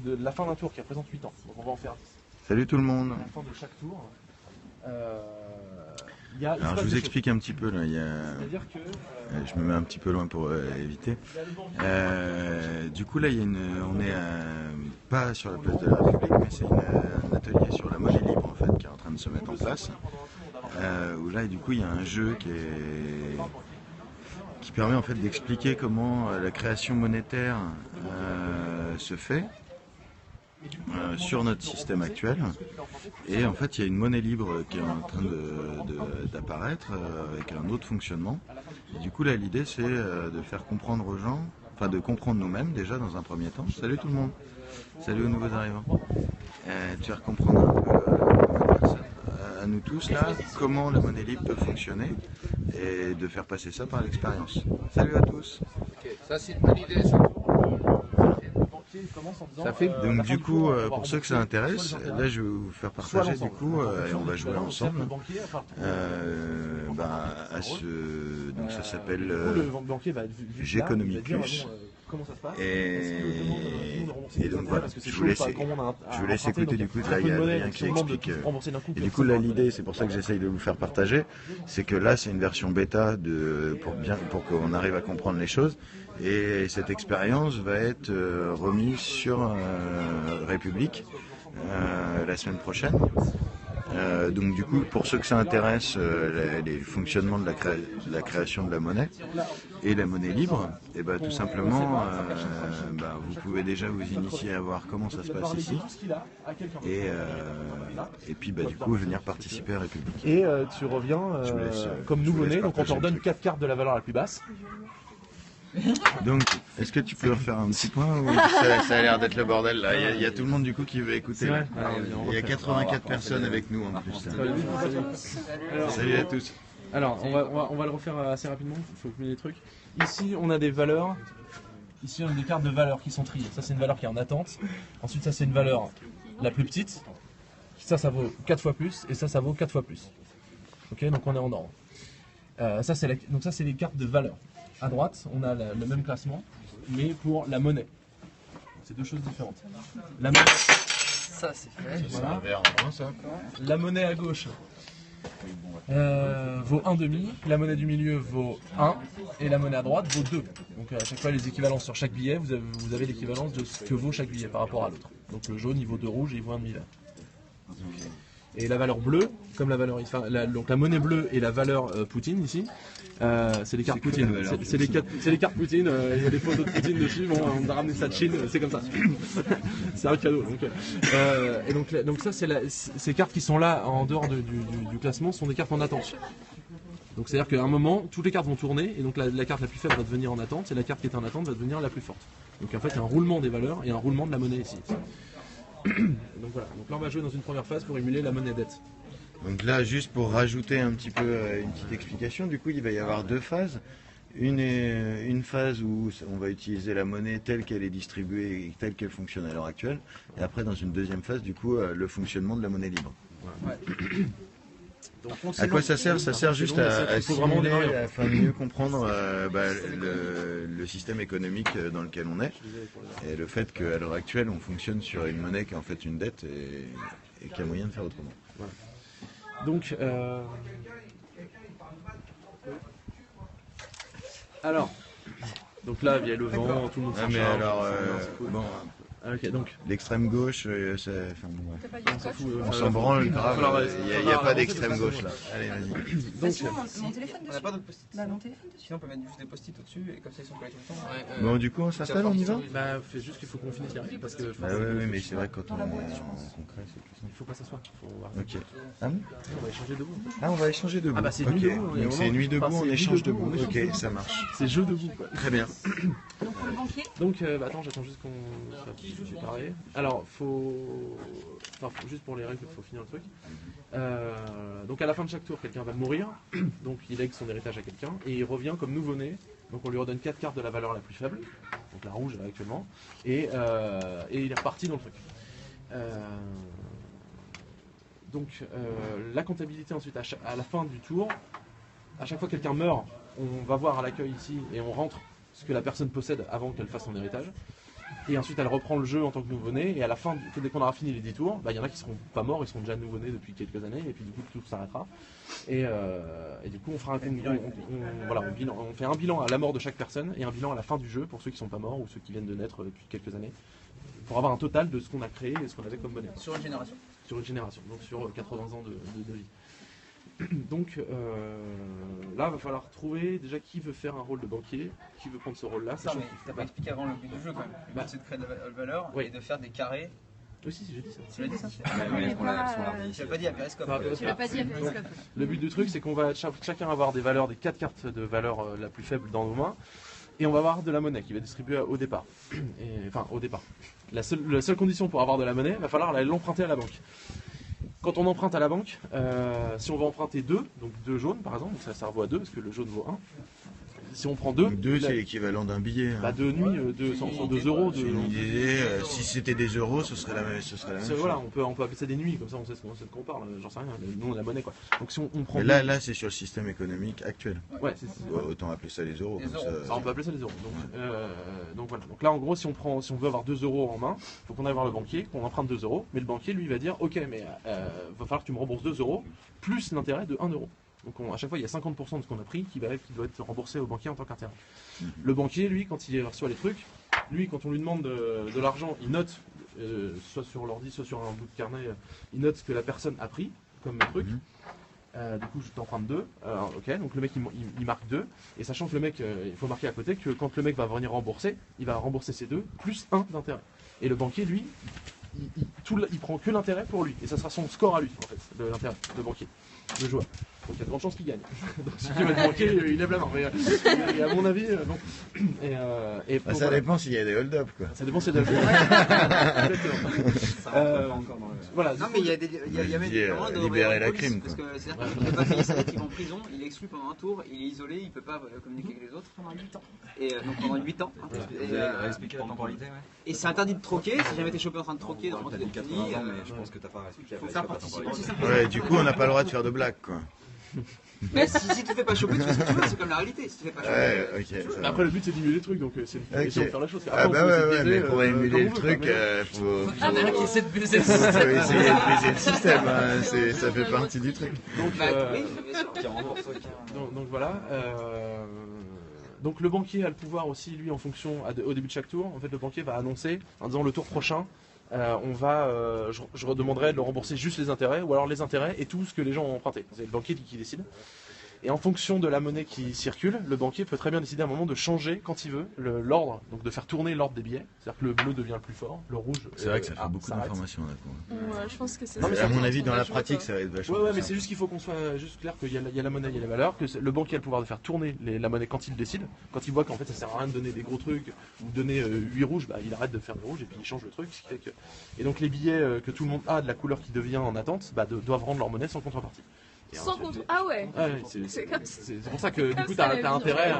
de la fin d'un tour qui représente 8 ans. Donc on va en faire 10. Salut tout le monde. À la fin de chaque tour, il y a... Alors je vous explique un petit peu là. C'est-à-dire que... je me mets un petit peu loin pour éviter. Du coup là, on est pas sur la place de la République, mais c'est un atelier sur la monnaie libre en fait qui est en train de se mettre en place. Où là, du coup, il y a un jeu qui permet en fait d'expliquer comment la création monétaire se fait sur notre système actuel. Et en fait, il y a une monnaie libre qui est en train d'apparaître avec un autre fonctionnement. Et du coup, là, l'idée, c'est de faire comprendre aux gens, enfin de comprendre nous-mêmes déjà dans un premier temps. Salut tout le monde. Salut aux nouveaux arrivants. De faire comprendre un peu à nous tous là comment la monnaie libre peut fonctionner et de faire passer ça par l'expérience. Salut à tous. Ok, ça c'est une bonne idée ça. Ça fait donc du coup, pour ceux que ça intéresse, là je vais vous faire partager du coup, et on va jouer ensemble. Donc ça s'appelle J'économie plus. Et donc voilà, je vous laisse écouter du coup, là il y a Adrien qui explique. Et du coup là l'idée, c'est pour ça que j'essaye de vous faire partager, c'est que là c'est une version bêta pour qu'on arrive à comprendre les choses. Et cette expérience va être remise sur République la semaine prochaine. Donc du coup, pour ceux que ça intéresse, les fonctionnements de la création de la monnaie et la monnaie libre, et ben tout simplement, vous pouvez déjà vous initier à voir comment ça se passe ici, et puis du coup venir participer à République. Et tu reviens comme nouveau-né, donc on te redonne 4 cartes de la valeur la plus basse. Donc, est-ce que tu peux refaire un petit point ou ça a l'air d'être le bordel là. Il y a tout le monde du coup qui veut écouter. Il y a 84 personnes avec nous en plus. Salut à tous. Alors, on va le refaire assez rapidement, il faut que je mette des trucs. Ici, on a des valeurs. Ici, on a des cartes de valeurs qui sont triées. Ça, c'est une valeur qui est en attente. Ensuite, ça, c'est une valeur la plus petite. Ça vaut 4 fois plus. Et ça vaut 4 fois plus. Ok, donc on est en ordre. Donc ça, c'est les cartes de valeur. À droite, on a le même classement, mais pour la monnaie. C'est deux choses différentes. La monnaie, Ça c'est fait. voilà. Ça. La monnaie à gauche vaut 1,5, la monnaie du milieu vaut 1, et la monnaie à droite vaut 2. Donc à chaque fois, les équivalences sur chaque billet, vous avez l'équivalence de ce que vaut chaque billet par rapport à l'autre. Donc le jaune, il vaut 2 rouges et il vaut 1,5 vert. Et la valeur bleue, comme la valeur, donc la monnaie bleue et la valeur Poutine ici, c'est les cartes Poutine. C'est les cartes Poutine. Il y a des photos de Poutine dessus. Bon, on a ramené ça de Chine, c'est comme ça. C'est un cadeau. Donc ça, ces cartes qui sont là en dehors du classement sont des cartes en attente. Donc c'est-à-dire qu'à un moment, toutes les cartes vont tourner et donc la carte la plus faible va devenir en attente et la carte qui est en attente va devenir la plus forte. Donc en fait, il y a un roulement des valeurs et un roulement de la monnaie ici. Donc voilà, donc là on va jouer dans une première phase pour émuler la monnaie dette. Donc là, juste pour rajouter un petit peu une petite explication, du coup il va y avoir deux phases. Une phase où on va utiliser la monnaie telle qu'elle est distribuée et telle qu'elle fonctionne à l'heure actuelle. Et après dans une deuxième phase, du coup, le fonctionnement de la monnaie libre. Ouais. Donc, à quoi ça sert? Ça sert juste à simuler, afin de mieux comprendre le système économique dans lequel on est. Et le fait qu'à l'heure actuelle, on fonctionne sur une monnaie qui est en fait une dette et qu'il y a moyen de faire autrement. Voilà. Donc, donc là, il y a le vent, tout le monde s'en charge. Mais alors, bon... Ok, donc l'extrême gauche, on s'en branle grave, il n'y a pas d'extrême gauche là. Allez, vas-y. Donc, mon téléphone dessus. On n'a pas d'autres post-it. Bah, mon téléphone dessus. Sinon on peut mettre juste des post-it au-dessus et comme ça ils sont collés tout le temps. Bon, du coup, on s'installe, on y va? Bah, c'est juste qu'il faut qu'on finisse hier parce que. Oui, mais c'est vrai que quand on est en concret, c'est plus simple. Il faut pas s'asseoir. Ok. Ah bon? On va échanger debout. Ah, on va échanger debout. Ah bah c'est nuit debout. Donc c'est nuit debout, on échange debout. Ok, ça marche. C'est jeu debout quoi. Très bien. Donc, pour le banquier. Donc, attends, j'attends juste qu'on soit préparé. Alors, juste pour les règles, il faut finir le truc. Donc, à la fin de chaque tour, quelqu'un va mourir. Donc, il lègue son héritage à quelqu'un. Et il revient comme nouveau-né. Donc, on lui redonne 4 cartes de la valeur la plus faible. Donc, la rouge actuellement. Et il est reparti dans le truc. La comptabilité ensuite, à la fin du tour, à chaque fois que quelqu'un meurt, on va voir à l'accueil ici et on rentre ce que la personne possède avant qu'elle fasse son héritage. Et ensuite, elle reprend le jeu en tant que nouveau-né. Et à la fin, dès qu'on aura fini les 10 tours, il y en a qui seront pas morts, ils seront déjà nouveau-nés depuis quelques années. Et puis du coup, tout s'arrêtera. Et du coup, on fera on fait un bilan à la mort de chaque personne et un bilan à la fin du jeu pour ceux qui sont pas morts ou ceux qui viennent de naître depuis quelques années. Pour avoir un total de ce qu'on a créé et ce qu'on avait comme monnaie. Sur une génération. Sur une génération, donc sur 80 ans de vie. Donc là, il va falloir trouver déjà qui veut faire un rôle de banquier, qui veut prendre ce rôle-là. Ça, mais t'as pas expliqué avant le but du jeu quand même. Le but c'est de créer de la valeur et de faire des carrés. Oui, si, j'ai dit ça. Tu l'as dit ça? Tu l'as pas dit à Periscope. Tu l'as pas dit à Periscope. Le but du truc, c'est qu'on va chacun avoir des valeurs, des 4 cartes de valeur la plus faible dans nos mains. Et on va avoir de la monnaie qui va être distribuée au départ. Enfin, au départ. La seule condition pour avoir de la monnaie, il va falloir l'emprunter à la banque. Quand on emprunte à la banque, si on va emprunter 2, donc 2 jaunes par exemple, ça vaut à 2 parce que le jaune vaut 1. Si on prend 2, 2 c'est l'équivalent d'un billet. Bah 2 nuits, 2 euros. C'est une idée, si c'était des euros, ce serait la même chose. Voilà, on peut appeler ça des nuits, comme ça on sait de quoi on parle, j'en sais rien, nous on a la monnaie quoi. Donc si on prend. Mais là c'est sur le système économique actuel. Ouais, autant appeler ça les euros. Comme ça, on peut appeler ça les euros. Donc voilà. Donc là en gros, si on veut avoir 2 euros en main, il faut qu'on aille voir le banquier, qu'on emprunte 2 euros, mais le banquier lui va dire ok, mais va falloir que tu me rembourses 2 euros plus l'intérêt de 1 euro. Donc à chaque fois, il y a 50% de ce qu'on a pris qui doit être remboursé au banquier en tant qu'intérêt. Le banquier, lui, quand il reçoit les trucs, quand on lui demande de l'argent, il note, soit sur l'ordi, soit sur un bout de carnet, il note ce que la personne a pris comme truc. Du coup, je t'emprunte 2. Ok, donc le mec, il marque 2. Et sachant que le mec, il faut marquer à côté que quand le mec va venir rembourser, il va rembourser ses 2 plus 1 d'intérêt. Et le banquier, lui, il prend que l'intérêt pour lui. Et ça sera son score à lui, en fait, de l'intérêt, le banquier, le joueur. Donc il y a de grandes chances qu'il gagne. Donc si tu vas être banquier, il lève la main. Mais à mon avis, non. Ça dépend s'il y a des hold-up, quoi. Ça dépend s'il y a des hold-up. Voilà. Non, mais il y a même libérer la crime, quoi. Parce que c'est-à-dire qu'il ne peut pas payer sa dette, il va en prison, il est exclu pendant un tour, il est isolé, il ne peut pas communiquer avec les autres. Pendant 8 ans. Et donc pendant 8 ans. Expliquer la temporalité, ouais. Et c'est interdit de troquer, si jamais t'es chopé en train de troquer, dans le monde de fini. Mais je pense que t'as pas expliqué la temporalité. Ouais, du coup, on n'a pas le droit de faire de blagues, quoi. Mais si tu fais pas choper, tu fais ce que tu veux, c'est comme la réalité. Si tu fais pas choper, ouais, okay, après le but c'est d'émuler le truc, donc c'est de faire la chose. Ah bah ouais, mais pour émuler le truc, faut essayer de baiser le système. Faut essayer de baiser le système, ça fait partie du truc. Donc voilà. Donc le banquier a le pouvoir aussi, lui, en fonction, au début de chaque tour, en fait le banquier va annoncer, en disant le tour prochain, je demanderai de le rembourser juste les intérêts, ou alors les intérêts et tout ce que les gens ont emprunté. C'est le banquier qui décide. Et en fonction de la monnaie qui circule, le banquier peut très bien décider à un moment de changer, quand il veut, l'ordre, donc de faire tourner l'ordre des billets. C'est-à-dire que le bleu devient le plus fort, le rouge. C'est vrai que ça fait beaucoup d'informations là. Ouais, je pense que c'est. À mon avis, dans la pratique, ça va être vachement. Ouais, mais c'est juste qu'il faut qu'on soit juste clair qu'il y a la monnaie, il y a les valeurs, que le banquier a le pouvoir de faire tourner la monnaie quand il décide. Quand il voit qu'en fait ça sert à rien de donner des gros trucs ou de donner 8 rouges, bah, il arrête de faire le rouge et puis il change le truc. Ce qui fait que... Et donc les billets que tout le monde a de la couleur qui devient en attente, bah, doivent rendre leur monnaie sans contrepartie. Sans contre. Ah ouais. C'est pour ça que du coup t'as intérêt.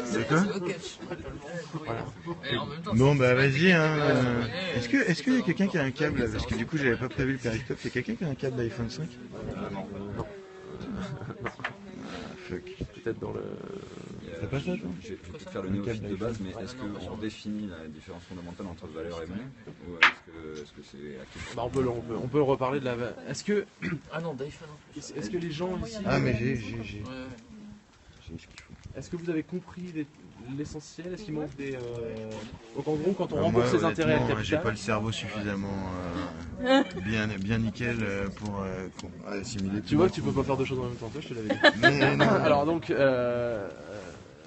C'est quoi? Bon bah vas-y. Est-ce qu'il y a quelqu'un qui a un câble? Parce que du coup j'avais pas prévu le périscope. Il y a quelqu'un qui a un câble d'iPhone 5? Non. Fuck. Peut-être dans le. T'as pas ça toi? Je vais peut-être faire le néophyte de base, mais est-ce qu'on définit la différence fondamentale entre valeur et monnaie? Ou est-ce que c'est acquis? Bah on peut reparler de la. Est-ce que. Ah non, d'iPhone en plus. Est-ce que les gens ici. Ah mais j'ai ce qu'il faut. Est-ce que vous avez compris l'essentiel? Est-ce qu'il manque des. Donc en gros, quand on rembourse ses intérêts à capital. J'ai pas le cerveau suffisamment bien nickel pour assimiler tout. Tu vois que tu peux pas faire deux choses en même temps, toi je te l'avais dit. Non. Alors donc.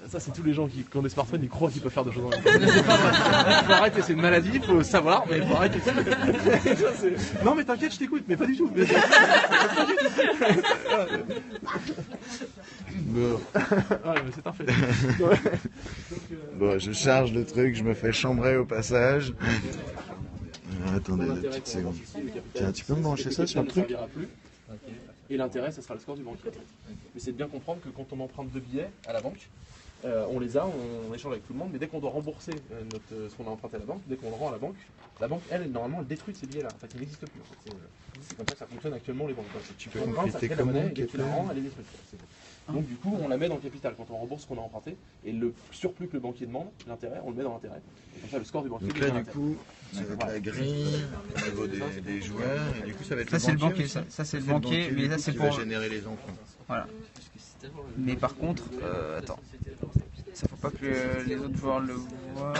Ça c'est tous les gens qui ont des smartphones, ils croient qu'ils peuvent faire deux choses en même temps. C'est pas vrai. Il faut arrêter, c'est une maladie, il faut savoir, mais il faut arrêter. Non mais t'inquiète, je t'écoute, mais pas du tout. Bon. Ah, mais c'est un fait. Bon, je charge le truc, je me fais chambrer au passage. Attendez 2 petites secondes. Tiens, tu peux me brancher ça sur le truc? Et l'intérêt, ça sera le score du banquier. Mais c'est de bien comprendre que quand on emprunte 2 billets à la banque, on les a, on échange avec tout le monde, mais dès qu'on doit rembourser ce qu'on a emprunté à la banque, dès qu'on le rend à la banque, normalement, elle détruit ces billets-là. En fait, ils n'existent plus. En fait. C'est comme ça que ça fonctionne actuellement, les banques. Tu peux emprunter la monnaie, et dès que tu la rends, elle est détruite. Donc du coup, on la met dans le capital quand on rembourse ce qu'on a emprunté, et le surplus que le banquier demande, l'intérêt, on le met dans l'intérêt. Et comme ça, le score du banquier. Donc là, du coup, ça va être la grille au niveau des joueurs, et du coup, ça va être ça c'est le banquier. Ça c'est le banquier, mais là c'est pour générer les emprunts. Voilà. Mais par contre, attends. Ça faut pas que les autres joueurs le voient.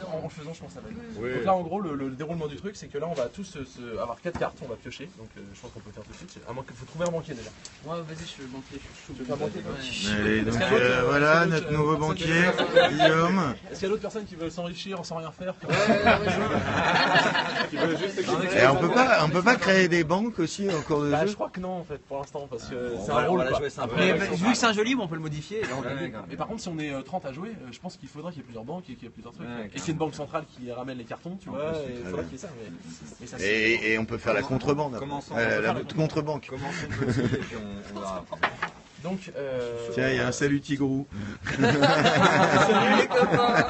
En le faisant, je pense que ça va être. Donc là, en gros, le déroulement du truc, c'est que là, on va tous avoir 4 cartes, on va piocher. Donc je pense qu'on peut faire tout de suite. À moins qu'il faut trouver un banquier déjà. Ouais, vas-y, je suis le banquier, je suis chaud. Allez, donc voilà notre nouveau banquier, Guillaume. Est-ce qu'il y a d'autres personnes qui veulent s'enrichir sans rien faire? Et on peut pas créer des banques aussi en cours de jeu? Je crois que non, en fait, pour l'instant, parce que c'est un rôle. Mais vu que c'est un jeu libre, on peut le modifier. Mais par contre, si on est 30 à jouer, je pense qu'il faudrait qu'il y ait plusieurs banques et qu'il y ait plusieurs trucs. Et qu'il y ait une banque centrale qui ramène les cartons, tu vois, il faudrait qu'il y ait ça. Mais ça et on peut faire la contrebande. La contre-banque. Commençons petit et puis on va. Donc, tiens, il y a un salut Tigrou. Salut les copains.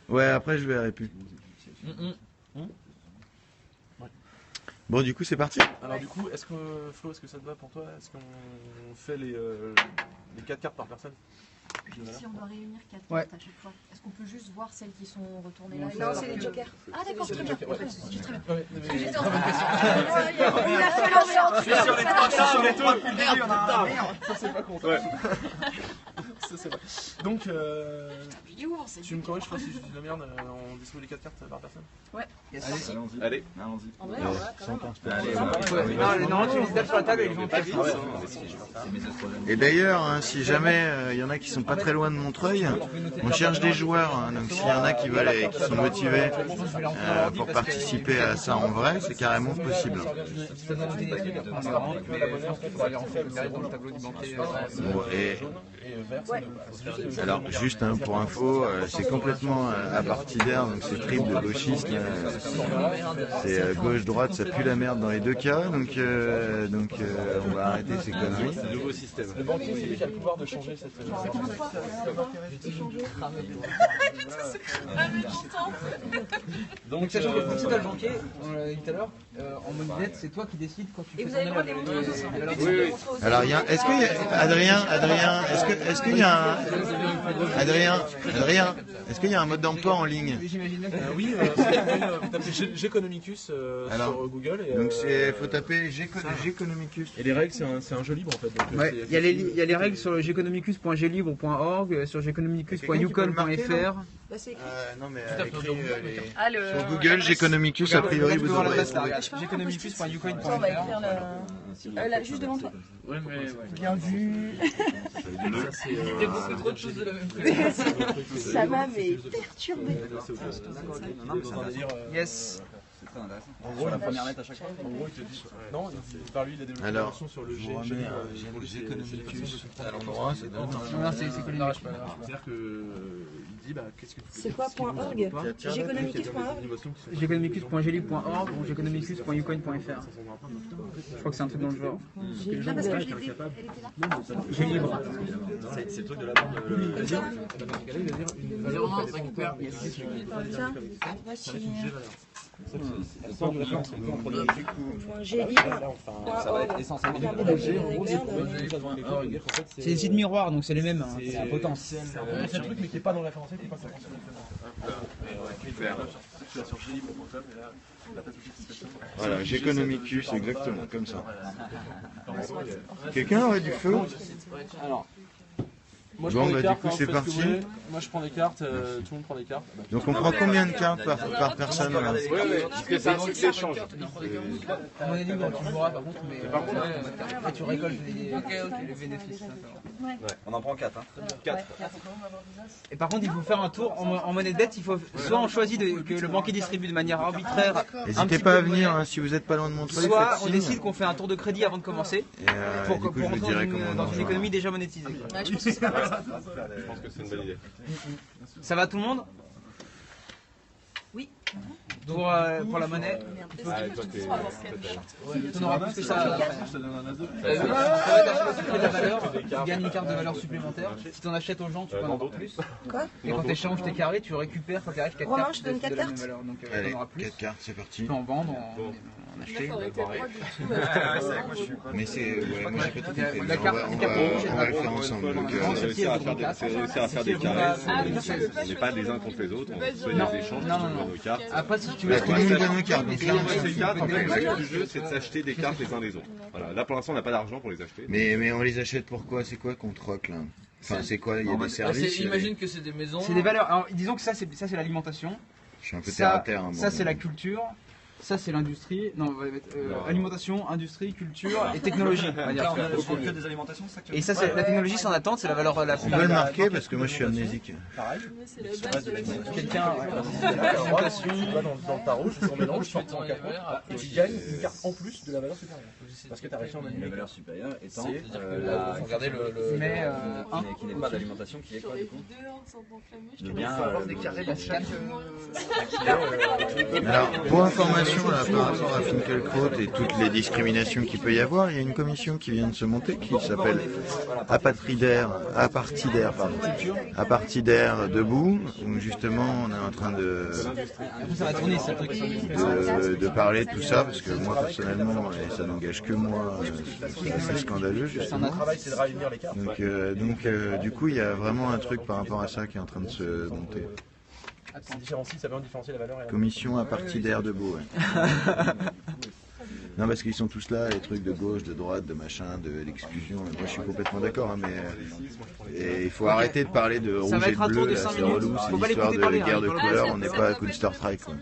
Ouais, après je verrai plus. Bon, du coup, c'est parti. Alors du coup, est-ce que Flo, est-ce que ça te va pour toi? Est-ce qu'on fait les 4 cartes par personne? Si on doit réunir 4 Ouais. cartes à chaque fois, est-ce qu'on peut juste voir celles qui sont retournées là? Non, c'est les jokers. Ah d'accord, très bien. Très bien. J'étais en train de il a fait l'ambiance. Je suis sur les 3 cartes, sur les toits depuis le début, on a un merde. Ça c'est pas con. Ça c'est vrai. Donc, tu me corriges Flo si je dis de la merde, on distribue les 4 cartes par personne? Ouais. Allez. En vrai, Non, tu les tapes sur la table et ils vont pas vite. Et d'ailleurs, hein, si jamais il y en a qui sont pas très loin de Montreuil, on cherche des joueurs. Hein, donc s'il y en a qui veulent et qui sont motivés pour participer à ça en vrai, c'est carrément possible. Bon, alors juste pour info, c'est complètement apartidaire, donc c'est triple de gauchiste. C'est gauche-droite, ça pue la merde dans les deux cas, donc on va arrêter ces conneries. Nouveau système. Le banquier, c'est lui qui a le pouvoir de changer cette. Donc sachant que si t'as le banquier, on l'a dit tout à l'heure, en mobilette, c'est toi qui décides quand tu fais vous avez le droit de les montrer aux autres. Alors, est-ce qu'il y a Adrien, est-ce qu'il y a Adrien, est-ce qu'il y a un mode d'emploi en ligne? Oui, vous tapez Geconomicus sur Google. Donc faut taper Geconomicus. Et les règles, c'est un jeu libre en fait. Donc, ouais, il y a les règles sur geconomicus.glibre.org, sur geconomicus.youcon.fr. Non mais sur Google, Geconomicus, a priori vous aurez. Geconomicus.youcoin.fr. On va écrire là, juste devant toi. Ouais, mais Bien vu. C'est beaucoup trop de choses de la même chose. Ça m'a mais perturbé. Yes. C'est très intéressant. En gros, la première lettre à chaque fois. En gros, il te dit. Non, par lui, il a développé une version sur le G. Geconomicus à l'endroit, c'est Non, c'est c'est-à-dire que il dit qu'est-ce que tu fais? C'est quoi .org? Geconomicus.org? geconomicus.glib.org ou geconomicus.youcoin.fr. Je crois que c'est un truc dans le genre. Ah parce que je l'ai dit, elle était là. J'ai libre. C'est le truc de la bande. Tiens, Ça va être essentiellement C'est des sites miroirs, donc c'est les mêmes. C'est la potence. C'est un truc mais qui n'est pas dans le référentiel, qui n'est pas sur Voilà, Geconomicus, exactement, comme ça. Quelqu'un aurait du feu? Alors, moi je Bon, prends des bah, cartes, du coup, c'est faites ce que parti. vous voulez. Moi je prends des cartes, tout le monde prend des cartes. Donc on prend combien de cartes par personne là? Oui, parce que c'est un truc d'échange. À mon avis, tu joueras par contre, mais après tu récoltes les bénéfices. On en prend 4. 4. Et par contre, il faut faire un tour en monnaie de dette. Il faut soit on choisit que le banquier distribue de manière arbitraire. N'hésitez pas à venir hein, si vous n'êtes pas loin de Montreuil. Soit on faites décide signe. qu'on fait un tour de crédit avant de commencer Et du coup, je vous dirai comment on dans en une jouera. économie déjà monétisée. Ouais, je pense que c'est pas mal. Je pense que c'est une bonne idée. Ça va tout le monde? Oui. Pour la monnaie, tu n'auras plus que ça. Tu gagnes une carte de valeur supplémentaire. Si tu en achètes aux gens, tu peux en avoir plus. Quoi? Et quand tu échanges tes carrés, tu récupères quand tu arrives 4 Romain, cartes je te donne 4 de la même cartes. valeur. Donc Allez, tu en auras plus. 4 cartes, c'est parti. Tu peux en vendre, en acheter. Mais c'est... Ouais, moi j'ai pas tout compris. La carte, On va le faire ensemble. Donc, C'est réussir à faire des carrés. On n'est pas les uns contre les autres, on fait des échanges, on donne nos cartes. Après, si tu veux, tout le monde donne une carte. Donc là, Les cartes, en fait, le but du jeu, c'est de s'acheter des cartes les uns des autres. Voilà. Là, pour l'instant, on n'a pas d'argent pour les acheter. mais on les achète pourquoi? C'est quoi qu'on troque là? Enfin, c'est quoi? Il y a des services? Imagine que c'est des maisons. c'est des valeurs. Alors, disons que ça, c'est l'alimentation. Je suis un peu terre à Ça, terre. ça c'est la culture. Ça, c'est l'industrie. Non, on va mettre alimentation, industrie, culture et technologie. On va dire. Que des alimentations, c'est ça que tu Et ça, c'est la technologie, c'est en attente, c'est la valeur la On plus. peut le marquer parce que moi je suis amnésique. C'est la base de la Quelqu'un. Tu vas dans le tarot, tu mélanges, tu prends 4 cartes et tu gagnes une carte en plus de la valeur supérieure. Parce que tu as réussi à en La annuler. valeur supérieure étant Il faut regarder le. Mais qui n'est pas d'alimentation, qui est quoi du coup? Je Bien, des carrés dans chaque. Alors, pour information là, par rapport à Finkielkraut et toutes les discriminations qu'il peut y avoir, il y a une commission qui vient de se monter qui s'appelle Apartidaire debout, où justement on est en train de ça va tourner, ce truc. de parler de tout ça, parce que moi personnellement, et ça n'engage que moi, c'est scandaleux justement. Notre travail, c'est de réunir les cartes. Donc, du coup, il y a vraiment un truc par rapport à ça qui est en train de se monter. Ça différencie, ça veut différencier la valeur et la Commission Apartidaire debout, ouais. Non, parce qu'ils sont tous là, les trucs de gauche, de droite, de machin, de l'exclusion. Moi, je suis complètement d'accord, hein, mais et il faut arrêter de parler de Ça rouge va et être un de tour bleu, de là, 5 c'est minutes. relou, c'est Faut pas l'histoire l'écouter de parler, guerre de hein. couleurs, on n'est pas à Counter-Strike, quoi.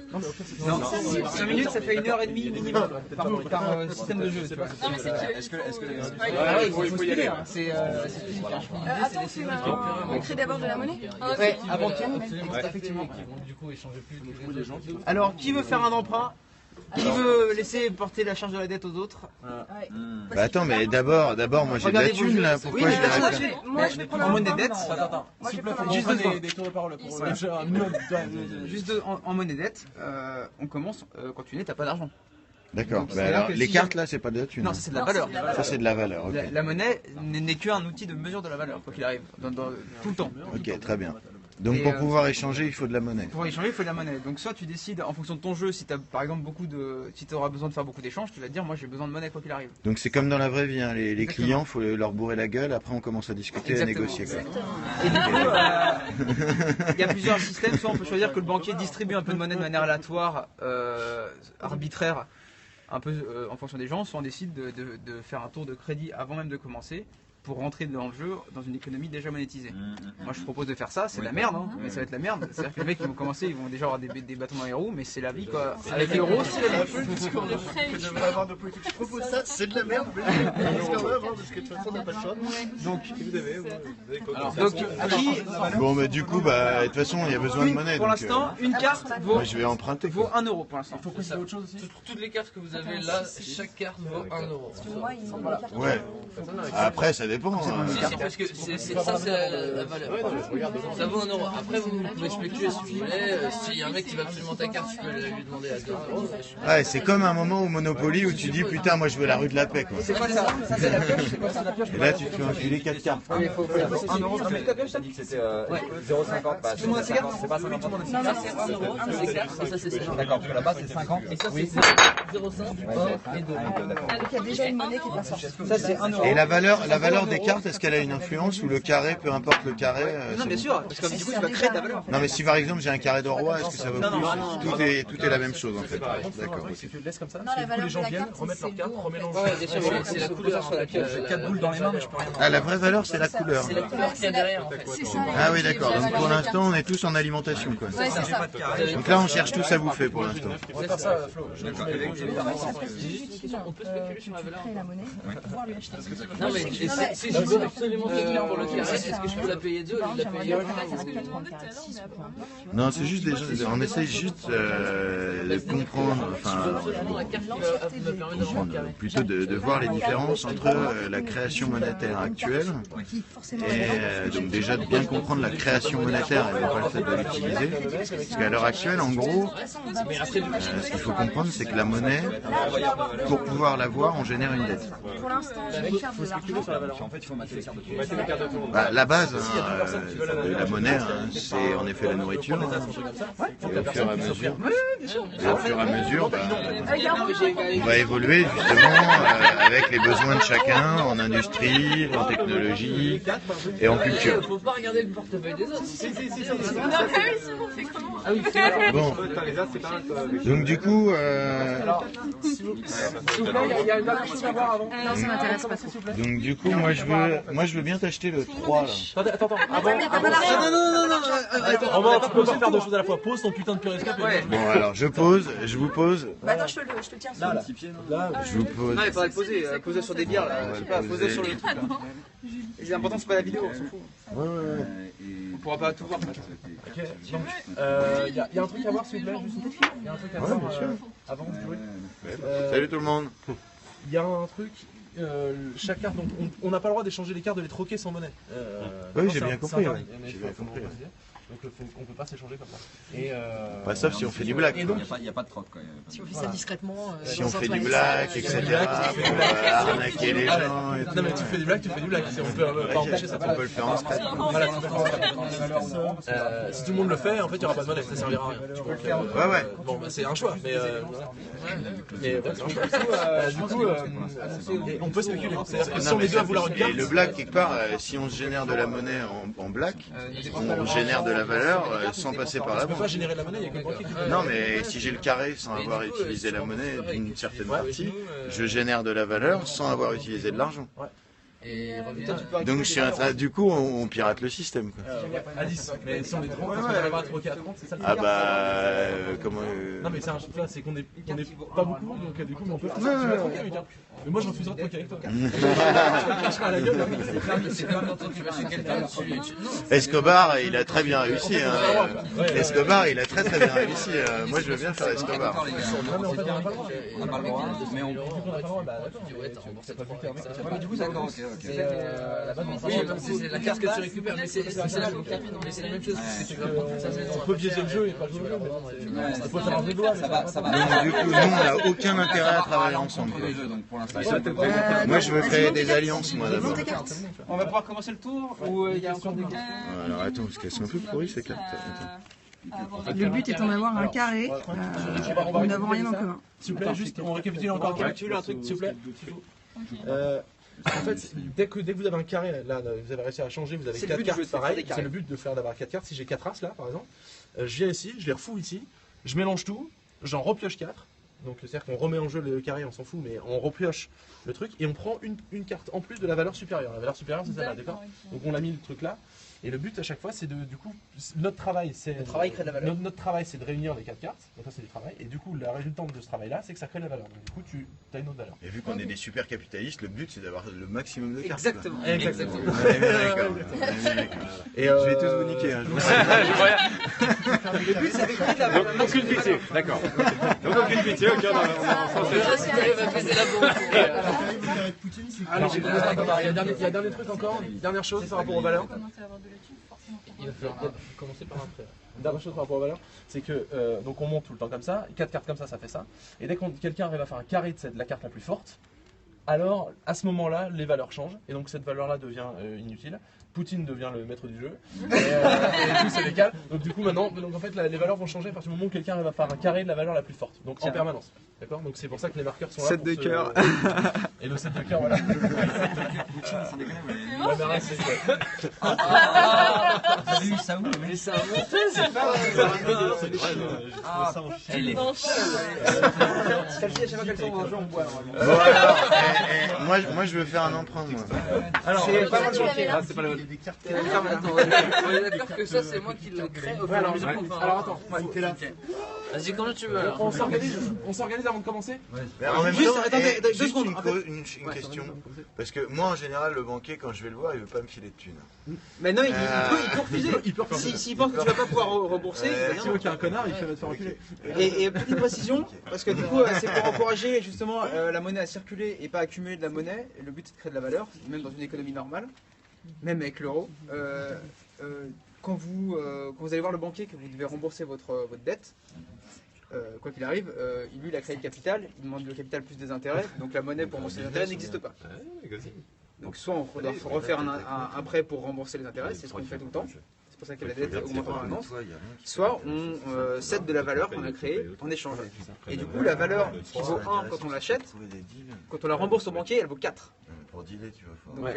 Non, 5 minutes, ça fait 1h30 minimum par système de jeu. Tu vois. Non, mais c'est qui Est-ce que Ah ouais, il faut y aller. C'est physique. Attends, on crée d'abord de la monnaie. Ouais, avant tout, effectivement. Alors, qui veut faire un emprunt? Qui veut laisser porter la charge de la dette aux autres? Bah attends, mais d'abord, moi j'ai de la Regardez vos thune jeux. là, Oui, pourquoi mais je personne vais n'a tué. Moi, je vais prendre En un monnaie emprunt. dette. Moi, je vais prendre un Juste emprunt. deux des tours de parole pour Juste en monnaie dette, on commence quand tu n'es, t'as pas d'argent. D'accord, Donc, bah c'est-à-dire alors que les si cartes là, c'est pas de la thune. Non, ça c'est de la valeur. Ça c'est de la valeur, ok. La monnaie n'est qu'un outil de mesure de la valeur, quoi qu'il arrive, tout le temps. Ok, très bien. Donc Et, pour pouvoir échanger, il faut de la monnaie. Pour échanger, il faut de la monnaie. Donc soit tu décides en fonction de ton jeu, si tu as par exemple si tu auras besoin de faire beaucoup d'échanges, tu vas te dire moi j'ai besoin de monnaie quoi qu'il arrive. Donc c'est comme dans la vraie vie, hein. Les clients, faut leur bourrer la gueule, après on commence à discuter, à négocier. Quoi. Et du coup, il y a plusieurs systèmes. Soit on peut choisir que le banquier distribue un peu de monnaie de manière aléatoire, arbitraire, un peu en fonction des gens, soit on décide de faire un tour de crédit avant même de commencer pour rentrer dans le jeu dans une économie déjà monétisée. Moi je propose de faire ça, c'est la merde, hein, mais ça va être la merde. C'est-à-dire que les mecs qui vont commencer, ils vont déjà avoir des bâtons dans les roues, mais c'est la vie quoi. Avec l'euro, c'est la vie. Je devrais avoir de politique. Je propose ça, c'est de la merde, mais parce que de toute façon, on n'a pas le choix. Donc, Bon, mais du coup, bah de toute façon, il y a besoin de monnaie. pour donc, l'instant, une carte vaut moi, je vais emprunter. vaut 1 euro pour l'instant. Il faut préciser autre chose aussi. Pour toutes les cartes que vous avez là, chaque carte vaut 1 euro. Moi, il manque des cartes. Ouais. Après, ça dépend. hein. Si, si, parce que ça c'est la valeur. Ça vaut 1 euro. Après vous pouvez spéculer si vous voulez. S'il y a un mec qui va absolument ta carte, tu peux lui demander à 2 euros. Ouais, c'est comme un moment au Monopoly où tu dis putain, moi je veux la rue de la paix quoi. C'est quoi ça? Ça c'est la pioche, c'est quoi ça la pioche? Et là, tu te fais enfiler 4 cartes. Il faut 1 euro. Tu as vu ta pioche ça? dit que c'était 0,50. Bah, Tout le monde a ses cartes? c'est pas 50. Ça c'est 1 euro, c'est clair. Et ça c'est 50. D'accord, parce que là-bas c'est 50. Et ça c'est 0,5, 1 et 2. Donc il y a déjà une monnaie qui est pas sortie. Ça c'est 1 euro. Et la valeur des cartes, est-ce qu'elle a une influence ou le carré, peu importe le carré Non, c'est bien bon. sûr, parce que du coup tu vas créer de la valeur. Non, mais si par exemple j'ai un carré de roi, est-ce que ça vaut Non, non, plus? Tout est la même chose en fait. D'accord. Si tu le laisses comme ça, Non, parce la que du coup, valeur les gens de la viennent, carte, remettent leur c'est carte, beau. remélanger. Ouais, bien sûr, c'est la couleur sur la pioche. J'ai 4 boules dans les mains, mais je peux rien. Ah, la vraie valeur, c'est la couleur. C'est la couleur qu'il y a derrière en fait. C'est ça. Ah oui, d'accord. Donc pour l'instant, on est tous en alimentation quoi. Ouais, c'est ça. Donc là, on cherche tous à bouffer pour l'instant. On va faire ça, Flo. Je vais On peut spéculer sur la valeur. Créer la monnaie pour pouvoir lui acheter. Non mais Non, mais Si je veux absolument finir pour le carré, est-ce que je peux la payer 2 ou la payer 1? C'est ce que je demandais tout à l'heure, mais apparemment. Non, c'est juste on essaye juste de comprendre, plutôt de voir les différences entre la création monétaire actuelle et donc déjà de bien comprendre la création monétaire et pas le fait de l'utiliser. Parce qu'à l'heure actuelle, en gros, ce qu'il faut comprendre, c'est que la monnaie, pour pouvoir l'avoir, on génère une dette. Pour l'instant, je vais faire de l'argent. En fait, il faut mater les cartes de tour. La base de la monnaie, c'est en effet la nourriture. Et au fur et à mesure, on va évoluer justement avec les besoins de chacun en industrie, en technologie et en culture. Il ne faut pas regarder le portefeuille des autres. On a réussi, on fait comment? Bon, donc du coup, Il y a une autre chose à voir avant. Non, ça m'intéresse pas trop. donc du coup, moi je veux bien t'acheter le 3 là. Attends, avant. Romain, tu peux pas faire deux choses à la fois. Pose ton putain de périscope. Bon alors, je vous pose. Bah non, je te tiens sur le Je vous pose. Non, il faudrait le poser sur des bières là. Je sais pas, poser sur le truc là. Et l'important c'est pas la vidéo, on s'en fout. Ouais. On pourra pas tout voir. Ok, donc il y a un truc à voir s'il vous plaît. Il y a un truc à voir avant de jouer. Salut tout le monde. Il y a un truc. Chaque carte, donc on n'a pas le droit d'échanger les cartes, de les troquer sans monnaie. Oui, j'ai bien compris. Donc on peut pas s'échanger comme ça. Et Sauf si on fait du black. Et donc Il n'y a pas de troc quand même. Si on fait ça discrètement. Si on fait du black, etc. Arnaquer les gens. Et tout. non mais tu fais du black, on peut pas empêcher ça. On peut le faire en scratch. Voilà, tu peux le faire. Si tout le monde le fait, en fait il n'y aura pas de monnaie, ça servira à rien. Ouais. Bon bah c'est un choix, mais ouais, c'est un choix. Du coup, on peut spéculer. C'est-à-dire que si on est deux à vouloir une carte. Et le black, quelque part, si on génère de la monnaie en black, on génère de la valeur sans passer par là. On peut pas générer de la monnaie, il y a que le banquier qui peut. Non, mais si j'ai le carré sans avoir utilisé la monnaie d'une certaine partie, je génère de la valeur sans avoir utilisé de l'argent. Et Donc je suis du coup, on pirate le système. Quoi. À 10, mais si on est 30, on arrivera à troquer à 30, c'est ça le Ah bah, comment... Non mais c'est un truc là, c'est qu'on est pas beaucoup, donc du coup on peut... Tu vas troquer avec un. Mais moi je refuserais de troquer avec toi. Je serai à la gueule. c'est comme quand tu vas chez quelqu'un, Escobar, il a très bien réussi. Escobar, il a très bien réussi. Moi je veux bien faire Escobar. Mais on Du coup, c'est d'accord. c'est la carte que tu récupères, mais c'est la même chose. On peut biaiser le jeu et pas jouer au jeu, mais il faut faire un débat. Donc du coup, nous on n'a aucun intérêt à travailler ensemble. Moi je veux créer des alliances, moi d'abord. On va pouvoir commencer le tour ou il y a encore des questions? Alors attends, parce qu'elles sont toutes pourries ces cartes. Le but étant d'avoir un carré, nous n'avons rien en commun. S'il vous plaît, juste on récapitule encore un truc, s'il vous plaît. En fait, dès que vous avez un carré, là, vous avez réussi à changer, vous avez 4 cartes, pareil, c'est le but de faire d'avoir 4 cartes. Si j'ai 4 as là, par exemple, je viens ici, je les refous ici, je mélange tout, j'en repioche 4. Donc c'est-à-dire qu'on remet en jeu le carré, on s'en fout, mais on repioche le truc et on prend une carte en plus de la valeur supérieure. La valeur supérieure, c'est celle-là, d'accord? Donc on a mis le truc là. Et le but à chaque fois, c'est de, du coup, notre travail, c'est notre travail, c'est de réunir les 4 cartes. Donc ça, c'est du travail. Et du coup, la résultante de ce travail-là, c'est que ça crée de la valeur. Donc du coup, tu as une autre valeur. Et vu qu'on est des super capitalistes, le but, c'est d'avoir le maximum de cartes. Exactement. Exactement. Et je vais tous vous niquer. Hein, Le but, c'est d'écrire de la valeur. Donc aucune pitié, d'accord. Donc aucune pitié, ok, Déjà, si tu arrives à baiser la bombe. Alors, il y a un dernier truc encore, dernière chose par rapport aux valeurs. Il va falloir commencer par un prêt. Une dernière chose par rapport aux valeurs, c'est que donc on monte tout le temps comme ça, 4 cartes comme ça fait ça. Et dès que quelqu'un arrive à faire un carré de la carte la plus forte, alors à ce moment-là, les valeurs changent. Et donc cette valeur-là devient inutile. Poutine devient le maître du jeu. Et tout se décale. Donc du coup maintenant, donc en fait les valeurs vont changer à partir du moment où quelqu'un arrive à faire un carré de la valeur la plus forte. Donc en permanence. D'accord? Donc c'est pour ça que les marqueurs sont là. 7 de cœur. Et le 7 de cœur, voilà. Vous avez eu ça où? Mais ça c'est pas Elle est dans celle-ci, à chaque fois qu'elle sort un jeu, on boit. Moi je veux faire un emprunt, moi. Alors, c'est pas mal gentil. C'est pas le... Attends, on est d'accord que ça, c'est moi qui le crée au fur et à mesure. alors attends, T'es là. Vas-y, comment tu veux alors. On s'organise avant de commencer. Mais en même Juste, temps, attendez, et 2 juste secondes. une question. Parce que moi, en général, le banquier, quand je vais le voir, il veut pas me filer de thunes. Mais non, il peut refuser. S'il pense que tu vas pas pouvoir rembourser, Si tu vois qu'il y a un connard, il va te faire reculer. Et petite précision, parce que du coup, c'est pour encourager justement la monnaie à circuler et pas accumuler de la monnaie. Et le but, c'est de créer de la valeur, même dans une économie normale, même avec l'euro. Quand vous allez voir le banquier que vous devez rembourser votre dette, quoi qu'il arrive, lui il a créé le capital, il demande le capital plus des intérêts, donc la monnaie pour rembourser les intérêts n'existe pas. Donc soit on doit refaire un prêt pour rembourser les intérêts, c'est ce qu'on fait tout le temps. C'est pour ça que la dette augmente en permanence. Soit on cède de la valeur qu'on a créée en échange. Et du coup, la valeur qui vaut 1 quand on l'achète, quand on la rembourse au banquier, elle vaut 4. Pour dealer, tu vas Donc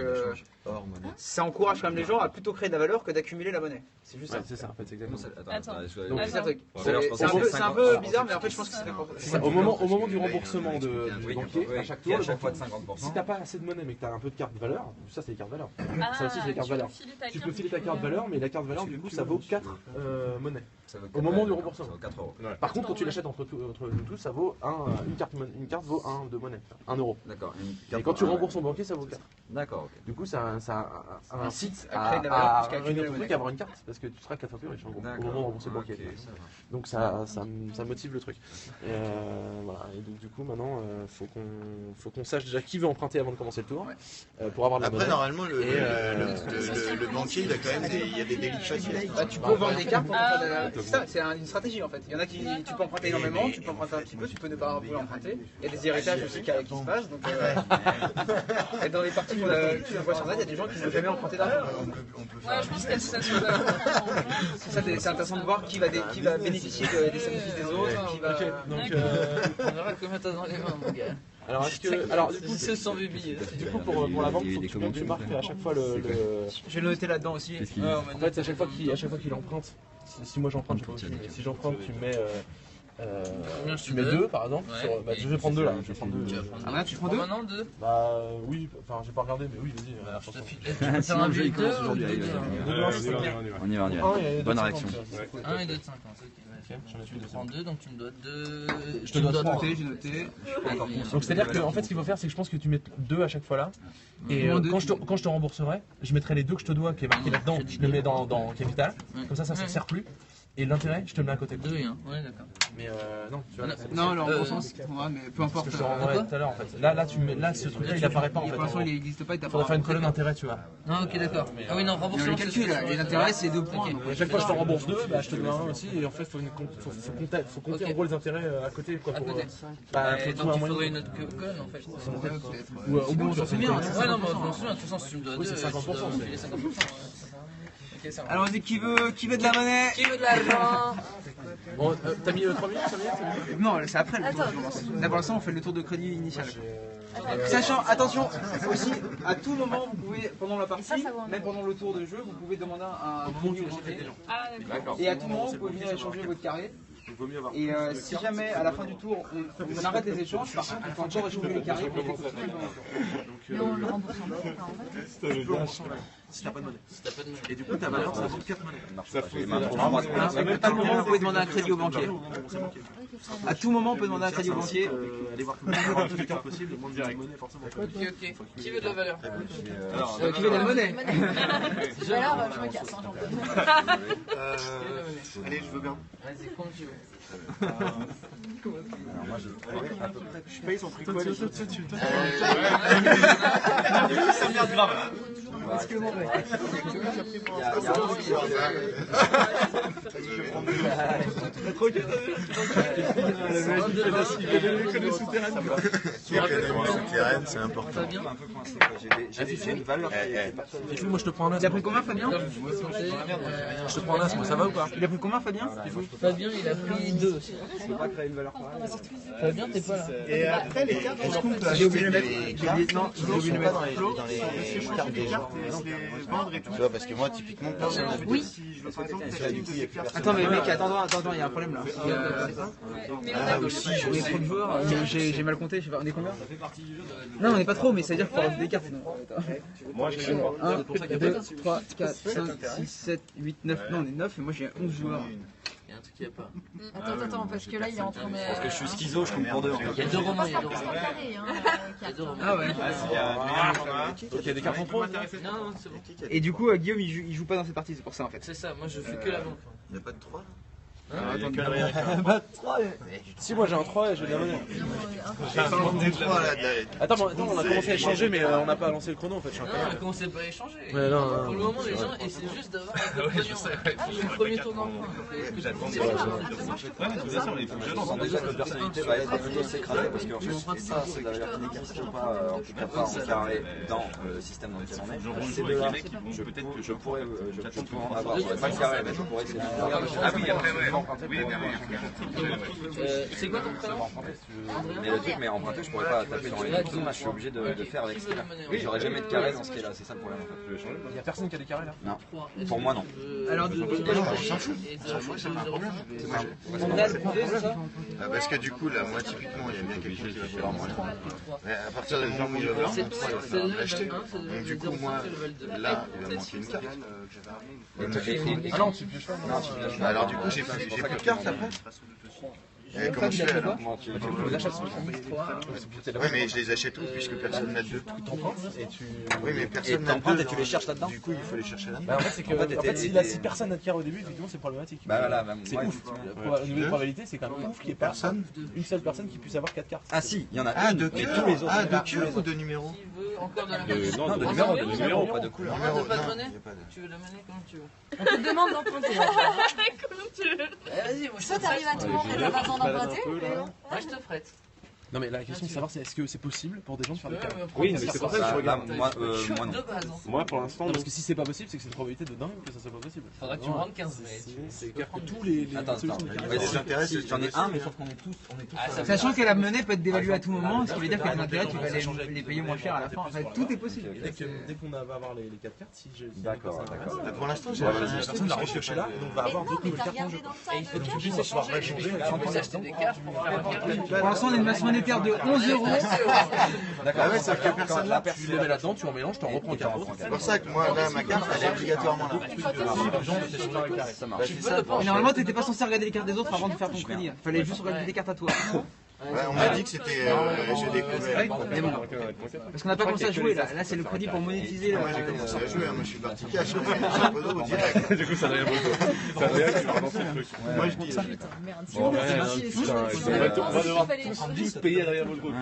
hors monnaie. ça encourage quand même les gens à plutôt créer de la valeur que d'accumuler la monnaie. C'est juste ça. C'est ça, en fait, c'est exactement ça. Attends. Donc c'est ça le truc. C'est C'est un peu bizarre, mais en fait je pense que c'est important. Au moment du remboursement du banquier, à chaque tour, fois de 50%. si t'as pas assez de monnaie mais que t'as un peu de carte de valeur, ça c'est les cartes de valeur. Ça aussi c'est les cartes de valeur. Tu peux filer ta carte de valeur, mais la carte de valeur du coup ça vaut 4 monnaies. Au moment du remboursement. 4 euros. Par contre quand tu l'achètes entre nous tous, ça vaut une carte vaut 1 de monnaie, 1 euro. D'accord. Et quand tu rembourses au banquier ça vaut 4. D'accord, ok. Du coup ça incite à créer de la valeur à plus qu'à accumuler réunir la ton truc, à avoir une carte, parce que tu seras 4 fois plus riche en gros, au moment de rembourser le banquier. Donc ça motive le truc. Voilà. Et donc du coup maintenant faut qu'on sache déjà qui veut emprunter avant de commencer le tour, pour avoir de la Après, monnaie. normalement, le banquier, il a quand même il y a des délits faciles. Tu peux vendre des cartes pour faire de la... C'est ça, c'est une stratégie en fait. Il y en a qui tu peux emprunter énormément, tu peux emprunter un petit peu, tu peux ne pas vouloir emprunter. Il y a des héritages aussi qui se passent. Donc, et dans les parties qu'on voit sur net, il y a des gens qui n'ont jamais emprunté d'argent. Ouais, je pense qu'elle se C'est intéressant de voir qui va bénéficier des sacrifices des autres, qui va... On verra combien t'as dans les mains, mon gars. Alors du coup c'est sans bébé. Du coup pour la banque, faut que tu marques à chaque fois le... Je vais le noter là-dedans aussi. En fait, à chaque fois qu'il emprunte, si moi j'emprunte, si j'emprunte, tu mets tu mets 2 par exemple. Je vais prendre 2 là. Je vais prendre 2. Ah là, tu prends 2 maintenant 2 Bah oui, enfin j'ai pas regardé, mais oui, vas-y. Je te file. C'est un billet 2 ou 2 On y va. Bonne réaction. 1 et 2 de 50. Tu me prends 2, donc tu me dois 2. Je te dois 3. J'ai noté. Donc c'est à dire que en fait ce qu'il faut faire c'est que je pense que tu mets 2 à chaque fois là. Et quand je te rembourserai, je mettrai les 2 que je te dois qui est marqué là-dedans, je le mets dans capital. Comme ça ne sert plus. Et l'intérêt, je te le mets à côté. 2 et 1, ouais d'accord. Mais non, tu vois. Non, le remboursement c'est mais peu importe. Je te renvoie tout à l'heure en fait. Là ce truc là il apparaît pas en fait. Pour l'instant il n'existe pas. Il faudrait faire une colonne d'intérêt, tu vois. Non, ok d'accord. Ah oui, non, remboursement. Le calcul, les intérêts c'est 2 points. À chaque fois je te rembourse 2, je te dois 1 aussi. Et en fait faut compter en gros les intérêts à côté quoi. À côté. Donc il faudrait une autre colonne en fait. Ou au bout, j'en sais bien. Ouais, non, mais je m'en souviens, de toute façon, si tu me dois 2, c'est 50%. Alors qui veut de la monnaie? Qui veut de l'argent? Bon, t'as mis 3 minutes, 5 minutes? Non, c'est après le tour. Là pour l'instant on fait le tour de crédit initial. Sachant, attention, aussi, à tout moment vous pouvez, pendant la partie, même pendant le tour de jeu, vous pouvez demander un crédit au banquier. Et à tout moment vous pouvez venir échanger votre carré. Et si jamais à la fin du tour on arrête les échanges, par contre il faut encore échanger les carrés pour les construire. Mais on le rembourse en fait. Si t'as pas de monnaie. Et du coup ta valeur ça vaut 4 monnaies. À tout moment vous pouvez demander un crédit au banquier. À tout moment on peut demander un crédit au banquier. Allez voir toutes les cartes possibles, le monde direct monnaie forcément. Ok. Qui veut de la valeur? Qui veut de la monnaie? Valeur, je me casse, j'en peux. Allez, je veux bien. Vas-y, comme tu veux. Alors moi Je paye son prix quoi les autres. Ça merde grave. Parce que bon, mec. Souterraine, c'est important. Fabien? J'ai fait une valeur. Moi je te prends un as. Il a pris combien Fabien? Je te prends un as, ça va ou pas? Il a pris combien Fabien? Fabien, il a pris 2 aussi. Je peux pas créer une valeur pareille. Fabien, t'es pas là. Et après les cartes, Est-ce qu'on peut J'ai oublié acheter de les mettre. cartes? Non, j'ai oublié de Pas mettre. dans les cartes des gens. Tu vois, parce que moi, typiquement, personne n'a vu. Oui. Attends mais mec, attends, il y a un problème là. Ah, aussi, je On est sais. trop de joueurs, j'ai mal compté, on est combien? Non, on est pas trop, mais ça veut dire qu'il faut rajouter des cartes. Moi, je sais pas. 1, 2, 3, 4, 5, 6, 7, 8, 9. Non, on est 9 et moi j'ai 11 joueurs. truc qu'il n'y a pas. Attends, parce que là il est en train de... Parce que je suis schizo, je comprends deux. Il y a 2 romans, il y a 2 romans. Ah ouais. Donc il y a des cartes en trop. Non, c'est bon. Et du coup, Guillaume il joue pas dans cette partie, c'est pour ça en fait. C'est ça, moi je fais que la banque. Il n'y a pas de 3 là? Si, moi j'ai un 3 et j'ai de la monnaie. Attends, on a commencé à échanger, mais on n'a pas lancé le chrono en fait. Non, on a commencé pas à échanger. Ouais, non. Pour le moment, les gens essaient juste d'avoir un peu de pognon. C'est le premier tour dans le coin. On déjà que notre personnalité va être s'écraser parce que ça, c'est d'ailleurs une équipe qui n'est pas en tout cas pas en carré dans le système dans lequel on est. Ces deux-là, je pourrais en avoir pas carré, mais je pourrais essayer de Ah oui, après, ouais. Oui, c'est quoi ton prénom? mais le truc, mais emprunter, je pourrais pas taper dans les deux, je suis obligé de faire avec ce qu'il a. Et j'aurais jamais de carré dans ce qui est là, c'est ça le problème en fait. Il y a personne qui a des carrés là? Non, pour moi non. Alors parce que du coup, là, moi typiquement, il y a bien quelqu'un qui va vouloir moi. Mais à partir du moment où il va vouloir, moi, je vais l'acheter. Donc du coup, moi, là, il va manquer une carte. Ah non, tu pioches pas. Alors du coup, j'ai plus de cartes après. Comment je fais alors? Oui, mais je les achète toutes puisque personne n'a deux. Oui, mais personne n'a deux. Et tu les cherches là-dedans? Du coup, il faut les chercher là-dedans. Bah, en fait, c'est que si personne n'a de cartes au début, effectivement, c'est problématique. Bah voilà, c'est ouf. Au niveau de probabilité, c'est quand même ouf qu'il n'y ait personne, une seule personne qui puisse avoir 4 cartes. Ah si, il y en a une, de mais tous les autres. Ah, de queue ou de numéro? Qui veut encore de la Non, monnaie? de numéro, pas de couleur. On a pas de monnaie? Tu veux la monnaie comme tu veux. On te demande d'emprunter. Comme tu veux. Vas-y, moi je Soit te t'arrives à tout montrer, t'as pas besoin d'emprunter. Moi je te prête. Non, mais la question, c'est de savoir est-ce que c'est possible pour des gens de faire des cartes. Oui, mais c'est pour ça que je regarde. Moi non. De base. Moi, pour l'instant, Non, parce que si c'est pas possible, c'est que c'est une probabilité de dingue que ça soit pas possible. Faudra que tu me rendes 15 mais C'est clair que tous les Attends, solutions de cartes. Ouais, les intérêts, c'est j'en ai un, mais sauf qu'on est tous. Sachant que la monnaie peut être dévaluée à tout moment, ce qui veut dire que les intérêts tu vas les payer moins cher à la fin. Enfin, tout est possible. Dès qu'on va avoir les 4 cartes, si j'ai. D'accord. Pour l'instant, j'ai Personne l'a repioché là, donc on va avoir d'autres nouvelles cartes en jeu. Et il faut que tu puisses échanger. Tu peux acheter des cartes pour faire un carré. Pour l'instant, on a une masse monétaire de 11 €. D'accord, ouais, sauf que personne là. Tu les mets là-dedans, tu en mélanges, tu en reprends 4 autres. C'est pour ça que moi, là, ma carte, elle est obligatoirement là. Ça marche. Et normalement, t'étais pas censé regarder les cartes des autres avant de faire ton crédit. Fallait juste regarder les cartes à toi. Ouais, on m'a dit que c'était. J'ai découvert. Mais bon. Parce qu'on n'a pas commencé à jouer là. Là, c'est le crédit pour monétiser. Moi, j'ai commencé à jouer, moi, je suis parti cash. J'ai un peu d'eau direct. du coup, ça n'a rien besoin. Ça n'a rien que tu vas lancer le truc. Moi, je dis. Merde, si Bon, on ouais, a on va devoir tous payer derrière votre groupe.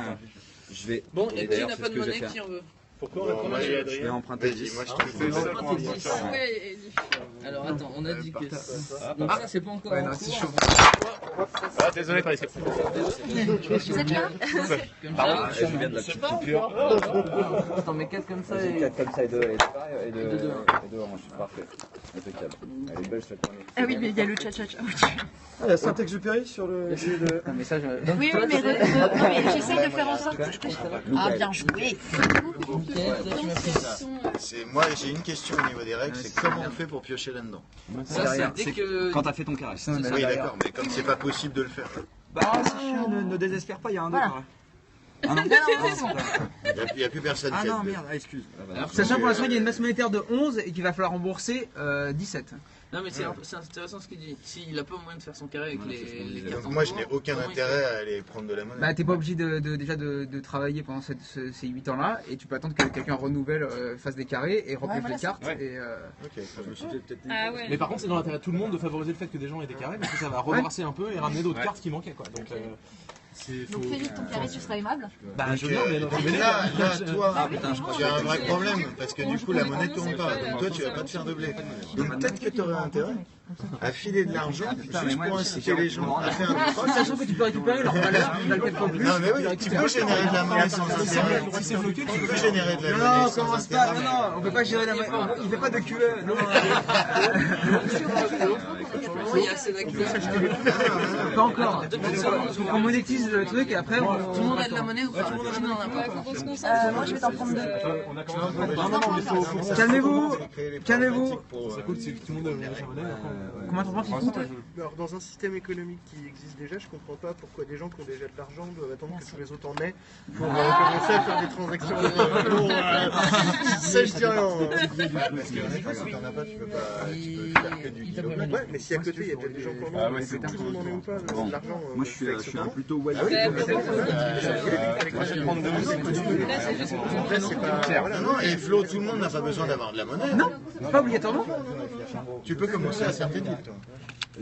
Je vais. Bon, et qui n'a pas de monnaie, qui en veut? Pourquoi on va prendre Je vais emprunter Vas-y, 10. moi, je te fais ça. Ouais, Alors attends, on a dit que ça. Donc ça, c'est pas encore en cours. Ah, désolé, pas ici. Vous êtes là? Pardon, Je viens de la petite Attends, mais 4 comme ça et 4 comme ça et 2 et deux oranges, parfait. Impeccable. Elle est belle cette monnaie. Ah oui, mais il y a le chat. Ah, il y a Saint-Exupéry sur le jeu de. Un message. Oui, mais j'essaye de faire en sorte que... Ah, bien joué. Moi, j'ai une question au niveau des règles, c'est comment on fait pour piocher là-dedans? ça, c'est dès que. Quand t'as fait ton carré. Oui, d'accord, mais comme c'est pas possible de le faire. Bah, ne désespère pas, il y a un Voilà. autre. Ah non, Il n'y a plus personne ah qui a non, de- merde, excuse. Sachant pour l'instant qu'il y a une masse monétaire de 11 et qu'il va falloir rembourser 17. Non, mais c'est intéressant ce qu'il dit. S'il a pas moyen de faire son carré avec les cartes. Donc moi, je n'ai aucun intérêt à aller prendre de la monnaie. Bah, t'es pas obligé déjà de travailler pendant ces 8 ans-là et tu peux attendre que quelqu'un renouvelle, fasse des carrés et remplisse les cartes. Et, Ok, Je me suis dit peut-être. Ah ouais. Mais par contre, c'est dans l'intérêt de tout le monde de favoriser le fait que des gens aient des carrés, parce que ça va rebrasser un peu et ramener d'autres cartes qui manquaient, quoi. Donc, Donc fais vite ton carré, tu seras aimable. bah, je veux bien, mais Donc là, toi, tu as un vrai problème parce que du coup, la monnaie tourne pas. Donc toi, tu vas pas te faire doubler. Donc peut-être que tu aurais intérêt à filer de l'argent juste pour inciter les gens à faire du troc. sachant que tu peux récupérer leur valeur, tu valent 4 fois plus. Non, mais oui, tu peux générer de la monnaie sans intérêt. si c'est bloqué, Tu peux générer de la Non, monnaie non, sans commence pas, intérêt. non, on peut pas gérer la monnaie, il fait pas de QE, non. Oui, il y a assez d'acteurs. Pas encore. On monétise le truc et après on... Tout le monde a de la monnaie ou pas? Tout le monde en a pas. Moi, je vais t'en prendre 2. Calmez-vous, calmez-vous. ça coûte, c'est que tout le monde a la monnaie. Comment t'en penses qu'il coûte? Alors, dans un système économique qui existe déjà, je comprends pas pourquoi des gens qui ont déjà de l'argent doivent attendre que tous les autres en aient pour commencer à faire des transactions. Bon, ça, je dis rien. Parce que quand t'en as pas, tu peux faire que du kilogramme. Ouais, mais s'il y a que côté, il y a peut-être des gens qui en ont, mais tout le monde en est ou pas, de l'argent. Moi, je suis un plutôt wise. Et Flo, tout le monde n'a pas besoin d'avoir de la monnaie. Non, pas obligatoirement. Tu peux commencer à certaines villes, toi.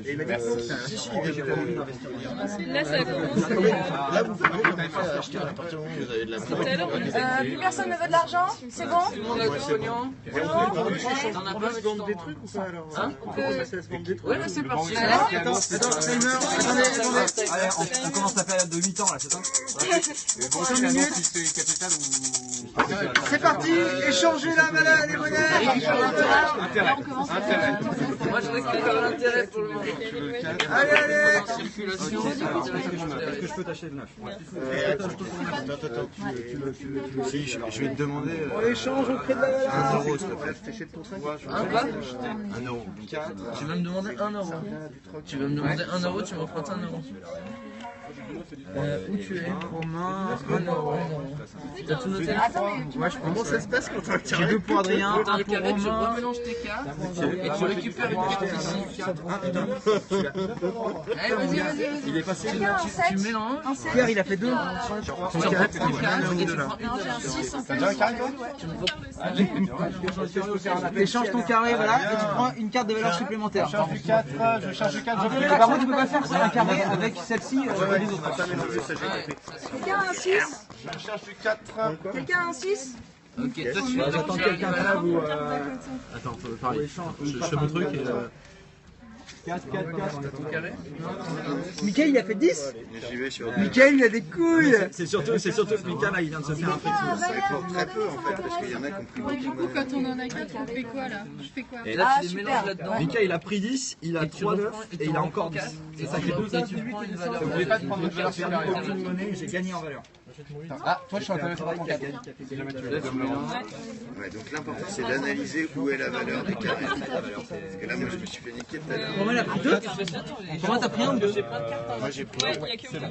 Et immédiatement, Là, ça commence. Là, vous pouvez commencer à acheter à partir du moment où vous avez de la monnaie. Plus personne ne veut de l'argent? C'est bon? Tout le monde a du pognon. on peut se vendre des trucs ou pas alors? On peut commencer à se vendre des trucs? Ouais, c'est parti. On commence la période de 8 ans là, c'est ça? C'est parti, échanger la monnaie, les monnaies. Moi je récupère l'intérêt pour le moment. Allez. Circulation. Est-ce que je peux t'acheter de neuf? Attends, si, je vais te demander On échange au prix de la valeur. 1 euro, s'il te plaît. T'achètes pour 5. 1 euro. Tu vas me demander 1 euro. Tu vas me demander 1 euro, tu m'empruntes 1 euro. Où tu es? Romain, 1 euro. T'as tout noté? Comment ça se passe quand t'as un carré? J'ai 2 pour Adrien, 1 pour carré, tu Romain. remélanges tes cartes et tu récupères une carte ici. Allez, vas-y. Il est passé. Tu mélanges. Pierre, il a fait 2. Tu prends une carte et tu prends une de la T'échanges ton carré, voilà, et tu prends une carte de valeur supplémentaire. Je charge du 4, Par contre, tu peux pas faire un carré avec celle-ci. Quelqu'un a un 6? Je cherche du 4. Quelqu'un a un 6? Ok, toi tu vas J'attends quelqu'un là ou. Attends, pareil. Je fais mon truc et. 4. Mickaël, il a fait 10. J'y vais sur Mickaël, il a des couilles. C'est surtout que Mika là, il vient de se faire un truc. très peu en fait, parce qu'il y en a qui ont pris Ouais, du coup, quand on en a 4, on fait quoi là? Je fais quoi? Et là tu les mélanges là-dedans. Mika il a pris 10, il a 3 9 et il a encore 10. Et ça fait 2 et tu prends une valeur. Vous voulez pas prendre une valeur supérieure? Aucune monnaie, j'ai gagné en valeur. Ah, toi, je suis intéressé par ton 4. Ouais, donc l'important c'est d'analyser où est la valeur des carrés. Parce que là, moi je me suis fait niquer tout à l'heure. Romain, il a pris 2. Romain, t'as pris 1 ou 2? Moi j'ai pris.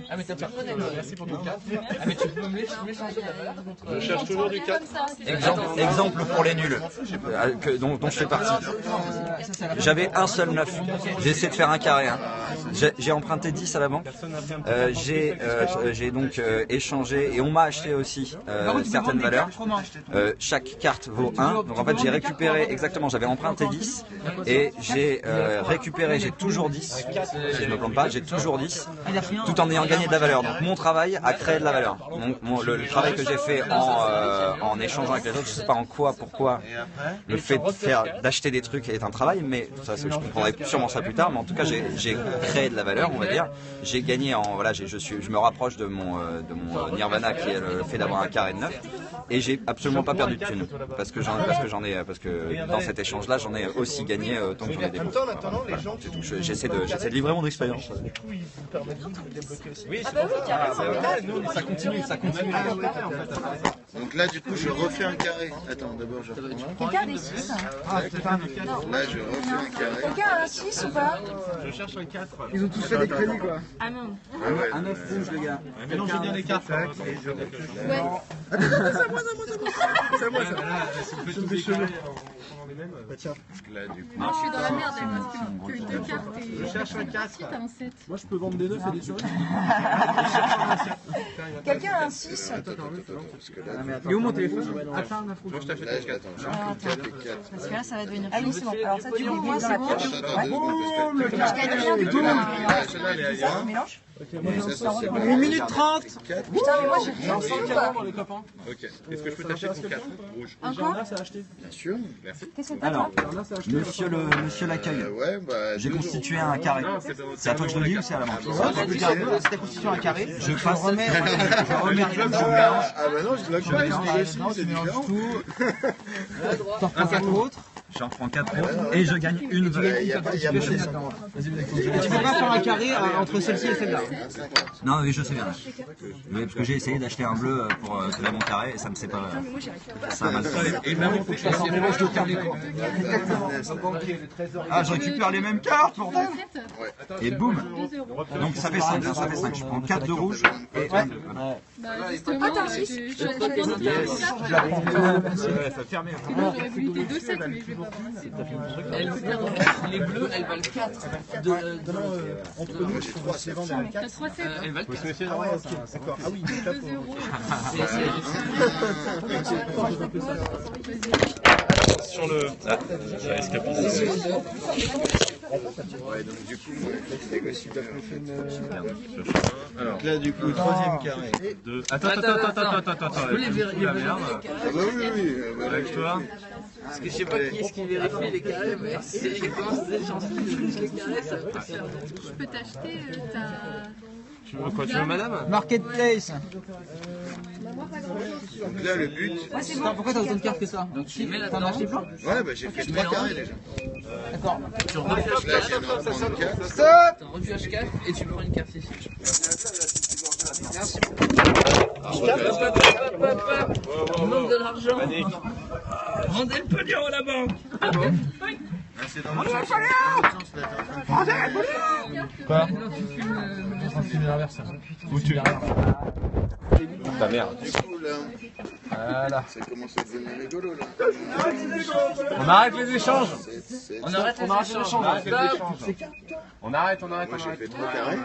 Ah mais t'as pas pris merci pour ton 4. Ah mais tu peux m'échanger la valeur contre. Je cherche toujours du 4. Exemple pour les nuls, dont je fais partie. J'avais un seul 9. J'ai essayé de faire un carré. Hein. J'ai emprunté 10 à la banque. J'ai donc échangé et on m'a acheté aussi certaines valeurs. Chaque carte vaut 1. Donc en fait j'ai récupéré exactement, j'avais emprunté 10 et j'ai récupéré, j'ai toujours 10. Si je me plante pas, j'ai toujours 10 tout en ayant gagné de la valeur. Donc mon travail a créé de la valeur. Le travail que j'ai fait en échangeant avec les autres, je sais pas en quoi, pourquoi le fait d'acheter des trucs est un travail, mais ça, je comprendrai sûrement ça plus tard. Mais en tout cas, j'ai créé de la valeur, on va dire. J'ai gagné je me rapproche de mon nirvana qui est le fait d'avoir un carré de 9, et j'ai absolument pas perdu de thunes parce que dans cet échange-là, j'en ai aussi gagné autant que j'en ai dépensé. J'essaie de livrer mon expérience. Oui, Ça continue. Donc là, du coup, je refais un carré. Attends, d'abord, je reprends. Quelqu'un a des 6? Là, je refais un carré. Quelqu'un a un 6 ou pas? Je cherche un 4. Ils ont tous fait des crédits, quoi. Ah non. Ah ouais, Un 9 rouge, les gars. Mélangez bien les cartes. Ouais. C'est à moi ça. Si on fait tous des carrés, on est même. Là, du coup. Je suis dans la merde, il reste que 2 cartes et. Je cherche un 4. Si t'as un 7. Moi je peux vendre des 9 et des cerises. Quelqu'un a un 6? Parce que là, Il est où mon téléphone? Attends, là, je vais attendre. J'ai pris 4 et 4. Parce que là, ça va devenir fini, c'est bon. Alors, ça, du coup, moi, c'est bon. Attends, Je gagne rien du tout. Ça, on mélange. Une minute 30. Putain, mais moi, j'ai rien du tout, quoi. Les copains. Ok. Est-ce que je peux t'acheter ton 4 rouge? Encore? Ça a acheté. Bien sûr. Qu'est-ce que t'as, Alors, toi? monsieur l'accueil, Ouais, bah. j'ai constitué un carré. C'est à toi que je le dis ou c'est à la banque? Si t'as constitué un carré, Je passe. remets Ah bah non, je bloque pas, je négocie, c'est différent. t'en reprends 4 autres. J'en prends 4 autres et je gagne une valeur. Il y a monnaie. Et tu peux pas faire un carré entre celle-ci et celle-là. Non, mais je sais bien. Mais parce que j'ai essayé d'acheter un bleu pour créer mon carré et ça me s'est pas. Ça a mal fait. Et même il faut que je fasse un mélange de cartes. Ah, je récupère les mêmes cartes, bordel! Et boum! Donc ça fait 5, ça fait 5. Je prends 4 de rouge et 1 de bleu. Bah, justement, Yes. j'aurais voulu tes 2 7, mais je vais Les bleus, elles valent 4. Entre nous, j'ai 3 c'est vendu. Elles valent 4. Ah ouais, ok, d'accord. Ah oui, donc là Sur le... Ah, ça risque à passer. Ouais, donc du coup, alors là, du coup, troisième carré. Attends. Je peux les vérifier. Ah bah oui. Lève-toi. Parce que je sais pas qui est-ce qui vérifie les carrés, mais si je commence à échanger les carrés, ça va faire. Je peux t'acheter ta... Tu veux quoi, tu veux madame? Marketplace. Donc là, le but... Putain, pourquoi t'as autant de cartes que ça? Donc tu mets là-dedans. T'en as acheté plein? Ouais, bah j'ai fait 3 carrés déjà. D'accord. Tu refuges Là, j'ai un prendre 4. Stop! T'en refuges 4 et tu prends une carte ici. On manque de l'argent. Rendez le pognon à la banque. C'est dans le Quoi? On filme l'inverse. Où tu Ta merde. Du coup, là, Voilà. ça commence à devenir rigolo, là. On arrête les échanges. On arrête les échanges. On arrête. Moi, j'ai fait 3 carrés.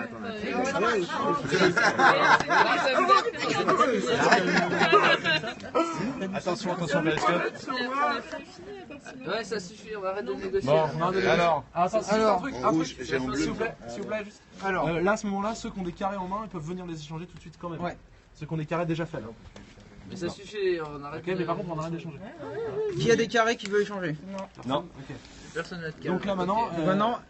Attention, périscope. Ouais, ça suffit, on arrête de négocier. Bon, alors. En rouge, j'ai en bleu. S'il vous plaît, juste. Alors. Là, à ce moment-là, ceux qui ont des carrés en main, ils peuvent venir les échanger tout de suite quand même. Ouais. Ceux qui ont des carrés déjà faits. Là. Mais ça suffit, on arrête. Ok, mais par contre, on arrête d'échanger. Qui a des carrés qui veut échanger? Non. Ok. Personne n'a de carré. Donc là, maintenant.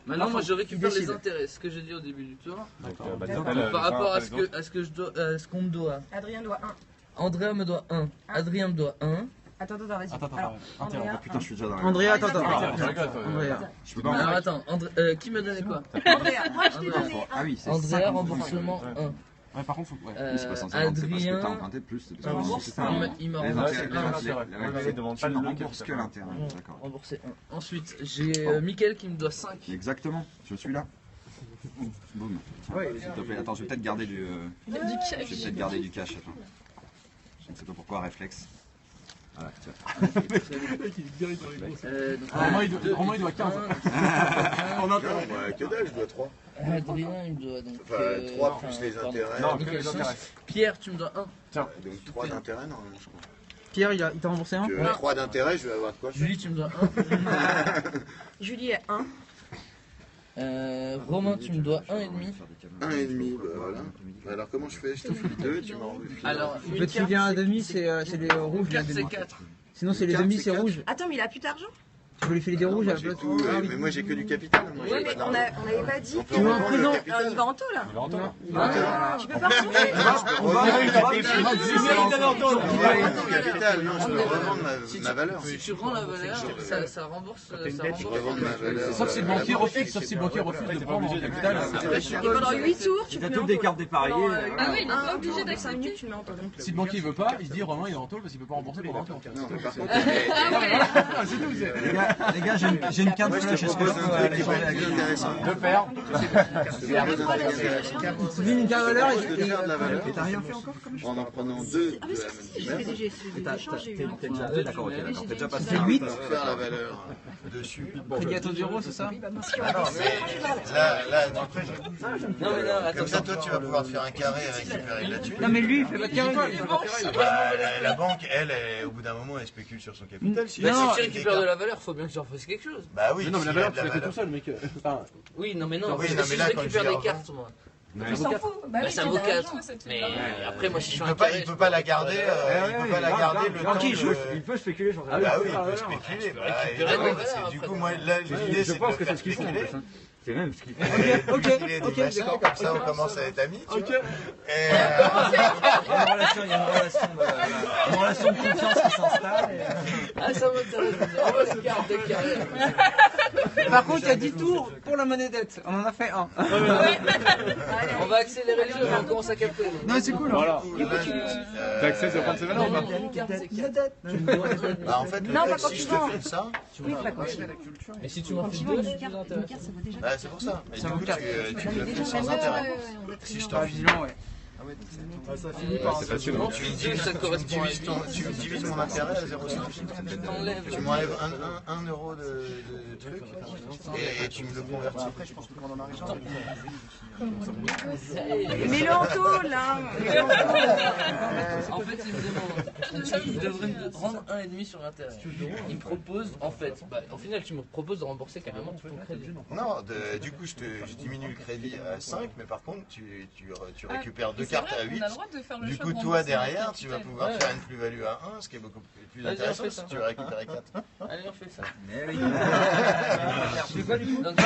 Maintenant, moi je récupère les décide. intérêts, ce que j'ai dit au début du tour. Par Par rapport à ce qu'on me doit. Adrien doit 1. Andrea me doit 1. Adrien me doit 1. Attends, vas-y. Attends. Andrea. Putain, je suis déjà dans la... Andrea, attends. Je peux pas en Alors attends, qui me donnait quoi? Andrea, moi je t'ai donné Ah oui, c'est Andrea, 50. remboursement 1. Ouais, par contre, faut. Ouais. Oui, c'est pas 150, c'est parce que Adrien, t'as emprunté plus. C'est parce que rembourse, c'est un- il m'a les remboursé intérêts, 1. les demande pas le rembourse que l'intérêt. D'accord. Remboursé 1. Ensuite, j'ai Mickaël qui me doit 5. Exactement, je suis là. Boum. Tiens, s'il te plaît. Attends, je vais peut-être garder du... Je vais peut-être garder du cash, attends. Je ne sais pas pourquoi, réflexe. Voilà, tiens. Romain, il doit 15. On entend. Que dalle, je dois 3. Adrien, il me doit donc. Enfin, 3 plus les intérêts. Non, Mickaël, les intérêts. Pierre, tu me dois 1. Donc 3 d'intérêts, normalement, je crois. Pierre, il t'a remboursé un? Que 3 d'intérêts, je vais avoir de quoi faire. Julie, tu me dois Julie est 1. 1. Romain, tu me dois 1,5. 1,5, bah voilà. Alors comment je fais? Je te file 2, tu m'en refiles. Alors, Je peux te filer un demi, c'est des rouges. une carte, c'est 4. Sinon, c'est les Carte, demi, c'est c'est 4. rouge. Attends, mais il a plus d'argent? Tu peux lui filer des rouges à la J'ai place. tout, mais moi j'ai que du capital. Moi, Oui, j'ai mais pas on d'argent. n'avait pas dit. On peut que- reprendre le il capital. va en taux là. Tu peux pas Je retourner. peux revendre le capital. Non, je peux revendre ma valeur. Si tu rends la valeur, ça rembourse. Je peux revendre ma valeur. Sauf si le banquier refuse, de prendre en capital. Et pendant 8 tours, tu te mets en des taux. cartes dépareillées. Ah oui, il est pas obligé 5 d'accepter. minutes, tu le mets en taux. Si le banquier veut pas, il se dit Romain il est en tôle parce qu'il peut pas rembourser pendant un tour. Non, mais par contre, Les gars, j'ai une carte moi je flash. te propose un truc qui va être bien intéressant. Deux paires. Je te propose un truc intéressant. Tu dis une carte valeur Je peux te faire de la valeur et t'as rien fait encore comme en en prenant 2 Ah de oui, la si, même si, j'ai fait des échanges, j'ai eu un T'es déjà... D'accord, ok, d'accord. T'es déjà passé. C'est 8. pour faire la valeur dessus. Prix gâteau d'euro, c'est ça? Là, après, comme ça, toi, tu vas pouvoir te faire un carré et récupérer là-dessus. Non, mais lui, il fait pas de carré. La banque, elle, au bout d'un moment, elle spécule sur son capital. Si Bah, elle si tu fait des récupères cartes- de la valeur, faut bien que tu en fasses quelque chose. Bah oui, Non, mais la s'il y a valeur, de tu la l'as fait tout valeur. seul, mec. Enfin, Oui, non, mais non. Oui, parce non, que mais si là, je quand récupère je dis des cartes, moi. Il s'en fout. Bah, ça vaut 4. Mais après, moi, si je suis un carré. Il peut pas la garder, il peut pas la garder le temps Il peut spéculer sur Ah oui, il peut spéculer. Bah, évidemment, du coup, moi, là, l'idée, c'est de le faire spéculer. C'est même ce qu'il fait. Ok, Ok, d'accord. Comme ça, on commence à être amis. Tu vois. Et Il y a une relation de confiance qui s'installe. Ah, ça m'intéresse. On va les cartes de carré. Par contre, il y a 10 tours pour la monnaie dette. On en a fait un. On va accélérer le jeu, on commence à capter. Non, c'est cool. Voilà. T'acceptes de prendre ses valeurs ou pas? Une carte, c'est 4. bah, en fait, le Non, fait, pas quand si tu je te vends. file ça, Oui, pas quand tu veux. Et si tu m'en Quand fais tu vends 2, une c'est plus carte, intéressant. ça vaut déjà. bah, c'est pour ça. Mais du coup, tu le fais sans intérêt. Si je t'en file. Vigilant, ouais. Ça finit par... C'est passionnant. Tu divises mon intérêt à 0,5. Tu m'enlèves 1 euro de truc et tu me le convertis. Après, je pense que quand on en arrive. Mets-le en taux, là. En fait, il devrait me rendre 1,5 sur l'intérêt. Il me propose, en fait, au final, tu me proposes de rembourser carrément tout ton crédit. Non, du coup, je diminue le crédit à 5, mais par contre, tu récupères 2 cartes à 8. Du coup, toi, derrière, tu vas pouvoir faire une plus-value à 1, ce qui est beaucoup plus intéressant si tu veux récupérer 4. Allez, on fait ça. Mais oui. Tu fais quoi du coup? Donc,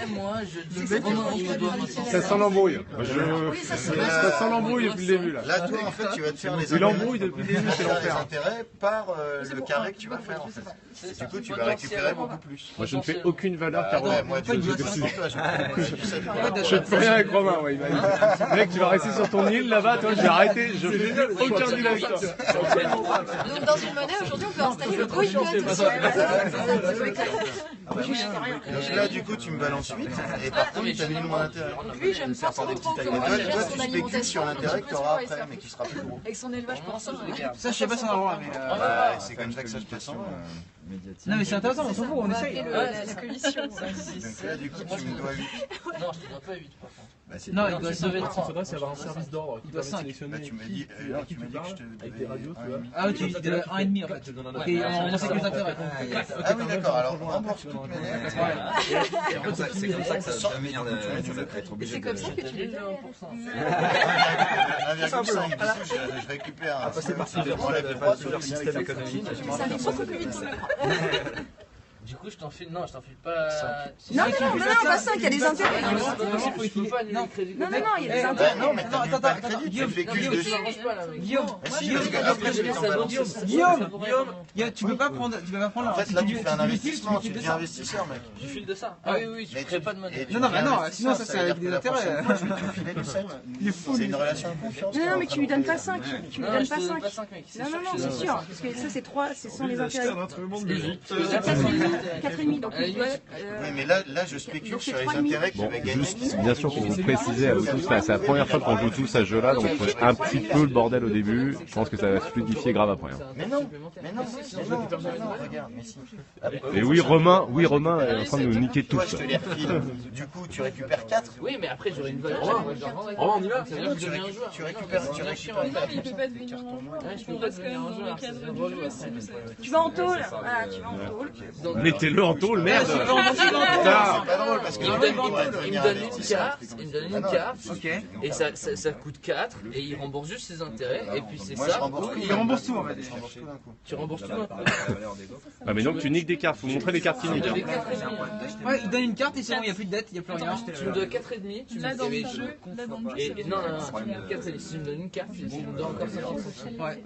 moi, je dis que on me doit 500. Ça sent l'embrouille. Ça sent l'embrouille depuis le début là. Là, toi, en fait, tu vas te faire les l'embrouille depuis le début, c'est l'enfer. intérêts par le carré que tu vas faire, en fait. Du coup, tu vas récupérer beaucoup plus. Moi, je ne fais aucune valeur car moi, je ne peux rien avec Romain. Ouais, mec, tu vas rester sur ton île là-bas, toi, j'ai arrêté, je fais aucun deal avec toi. Donc dans une monnaie, aujourd'hui, on peut installer le boycott. Donc là, du coup, tu me balances 8 et par contre, tu annules mon intérêt. Lui, j'aime pas trop comment Toi, il gère tu son spécules sur alimentation. l'intérêt que tu auras après, mais qui sera plus gros. Avec son élevage pour ça. Ça, je sais pas si on a le droit, mais... C'est comme ça que ça se passe. Non, mais c'est intéressant, on s'en fout, on essaye. La commission. Donc là, du coup, tu me dois 8. Non, je te dois pas 8 par contre. Non, il doit sauver Il faudrait c'est avoir un service d'ordre qui doit permet de 5. sélectionner Là, tu m'as dit que je te avec des radios, tu vois. Ah oui, tu dis 1,5 en fait. Et on sait que les intérêts. Ah oui, d'accord, alors on rembourse toutes mes dettes. C'est comme ça que ça va devenir être obligé C'est comme ça que tu les as. 1,5, du coup, je récupère. C'est parti, je m'enlève les droits sur le système économique. Ça arrive beaucoup plus vite. Du coup, je t'en file pas. Non, pas 5, il y a des intérêts. Je peux pas annuler le crédit. Non, il y a des intérêts. Non, mais t'as pas le crédit, tu fais que dessus. Guillaume, tu peux pas prendre En fait, là, tu fais un investissement, tu deviens investisseur, mec. Tu files de ça. Ah oui, tu crées pas de monnaie. Non, sinon ça c'est avec des intérêts. C'est une relation de confiance. Non, mais tu lui donnes pas 5. Tu lui donnes pas 5. mec. Non, c'est sûr. Parce que ça, c'est 3, ce sont les intérêts. 4,5, donc il doit... Oui, mais là, je spécule sur les intérêts que tu vas gagner. Juste, bien sûr, pour vous préciser à vous tous, c'est la première fois qu'on joue tous à ce jeu-là, donc un petit peu le bordel au début. Je pense que ça va se fluidifier grave après. Mais non, regarde, mais si. Et oui, Romain est en train de nous niquer tous. Toi, je te les refile. Du coup, tu récupères 4. Oui, mais après j'aurai une valeur. On y va. Tu récupères. Non, mais il peut pas devenir un joueur. Je peux pas devenir un joueur. Tu vas en tôle. Voilà, tu vas en tôle. Mettez-le en tôle, merde. C'est pas drôle parce que Il me donne une carte, et ça coûte 4, et il rembourse juste ses intérêts, et puis c'est ça. Il rembourse tout en fait. Tu rembourses tout d'un coup. Ah, mais donc tu niques des cartes, faut montrer les cartes qui niquent. Ouais, il donne une carte et c'est bon, il n'y a plus de dette, il n'y a plus rien. Tu me dois 4,5, tu Là me dans le donnes jeu, non, tu me donnes 4,5. Si tu me donnes une carte, tu me donnes encore 50 centimes. Ouais.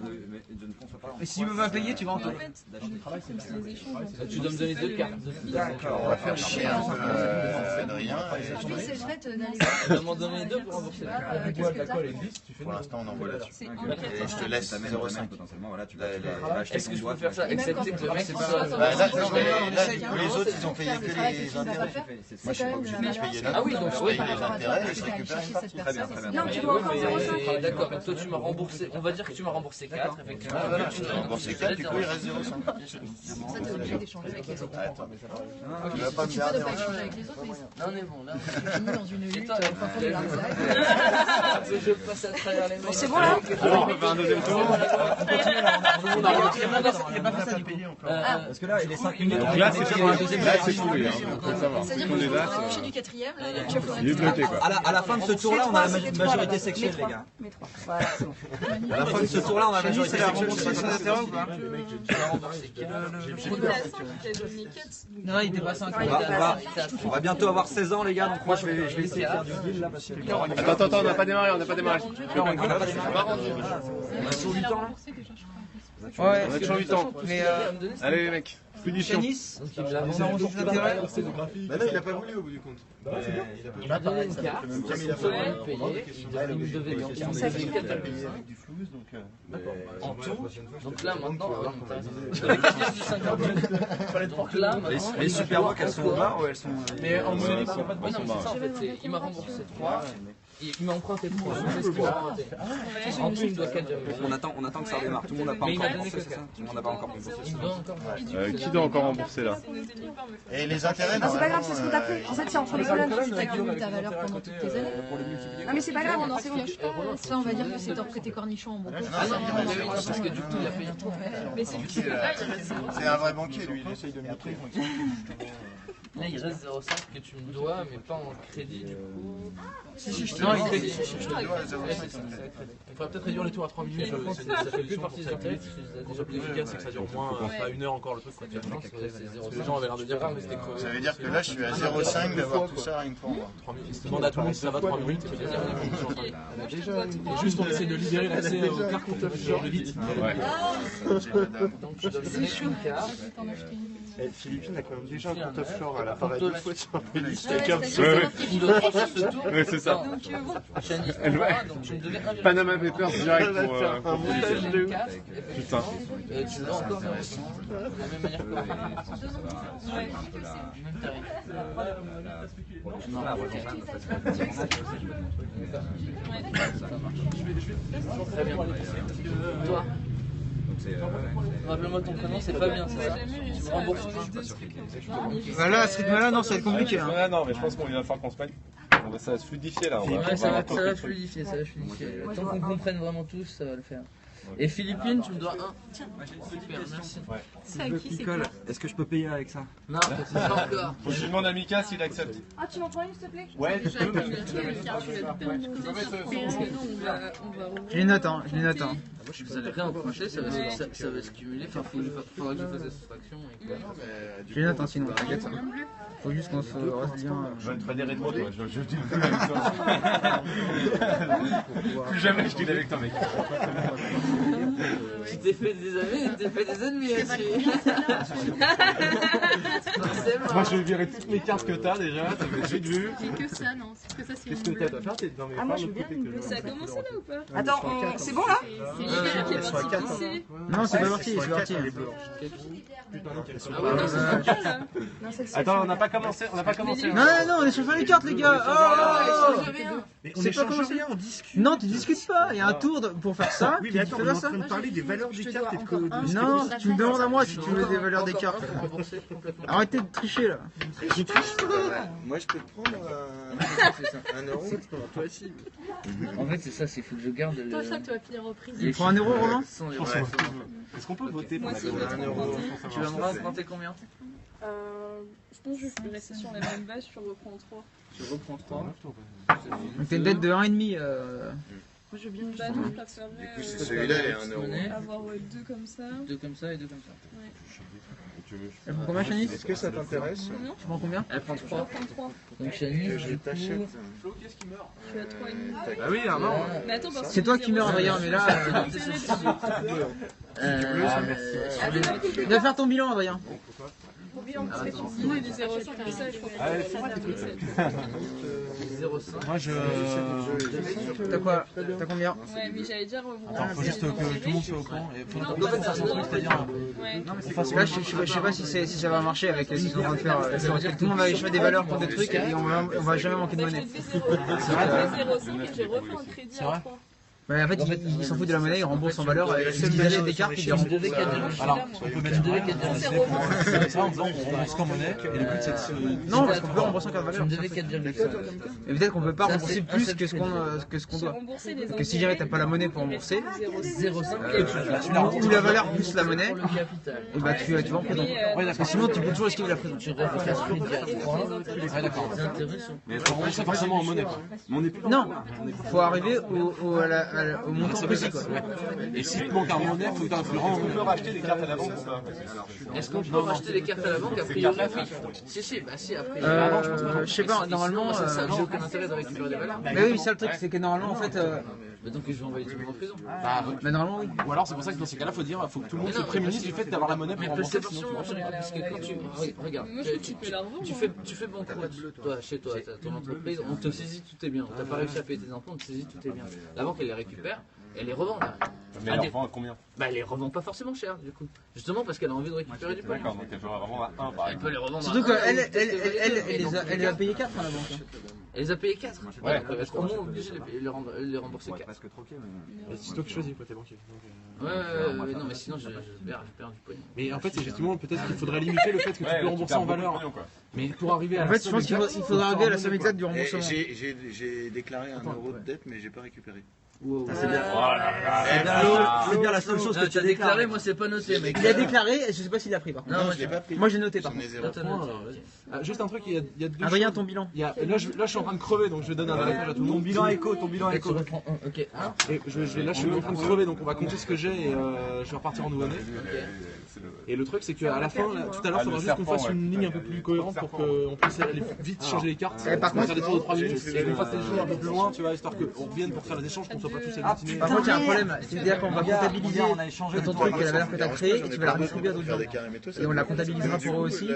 Et si tu veux pas payer, tu vas en tôle. Tu dois me donner 2 cartes. on va faire chier un peu Adrien. Lui, c'est le fait d'aller. Tu dois m'en donner 2 pour rembourser. Pour l'instant, on envoie là-dessus. Et je te laisse 0,5. Est-ce que je peux faire ça? Excepté que le mec soit... Là, les autres, ils ont payé que les intérêts. Moi, je suis pas obligé de les payer là. Ah oui, donc je paye les intérêts et je récupère une partie. Non, tu dois encore 0,5. D'accord, donc toi tu m'as remboursé, on va dire que tu m'as remboursé 4, effectivement. Tu m'as remboursé 4, du coup, il reste 0,5. Ça, t'es obligé d'échanger avec les autres. Tu vas pas me Tu peux ne garder pas en échanger avec les autres, mais Non, on est bon, là. c'est fini dans une lutte. toi, Enfin, faut les Larzac. Je passe à travers les mains. C'est bon là? Alors, on peut faire un deuxième tour. Il n'y a pas fait ça du coup. Parce que là, il est 5 minutes. Donc là, c'est pour un deuxième là, c'est pourri, hein, faut le savoir. C'est-à-dire On que est tu là, peux toucher du 4ème, là, tu vas il est bloqué quoi. À la fin de ce tour-là, on a la majorité sexuelle, les gars. Mais 3. Voilà, c'est bon. À la fin de ce tour-là, on a la majorité sexuelle. Non, il était pas 5. On va bientôt avoir 16 ans, les gars, donc moi je vais essayer de faire du deal là parce que. Attends, on n'a pas démarré. On a sur 8 ans là. Ouais, On a toujours 8 ans. Mais Allez les mecs, fluidifions. Yanis, on a reçu ses intérêts. Bah là, il a pas voulu au bout du compte. Il m'a donné une carte, il me devait donc 4 en tout. Donc là maintenant, Les Superbox, elles sont au bar ou elles sont. Mais en monnaie, il n'y a pas de oui, non, mais c'est ça en fait, il m'a remboursé 3. Il m'a emprunté 3, je sais ce qu'il m'a emprunté. En plus, il me doit 4 diamants. On attend que ça redémarre. Tout le monde n'a pas encore remboursé, c'est ça? Tout le monde n'a pas encore remboursé. Il me doit encore. Qui doit encore rembourser là? Et les intérêts, c'est pas grave, c'est ce qu'on t'a fait. En fait, c'est entre les colonnes. Tu as gagné ta valeur pendant toutes tes années. Non, mais c'est pas grave, c'est bon. Ça, on va dire que c'est t'as prêté cornichon en bon cours. Ah non, parce que du coup, il a payé tout. Mais c'est c'est un vrai banquier, lui, il essaye de me prêter. Là, il reste 0,5 que tu me dois, mais pas en crédit du coup. Non, il crédit. Je te dois 0,5. Il faudrait peut-être réduire les tours à 3 minutes. Ça fait plus partie des intérêts. Qu'on soit plus efficace, c'est que ça dure moins, pas 1 heure encore le truc. Parce que les gens avaient l'air de dire que c'était crevé. Ça veut dire que là, je suis à 0,5 d'avoir tout ça rien que pour moi. Je demande à tout le monde si ça va 3 minutes. Et juste, on essaie de libérer l'accès aux cartes de vite. Donc, je dois donner une carte. Philippine a quand même déjà un compte offshore, elle apparaît 2 fois sur un liste. Ouais, c'est ça. Panama Papers direct pour. Un montage de ouf. Putain. Tu dois encore de la même manière que même tarif. Très bien. Toi, rappelle-moi ton prénom, c'est pas bien, c'est ça? Tu me rembourses pas? Bah là, à ce rythme-là, non, ça va être compliqué. Hein. Ouais, non, mais je pense qu'on va falloir qu'on se mette. Ça va se fluidifier là. Ouais, ça va fluidifier, ça va fluidifier. Tant qu'on comprenne vraiment tous, ça va le faire. Et Philippine, tu me dois 1. Tiens, super, merci. C'est à qui, c'est quoi? Est-ce que je peux payer avec ça? Non, c'est pas encore. Je demande à Mika s'il accepte. Ah, tu m'en prends une, s'il te plaît? Ouais, déjà, tu Je les note, hein, je les note. Hein. Vous allez rien emprunter, ça va se cumuler. Enfin, faudra que je fasse des soustractions. Je les note, hein, sinon, t'inquiète. Faut juste qu'on se reste bien. Je vais te faire des rétros, toi. Je dis avec toi. Plus jamais je dis avec toi, mec. Tu t'es fait des amis, tu t'es fait des ennemis aussi. Moi, je vais virer toutes mes cartes que t'as déjà. J'ai vu. J'ai que ça, non. C'est que ça, c'est Qu'est-ce que t'as à faire? Ah, moi, je veux bien une bleue. Ça a commencé là ou pas? Attends, c'est bon là? C'est Lilian qui est parti pisser. Non, c'est pas parti, c'est parti. Attends, on n'a pas commencé. Non, on est sur fin des cartes, les gars. Oh, C'est pas commencé, on discute. non, tu discutes pas. Il y a un tour pour faire ça. Oui, Puis mais tu attends, fais on est pas en ça. train de parler des valeurs des cartes et de Non, tu me demandes à moi si tu veux des valeurs des cartes. Arrêtez de tricher là. Moi, je peux te prendre un euro. Toi aussi. En fait, c'est ça, il faut que je garde le. Toi, ça, tu vas finir reprise. Il prend 1 euro, Romain? Est-ce qu'on peut voter pour Moi aussi, la je vais Tu vas me raconter combien? Je pense que je vais rester sur la même base, je reprends 3. Je reprends 3. Donc t'as une dette de 1,5. Moi, je veux bien. Bah non, je préférerais Du coup, c'est celui-là, il est 1 euro. avoir 2 comme ça. 2 comme ça et 2 comme ça. Elle prend combien, Chani? Est-ce que ça t'intéresse? Non, Tu prends combien? Elle prend je 3. reprends 3. Donc Chani, Je du coup. t'achète. Je suis à 3,5. Ah oui, un an. Mais attends, parce que C'est toi qui meurs, Adrien, mais là. Va faire ton bilan, Adrien. Sinon, il est 0,5 comme ça, je crois que c'est 0,5. Moi, je. T'as quoi? T'as combien? Ouais, mais j'allais dire. Attends, faut juste que tout le monde soit au courant. Et faut qu'on fasse un truc, c'est-à-dire. Ouais. Là, je sais pas si ça va marcher avec ce qu'ils sont en train de faire. Tout le monde va échouer des valeurs pour des trucs et on va jamais manquer de monnaie. J'ai fait 0,5 et j'ai refait un crédit à 3. Bah, en fait, ils s'en foutent de la monnaie, ils remboursent en valeur. Ils achètent des cartes, ils les Tu devais remboursent. 4,5. Alors, on peut mettre ça en disant on rembourse qu'en monnaie. Et le but, c'est de se. Non, parce qu'on peut rembourser en carte de Tu valeur. me devais 4,5. Et peut-être qu'on peut pas Ça, rembourser c'est plus que ce qu'on J'ai doit. remboursé les Que si jamais t'as pas la monnaie pour rembourser, 0,5. ou la valeur plus la monnaie, Pour le capital. et bah tu vas en prison. Parce que sinon tu peux toujours esquiver la prison. Tu refais un crédit à 3. Ouais, d'accord. Les intérêts sont. Mais faut rembourser forcément en monnaie. Non, faut arriver au montant précis quoi. Et si tu manques en monnaie, faut que tu aies un plus grand. On peut racheter des cartes à la banque ou pas? Est-ce qu'on peut racheter des cartes à la banque? A priori, si, bah si, après. Je sais pas, normalement. Ça n'a aucun intérêt de récupérer des valeurs. Mais oui, ça le truc, c'est que normalement en fait. Donc je vais envoyer tout le monde en prison. Mais normalement oui. Ou alors c'est pour ça que dans ces cas-là, faut dire, faut que tout le monde se prémunisse du fait d'avoir la monnaie pour Mais rembourser. c'est Sinon, tu vois. parce que quand tu. Regarde, Moi, je trouve que tu peux la revendre. tu fais bon coup. Toi, chez toi, ton entreprise, on te saisit, tout est bien. T'as pas réussi à payer tes impôts, on te saisit, tout est bien. La banque, elle les récupère. Elle les revend. Mais elle revend à combien? Bah elle les revend pas forcément cher du coup. Justement parce qu'elle a envie de récupérer du pognon. D'accord, donc elle peut revendre à 1 par Elle peut exemple. les revendre Surtout à 1, qu'elle les a payé 4 à la banque. Elle les a payés 4. Ouais. Elle va être au moins obligée de les rembourser 4. Presque troqué, mais. C'est toi qui choisis côté banquier. Ouais, non, mais sinon je perds du pognon. Mais en fait, effectivement, peut-être qu'il faudrait limiter le fait que tu peux rembourser en valeur. Mais pour arriver à En fait, je pense qu'il faudra arriver à la somme exacte du remboursement. J'ai déclaré 1 euro de dette, mais j'ai pas récupéré. C'est bien. C'est bien la seule chose que tu as déclaré. Moi, c'est pas noté, mec. Il a déclaré, je sais pas s'il a pris par contre. Non, je l'ai pas pris. Moi j'ai noté par J'en ai contre. 0 points. Juste un truc, il y a deux Adrien, choses. ton bilan. Là, je suis en train de crever, donc je donne un avantage à tout le monde. Ton bilan éco. Ok. Et là, je suis en train de crever, donc on va compter ce que j'ai et je vais repartir en nouveau-né. Et le truc, c'est qu'à la fin, là, tout à l'heure, il faudra juste qu'on fasse une ligne un peu plus cohérente pour qu'on puisse aller vite changer les cartes. Par contre, faire des tours de 3 minutes et qu'on fasse les choses un peu plus loin, tu vois, histoire qu'on revienne pour faire les échanges, qu'on soit pas tous agglutinés. Par contre, il y a un problème. C'est-à-dire qu'on va comptabiliser ton truc et la valeur que tu as créée et tu vas la redistribuer à d'autres gens. Et on la comptabilisera pour eux aussi. Bah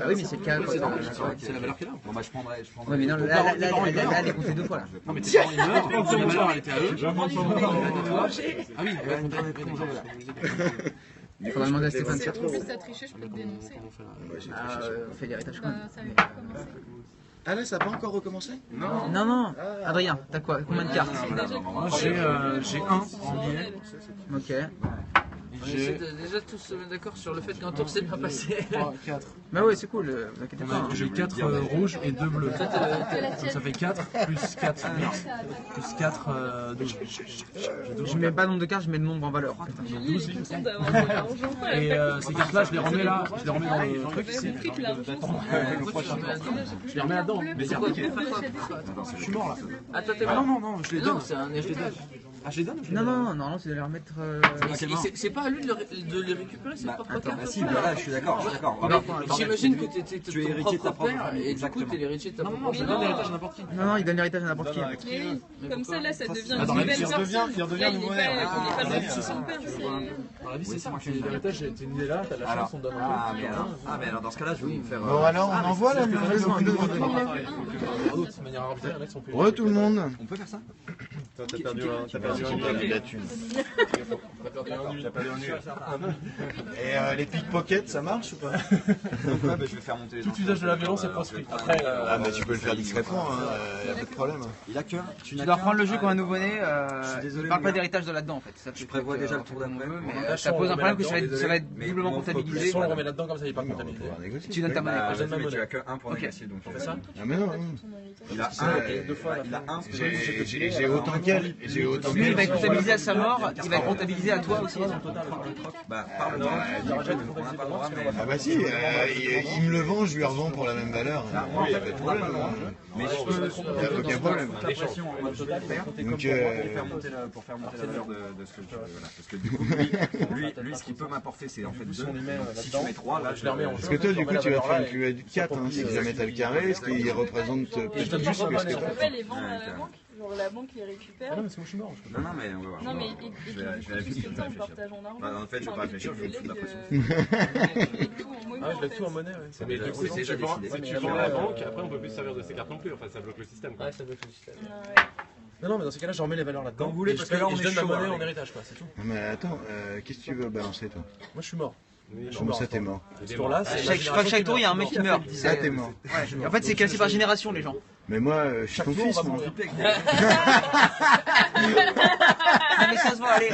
oui, mais c'est le cas. C'est la valeur qu'il a. Bon, bah, je prendrai. Ouais, mais non, là, elle est comptée 2 fois là. Non, mais tes parents ils meurent, la valeur elle était à eux. Ah oui, Il faudra demander à Stéphane. Si en plus t'as triché, je peux te dénoncer. On fait l'héritage quand même. Ça avait pas commencé. Ah là, ça n'a pas encore recommencé? Non. Adrien, t'as quoi? Combien de cartes? Moi j'ai 1 en billet. Ok. On essaie déjà tous se mettre d'accord sur le fait qu'un tour s'est bien passé. 3, 4. Bah ouais, c'est cool. T'inquiète pas. J'ai 4 rouges et 2 bleus. Donc ça fait 4, plus 4 mix, plus 4 12. Je mets pas le nombre de cartes, je mets le nombre en valeur. J'ai 12. Et ces cartes-là, je les remets là, je les remets dans le truc ici. Je les remets là-dedans. Mais c'est quoi? Je suis mort là. Attends, t'es Ah mort? non, je les Non, donne. c'est un héritage. Ah, je les donne? Non, c'est de les remettre. C'est pas à lui de les récupérer, ses propres cartes. Bah, si, voilà, je suis d'accord. J'imagine que t'es ton propre père et du coup t'es l'héritier de ta propre Je donne l'héritage à n'importe qui. Non, il donne l'héritage à n'importe qui. Mais comme ça, là, ça devient une Dans la vie, nouvelle il personne. redevient Là, nouveau on n'est pas le même que son père. Dans la vie, c'est ça. L'héritage, t'es né là, t'as la chance, on te donne un peu. Ah, mais alors dans ce cas-là, je vais me faire. Bon, alors, on envoie là, De manière arbitraire, les mecs sont plus. Re tout le monde. On peut faire ça? T'as perdu la thune. Et les pickpockets, ça marche ou pas? Ouais, je vais faire monter les gens. Tout usage de la violence est proscrit. Après, Ah, mais tu peux le faire discrètement, y a pas de problème. Il a que. Tu dois reprendre le jeu comme un nouveau-né. désolé, Parle les pas gars. d'héritage de là-dedans en fait. Ça Je prévois déjà le tour d'après. Mais ça pose un problème que ça va être doublement comptabilisé. on le remet là-dedans comme ça, il est pas comptabilisé. Tu donnes ta monnaie. Je donne ma monnaie. Tu as que 1 pour négocier, donc on fait ça. Ah, mais non, Il a 1. Il a 1. j'ai autant qu'elle. Lui, il va être comptabilisé à sa mort, il va être comptabilisé à toi aussi. Bah, parle-moi. On n'a pas le droit, mais. Ah bah si, il me le vend, je lui revends pour la même valeur. Il n'y a pas de problème. Mais je peux. Il n'y a aucun problème. Donc, pour faire monter la valeur de ce que je veux. Parce que du coup, lui, ce qu'il peut m'apporter, c'est en fait 2. Si je mets 3, là, je les remets en jeu. parce que toi, du coup, tu vas te faire une plus-value de 4, si jamais t'as le carré, ce qui représente peut-être juste plus que On peut les vendre à la banque. Genre la banque les récupère. Non, mais c'est moi, je suis mort. Non, mais on va voir. Non, mais et tout ce temps, on partage en argent. En fait, je vais pas réfléchir, je vais me foutre la pression. Ah, je lève tout en monnaie, ouais. Mais du coup, si déjà tu vends décidé. la banque, après on peut plus se servir de ces cartes non plus. Enfin, ça bloque le système. Ouais, ça bloque le système. Non, mais dans ces cas-là, je remets les valeurs là-dedans. Quand vous voulez, et parce que là, on je est donne ma chaud, monnaie hein. en héritage, quoi, c'est tout. Mais attends, qu'est-ce que tu veux balancer, toi? Moi, je suis mort. Comment ça, t'es mort? Ce tour-là, c'est. Je crois que chaque tour, il y a un mec qui meurt. Ah, t'es mort. En fait, c'est classé par génération, les gens. Mais moi, je suis ton fils, moi. Mais ça se voit, allez.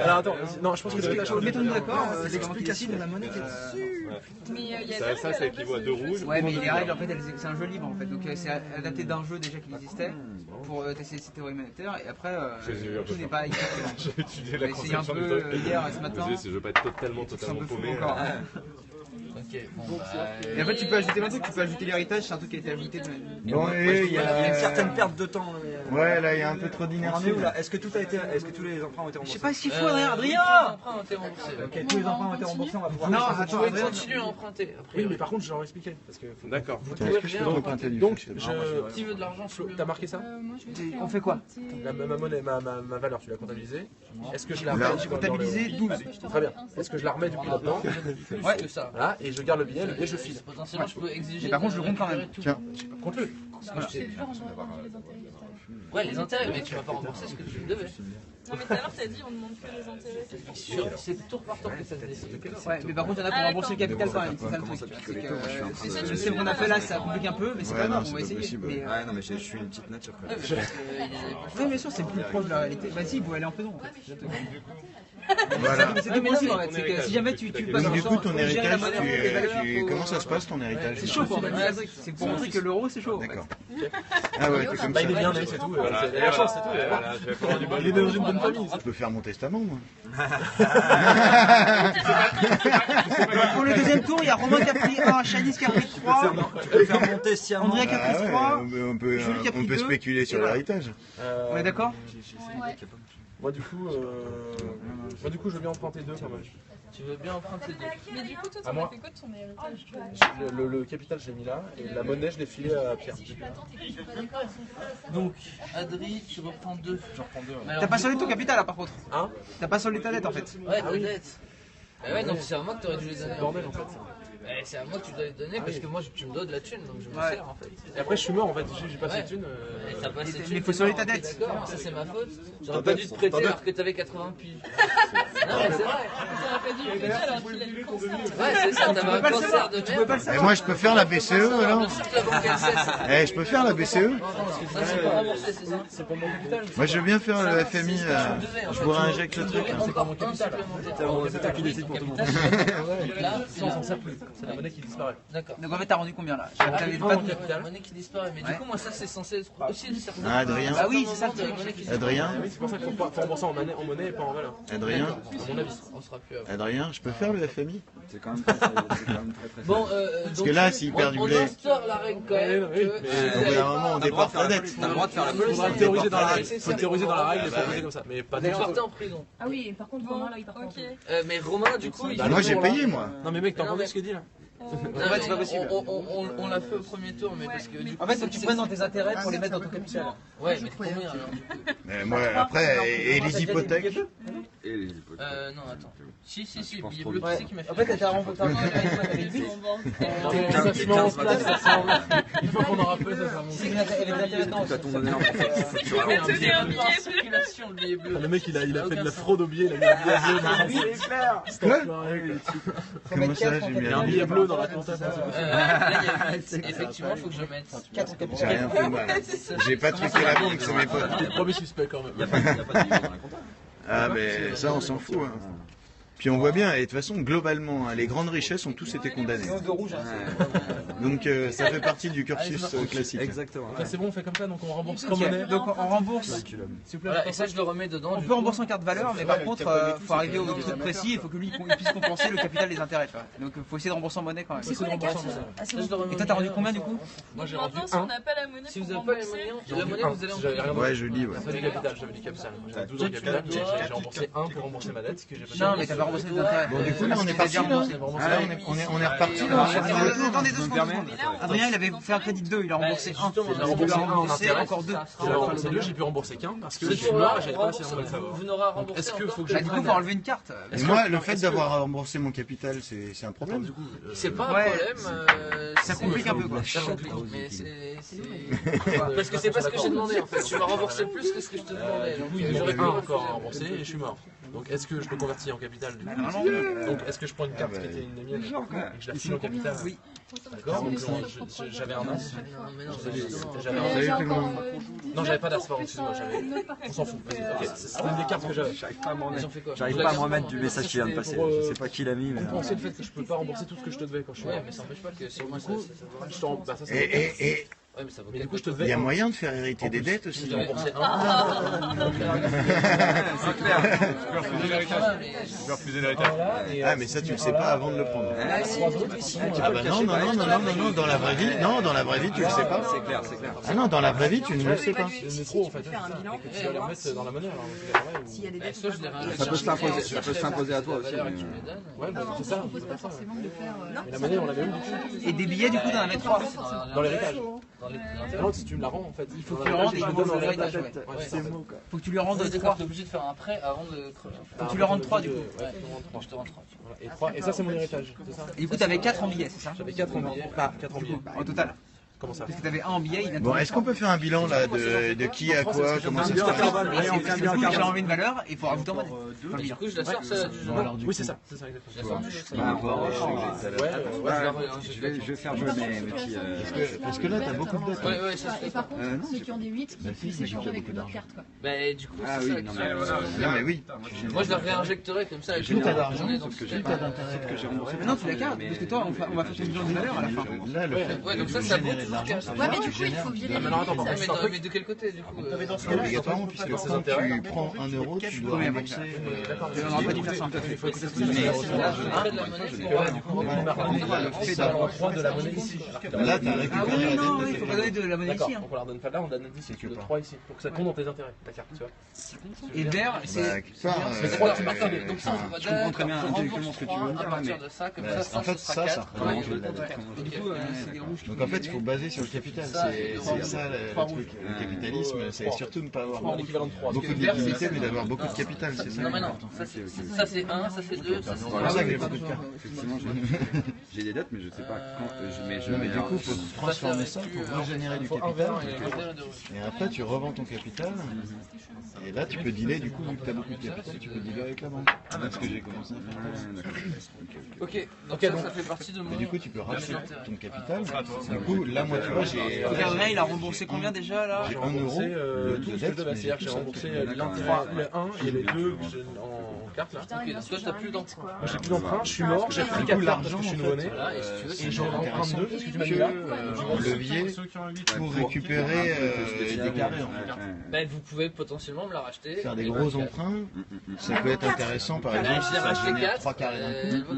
Alors attends, non, je pense que la chose. Mettons-nous d'accord, c'est l'explication de la monnaie qui est dessus. Mais il y a Ça équivaut à 2 rouges. Ouais, mais les règles, en fait, c'est un jeu libre, en fait. Donc, c'est adapté d'un jeu déjà qui existait pour tester ces théories monétaires. Et après, tout n'est pas exactement. J'ai étudié la J'ai essayé un conception du peu truc. hier et ce matin. Je veux pas être totalement paumé. Ok, bon, Et en fait, tu peux ajouter un truc, tu peux ajouter l'héritage, c'est un truc qui a été ajouté. Bon, et il y a une certaine perte de temps. Ouais, là, il y a un peu trop On en d'inertie. est où là? Est-ce que tous les emprunts ont été Je remboursés? sais pas ce qu'il faut, Adrien. Ok, tous les emprunts ont été remboursés, on va pouvoir. Non, vous attends, pouvez Adrien. continuer à emprunter. Oui, mais par contre, je leur expliquais. Parce que. D'accord. Est-ce que je peux emprunter du Donc, système? Qui veut de l'argent sur le. T'as marqué ça? On fait quoi? Ma monnaie, ma valeur, tu l'as comptabilisée. Est-ce que je la Là, remets? J'ai comptabilisé 12. Très bien. Est-ce que je la remets du coup là-dedans? Ouais, que ça. Voilà, et je garde le billet je file. Potentiellement, je peux exiger. Mais par contre, je le compte quand même. Tiens. Compte-le. C'est dur en ouais, les intérêts, mais tu vas pas rembourser ce que tu me devais. Non, mais tout à l'heure, t'as dit on demande que les intérêts. C'est tour par tour que ça se décide. Ouais, mais par contre, il y en a qui ont remboursé le capital quand même. C'est ça le truc. Je sais qu'on a fait là, ça complique un peu, mais c'est pas grave, on va essayer. Ouais, non, mais je suis une petite nature quand même. Oui, bien sûr, c'est plus proche de la réalité. Bah si, il faut aller en prison en fait. Voilà. C'est deux possibles en fait, c'est que si jamais tu passes Donc du coup, ton tu gères la héritage, monnaie, comment ça se passe ton héritage? c'est chaud pour moi. C'est pour montrer que l'euro c'est chaud. D'accord. Ah ouais, t'es comme ça. Il est bien né, c'est tout. C'est la chance, c'est tout. Il est dans une bonne famille. Je peux faire mon testament, moi. Pour le deuxième tour, il y a Romain qui a pris 1, Chadis qui a pris 3, Tu peux faire monter sciemment. Andrea qui a pris 3. On peut spéculer sur l'héritage. On est d'accord? Moi du coup, je veux bien emprunter 2 quand même. Tu veux bien emprunter 2. Mais du coup, toi, t'en as fait quoi de ton héritage? Le capital, je l'ai mis là, et la monnaie, je l'ai filé à Pierre. Donc, Adri, tu reprends 2. J'en reprends 2. T'as pas soldé ton capital là par contre? Hein? T'as pas soldé ta dette en fait? Ouais, ta dette. Bah ouais, donc c'est à moi que t'aurais dû les donner. Bordel en fait. C'est à moi que tu dois les donner parce que moi tu me dois de la thune donc je me sers en fait. Et après je suis mort en fait, j'ai passé de thune. T'as passé de thune. Mais il faut solder ta dette. D'accord, ça c'est ma faute. J'aurais pas dû te prêter alors que t'avais 80 piges. Non mais c'est vrai. T'aurais pas dû le prêter alors qu'il a eu le cancer. Ouais, c'est ça, t'avais un cancer de merde. Et moi, je peux faire la BCE alors? Bien sûr que la banque elle sait ça. Eh, je peux faire la BCE? Ça c'est pas remboursé, c'est ça. C'est pour mon capital. Moi, je veux bien faire le FMI. Je vous réinjecte le truc. C'est pas mon capital. C'est toi qui décide pour tout le monde. Là, si on s'en sert plus, c'est la monnaie qui disparaît. D'accord. Donc en fait, t'as rendu combien là? T'avais Pas pas de capital. Monnaie qui disparaît, mais du coup, moi ça c'est censé être aussi une certaine. Ah, Adrien? Bah oui, c'est ça le truc. Adrien? C'est pour ça qu'il faut rembourser en monnaie et pas en valeur. Adrien? À mon avis. On sera plus avant. Adrien, je peux faire le FMI? C'est quand même très Bon, Parce que là, s'il perd du blé. On instaure la règle quand même. Au bout d'un moment, on déporte la dette. T'as le droit de faire la Il faudra le théoriser dans la règle. Il faut le théoriser dans la règle et proposer comme ça. Mais pas Vous déjà. partez en prison. Ah oui, par contre, Romain là, il part en prison. Mais Romain, du coup, il. Bah, moi, j'ai payé, moi. Non mais mec, t'as entendu ce qu'il dit là? En fait, c'est pas possible. On l'a fait au premier tour, mais parce que du coup. En fait, faut que tu prennes dans tes intérêts pour les mettre dans ton capital. Ouais, mais combien alors? Moi, après, et les hypothèques? Non, attends. Si, billet bleu, tu sais qui m'a fait. En fait, t'as remboursé avec 8. Il faut qu'on en rappelle ça, ça C'est avec l'intérêt dedans. Circulation, le billet bleu. Le mec il a fait de la fraude au billet, il a mis un billet bleu Comment ça, j'ai mis un billet bleu dans la compta. Effectivement, il faut que je mette 4 J'ai rien fait moi. J'ai pas truqué la banque, c'est mes potes. Le premier suspect quand même. Il n'y a pas de livre dans la compta. Ah, mais ça, on s'en fout. Hein. Puis on voit bien, et de toute façon, globalement, hein, les grandes richesses ont tous été condamnées. Donc ça fait partie du cursus classique. Exactement. C'est bon, on fait comme ça, donc on rembourse comme monnaie. Donc on rembourse. S'il vous plaît. Voilà, et ça, je le remets dedans. On peut rembourser en carte valeur, mais par contre, faut arriver au truc précis, il faut que lui il puisse compenser le capital des intérêts. Tu vois. Donc faut essayer de rembourser en monnaie quand même. C'est quoi les cartes? Et toi, t'as rendu combien du coup? Moi j'ai rendu Maintenant, si on n'a pas la monnaie Si pour vous n'avez pas les rembourser, moyens, la monnaie, vous allez en prison. Ouais, je lis, ouais. J'avais du capital, j'avais du capital. J'avais 12 ans de capital, j'ai remboursé 1 pour rembourser ma dette, ce que j'ai pas. Non, mais t'as pas remboursé les intérêts. Bon, du coup, là, on est parti, là. Ah, là, on est reparti, là. Attendez 2 secondes. Adrien, il avait fait un crédit de 2, il a remboursé 1. J'ai remboursé 1 en intérêt, encore 2. J'ai remboursé 2, j'ai pu rembourser qu'un parce que je suis mort et j'avais pas assez de faveur. Vous n'aurez remboursé. Est-ce qu'il faut que Bah, du coup, faut enlever une carte. Et moi, le fait d'avoir remboursé mon capital, c'est un problème. C'est pas un problème. Ça complique un peu quoi. Ça complique, mais c'est. Parce que c'est pas ce que j'ai demandé en fait. Tu m'as remboursé plus que ce que je te demandais. Du coup, j'aurais un encore à rembourser et je suis mort. Donc est-ce que je peux convertir en capital du coup? Donc est-ce que je prends une carte qui était une des miennes et que je la file en capital? Oui. D'accord, donc j'avais un as. J'avais un Vous avez as. fait comment? Non, j'avais pas d'as, pardon, excuse-moi, on s'en fout, vas-y, ok, c'est une des cartes que j'avais. J'arrive pas à me remettre du message qui vient de passer. Je sais pas qui l'a mis, mais. Compenser le fait que je peux pas rembourser tout ce que je te devais quand je suis Ouais, mort. mais ça n'empêche pas que c'est moi ça. Je t'en... Bah ça c'est... Et Ouais, mais ça vaut Mais du coup je te il devais y a un. moyen de faire hériter des dettes aussi. J'ai remboursé un. C'est clair. Je peux refuser l'héritage. Je peux refuser l'héritage. Ah, mais ça, tu le sais pas avant de le prendre. Ah Ah bah non, dans la vraie vie, non, dans la vraie vie, tu le sais pas. C'est clair, c'est clair. Ah non, dans la vraie vie, tu ne le sais pas. C'est trop en fait. Faire un bilan. Tu vas les remettre dans la monnaie alors. S'il y a des dettes. Soit je les réinjecte. Ça peut s'imposer à toi aussi. Ouais, bah c'est ça. On propose pas forcément de faire. Mais la monnaie on l'avait eu du coup. Et des billets, du coup, t'en avais 3. Dans l'héritage. Dans les Non, si tu me la rends en fait. Il faut que tu le rendes et je je le donne donne en l'héritage. héritage. Ouais. Ouais, c'est bon. Faut que tu lui rendes D'accord, 3. t'es obligé de faire un prêt avant de. Faut que tu lui rendes 3 du coup. Ouais, je te rends 3. Et ça c'est mon héritage, c'est ça? Et du coup, t'avais 4 en billets, c'est ça? J'avais 4 en billets. 4 en billets. Au total. Comment ça? Parce que t'avais un en billet, il a Bon, est-ce qu'on peut faire un bilan là de qui à quoi, comment ça se passe? j'ai enlevé une valeur et il faut rajouter en monnaie. Du coup, je la sors, ça, du jeu. Oui, c'est ça, exactement. Je vais faire jouer mes petits. Parce que là, t'as beaucoup de dettes. Ouais, ça Et par contre, ceux qui ont des 8, ils puissent échanger avec une autre carte. Quoi. Bah, du coup, Ah c'est oui, ça. Non, mais oui. Moi, je la réinjecterai comme ça. Plus t'as d'argent, sauf plus t'as d'intérêt. Mais non, tu la gardes, parce que toi, on va faire une mise de valeur à la fin. Là, le fait Ouais, donc de ça générer vaut de l'argent, tout. ça Ouais, mais du coup, il faut virer les Mais de quel côté, du coup obligatoirement, puisque quand tu prends 1 euro, tu dois rembourser. On n'aura pas dû faire ça. Il faut écouter ce que je dis. Le fait d'avoir droit de la monnaie ici. Là, t'as Ah récupéré oui, la non, dette. il faut pas donner de la monnaie D'accord, ici. donc on la redonne pas là, on donne ici, tu le 3 ici, pour que ça compte dans tes intérêts, ta carte, tu vois. Et le vert, Bah, c'est. quelque part, Donc ça, on va Je comprends très bien intellectuellement ce que tu veux à dire, partir mais de ça, comme en ça fait, ça sera 4. représente la dette. Et du coup, c'est des rouges. Donc en fait, il faut baser sur le capital. C'est ça le truc. Le capitalisme, c'est surtout ne pas avoir L'équivalent de 3. beaucoup de liquidité, mais d'avoir beaucoup de capital. C'est ça. Non, mais non, ça c'est 1, ça c'est 2, ça c'est C'est pour ça que j'ai beaucoup de cartes. effectivement, j'ai des dettes, mais je sais pas quand. Non, mais du coup, il faut transformer ça pour régénérer du capital. Et après, tu revends ton capital. Et là, tu peux dealer, du coup, vu que tu as beaucoup de capital, tu peux dealer avec la banque. C'est ce que j'ai commencé à faire. Ok, donc ça fait partie de mon. Et du coup, tu peux racheter ton capital. Du coup, là, moi, tu vois, j'ai. Regarde, il a remboursé combien déjà là? J'ai 1 euro Tout ce que je devais, c'est-à-dire que j'ai remboursé l'intérêt, le 1 et les 2 en carte là. Ok, donc toi t'as plus d'emprunt. Moi j'ai plus d'emprunt, je suis mort, j'ai pris 4 cartes parce que je suis nouveau-né. Et j'en emprunte 2 parce que tu m'as mis là. un levier pour récupérer des carrés, en fait. Ben vous pouvez potentiellement me la racheter. Faire des gros emprunts, ça peut être intéressant, par exemple, si ça génère 3 carrés d'un coup.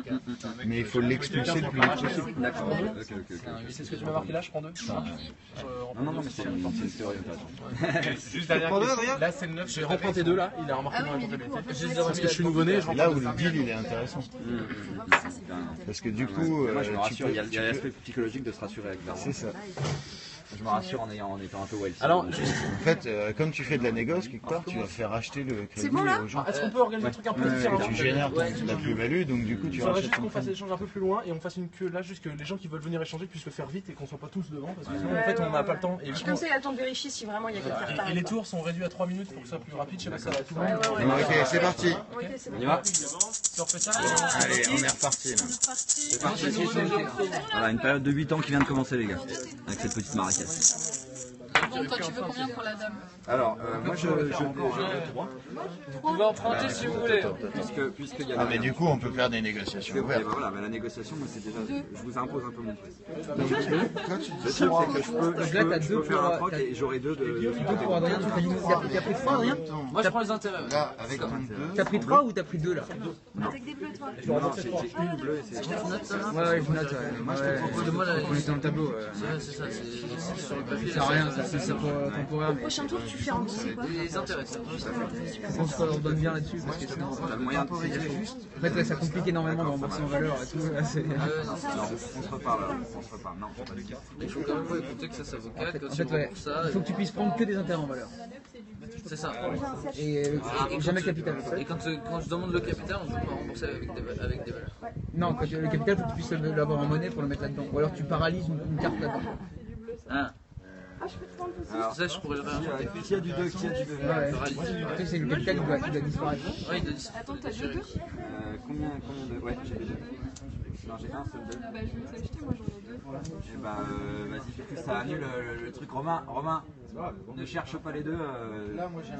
Mais il faut l'expulser le plus vite possible. D'accord. C'est ce que tu m'as marqué là, je prends 2. Non, mais c'est une théorie intéressante. Juste derrière, là c'est le 9, j'ai remprunté 2 là, il a remarqué dans la comptabilité. Parce que je suis nouveau-né, je Là où le deal il est intéressant. Parce que du coup, Moi, je me tu rassure, peux. il y a l'aspect psychologique de se rassurer avec l'argent. C'est ça. Je me rassure en étant un peu wealthy. Alors, En fait, comme tu fais de la négoce, quelque part, tu vas faire acheter le crédit aux gens. est-ce qu'on peut organiser un truc un peu différent? Tu génères la plus-value, donc du coup, tu Il faudrait rachètes juste ton qu'on fasse crédit. l'échange un peu plus loin et on fasse une queue là, juste que les gens qui veulent venir échanger puissent le faire vite et qu'on soit pas tous devant parce que sinon en fait on n'a pas le temps. Et, Comme ça, il y a le temps de vérifier si vraiment il y a quelqu'un qui et parle. les tours sont réduits à 3 minutes pour que ce soit plus rapide, je sais pas si ça va tout le monde. Ok, c'est parti. Ok, c'est bon. On y va. Si on refait ça, Allez, on est reparti là. Voilà, une période de 8 ans qui vient de commencer, les gars, avec cette petite marécasse. Bon, toi, tu veux combien pour la dame? Alors, moi je Vous pouvez emprunter si vous voulez. puisqu'il y a Ah, mais du coup, on peut faire des négociations ouvertes. voilà, mais la négociation, moi c'est déjà. Je vous impose un peu mon truc. Toi, tu Le truc, c'est que je peux faire un troc et j'aurai 2 de. 2 pour Adrien, t'as pris 3 Adrien? Moi je prends les intérêts. là, avec ton 2, T'as pris 3 ou t'as pris 2 là? Avec des bleus, toi. Non, c'est une bleue et c'est. Ouais, je note. Moi je te propose de moi on était dans le tableau. C'est ça, c'est sur le papier. Ça sert à rien, ça c'est pour temporaire. Mais Prochain tour, tu fais rembourser quoi? Les intérêts, ça. je pense qu'on donne bien là-dessus parce que sinon. T'as le moyen de. En fait, ouais, ça complique énormément de rembourser en valeur et tout. Là, c'est... Non, on se reparle. Non, pas du tout. Il faut quand même pas écouter que ça vaut 4. Quand En tu fait, ouais, rembourses ça, il faut que tu puisses prendre que des intérêts en valeur. c'est ça. Et jamais le capital. Et quand je demande le capital, on ne peut pas rembourser avec des valeurs. Non, quand le capital, il faut que tu puisses l'avoir en monnaie pour le mettre là-dedans. Ou alors tu paralyses une carte là-dedans. Ah. Ça, je pourrais le réinventer. Qui a du 2? Qui a du 2? Ouais. Le truc, c'est que le capital, il doit disparaître. Oui, il doit disparaître. Attends, t'as 2-2? Combien de. Ouais, j'ai des 2. Non, j'ai un seul 2. Bah, je vais te l'acheter, moi j'en ai 2. Et bah, vas-y, fais que ça annule le truc. Romain, ne cherche pas les 2.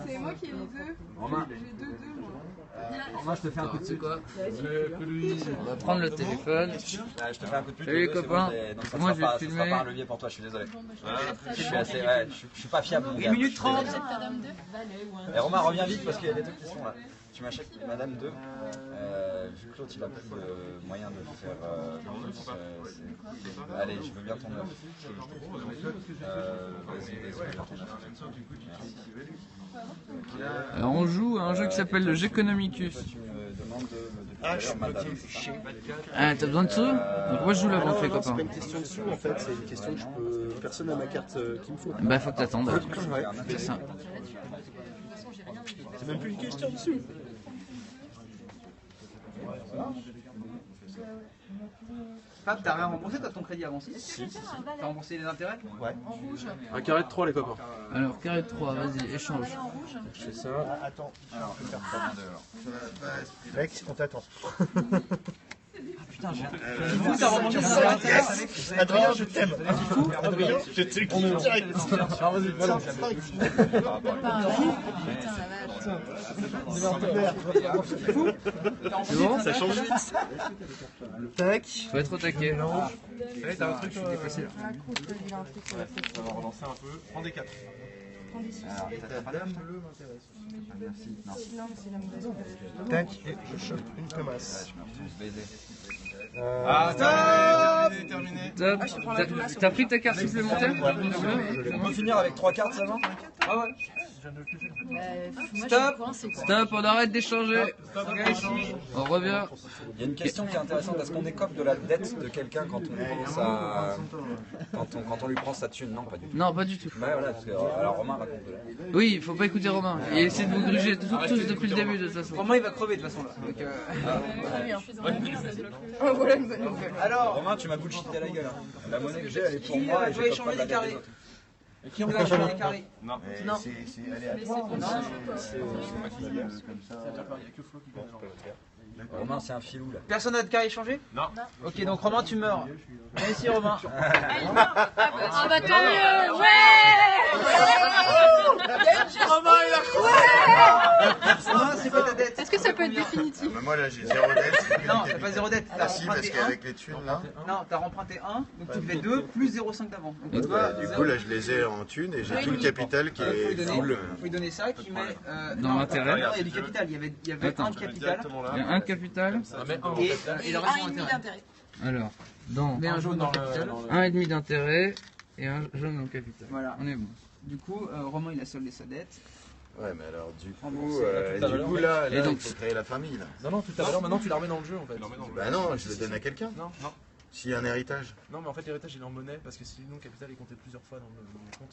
C'est moi qui ai les 2. Romain. J'ai 2-2, moi. Romain, je te fais un coup de C'est pute. quoi? On va prendre le téléphone. Je te fais un coup de pute. Salut, les deux, copains. c'est bon, donc ça Moi, sera je vais pas- ça sera filmer. pas un levier pour toi, je suis désolé. Je suis assez. Ouais, je suis pas fiable. 1 minute 30. Ta dame de valet ou un. Et Romain, reviens vite parce qu'il y a des trucs qui se font là. Tu m'achètes Madame 2. Vu que l'autre il a plus de moyens de faire. Allez, je veux bien ton œuf. Vas-y, je veux bien ton œuf. Merci. Alors, on joue à un jeu qui s'appelle le Geconomicus. Tu me demandes de faire Madame. Ah, t'as besoin de sous? Donc, moi je joue la banque, les non, c'est copains. pas une question de sous en fait, c'est une question que je peux. Personne n'a ma carte qu'il me faut. Bah, faut que t'attendes. Ouais. C'est ça. C'est même plus une question de sous. Fab, t'as rien remboursé toi ton crédit avant si? T'as remboursé les intérêts? Ouais. En rouge. Un carré de 3 les copains. Alors, carré de 3, vas-y, échange. En rouge. Je fais ça. Attends. Alors, je vais faire ça. Mec, on t'attend. Putain, Fifou, t'as remboursé les intérêts? Adrien, je t'aime. Adrien, je t'ai écrit direct. Ah, vas-y, voilà. C'est bon? Ça change vite. Tac. Faut être au taquet. T'as un truc dépassé là. On va relancer un peu. Prends des 4. Alors, Dame bleue m'intéresse. merci. Non. Non, mais c'est la mauvaise. Tac, et je chope une pomasse. Terminé. T'as pris ta carte supplémentaire? On peut finir avec 3 cartes, ça va? Ah ouais. Stop, on arrête d'échanger. On revient. Il y a une question qui est intéressante, est-ce qu'on écope de la dette de quelqu'un quand on lui prend sa thune? Non, pas du tout. Non, pas du tout. Ouais, voilà, parce que alors Romain raconte. Oui, il faut pas écouter Romain. Il essaie de vous gruger tous depuis le début de toute façon. Romain il va crever de toute façon là. Donc, Très bien. voilà une bonne nouvelle. Alors, Romain, tu m'as bullshité la gueule. Hein. La monnaie que j'ai, elle est pour moi. Qui doit échanger des carrés? Qui doit échanger des carrés? Non. C'est aléatoire. Romain, c'est un filou là. Personne n'a de carré échangé? Non. Ok, donc Romain, tu meurs. Merci Romain. Ah bah tant mieux. Ouais. Romain, il a Romain, c'est pas ta dette. Est-ce que ça peut être définitif? Moi là j'ai 0 dette. Non, t'as pas 0 dette. Ah si, parce qu'avec les thunes là. Non, t'as remprunté 1, donc tu devais 2 plus 0,5 d'avant. Donc Du coup là je les ai en thunes et j'ai tout le capital qui est full. Faut lui donner ça qui met Dans l'intérêt. Il y a du capital, il y avait un capital. Il y a un capital. Et le reste en intérêt. Alors, dans Mais un jaune dans le capital. 1,5 d'intérêt et un jaune dans le capital. Voilà. On est bon. Du coup, Romain il a soldé sa dette. Ouais mais alors du Remboursé. coup là Et donc, il faut créer la famille là. Non, non, toute ta valeur maintenant tu la remets dans le jeu en fait. Bah non, je le donne à quelqu'un. Non, non. S'il y a un héritage. Non, mais en fait l'héritage il est en monnaie parce que sinon le capital est compté plusieurs fois dans le compte.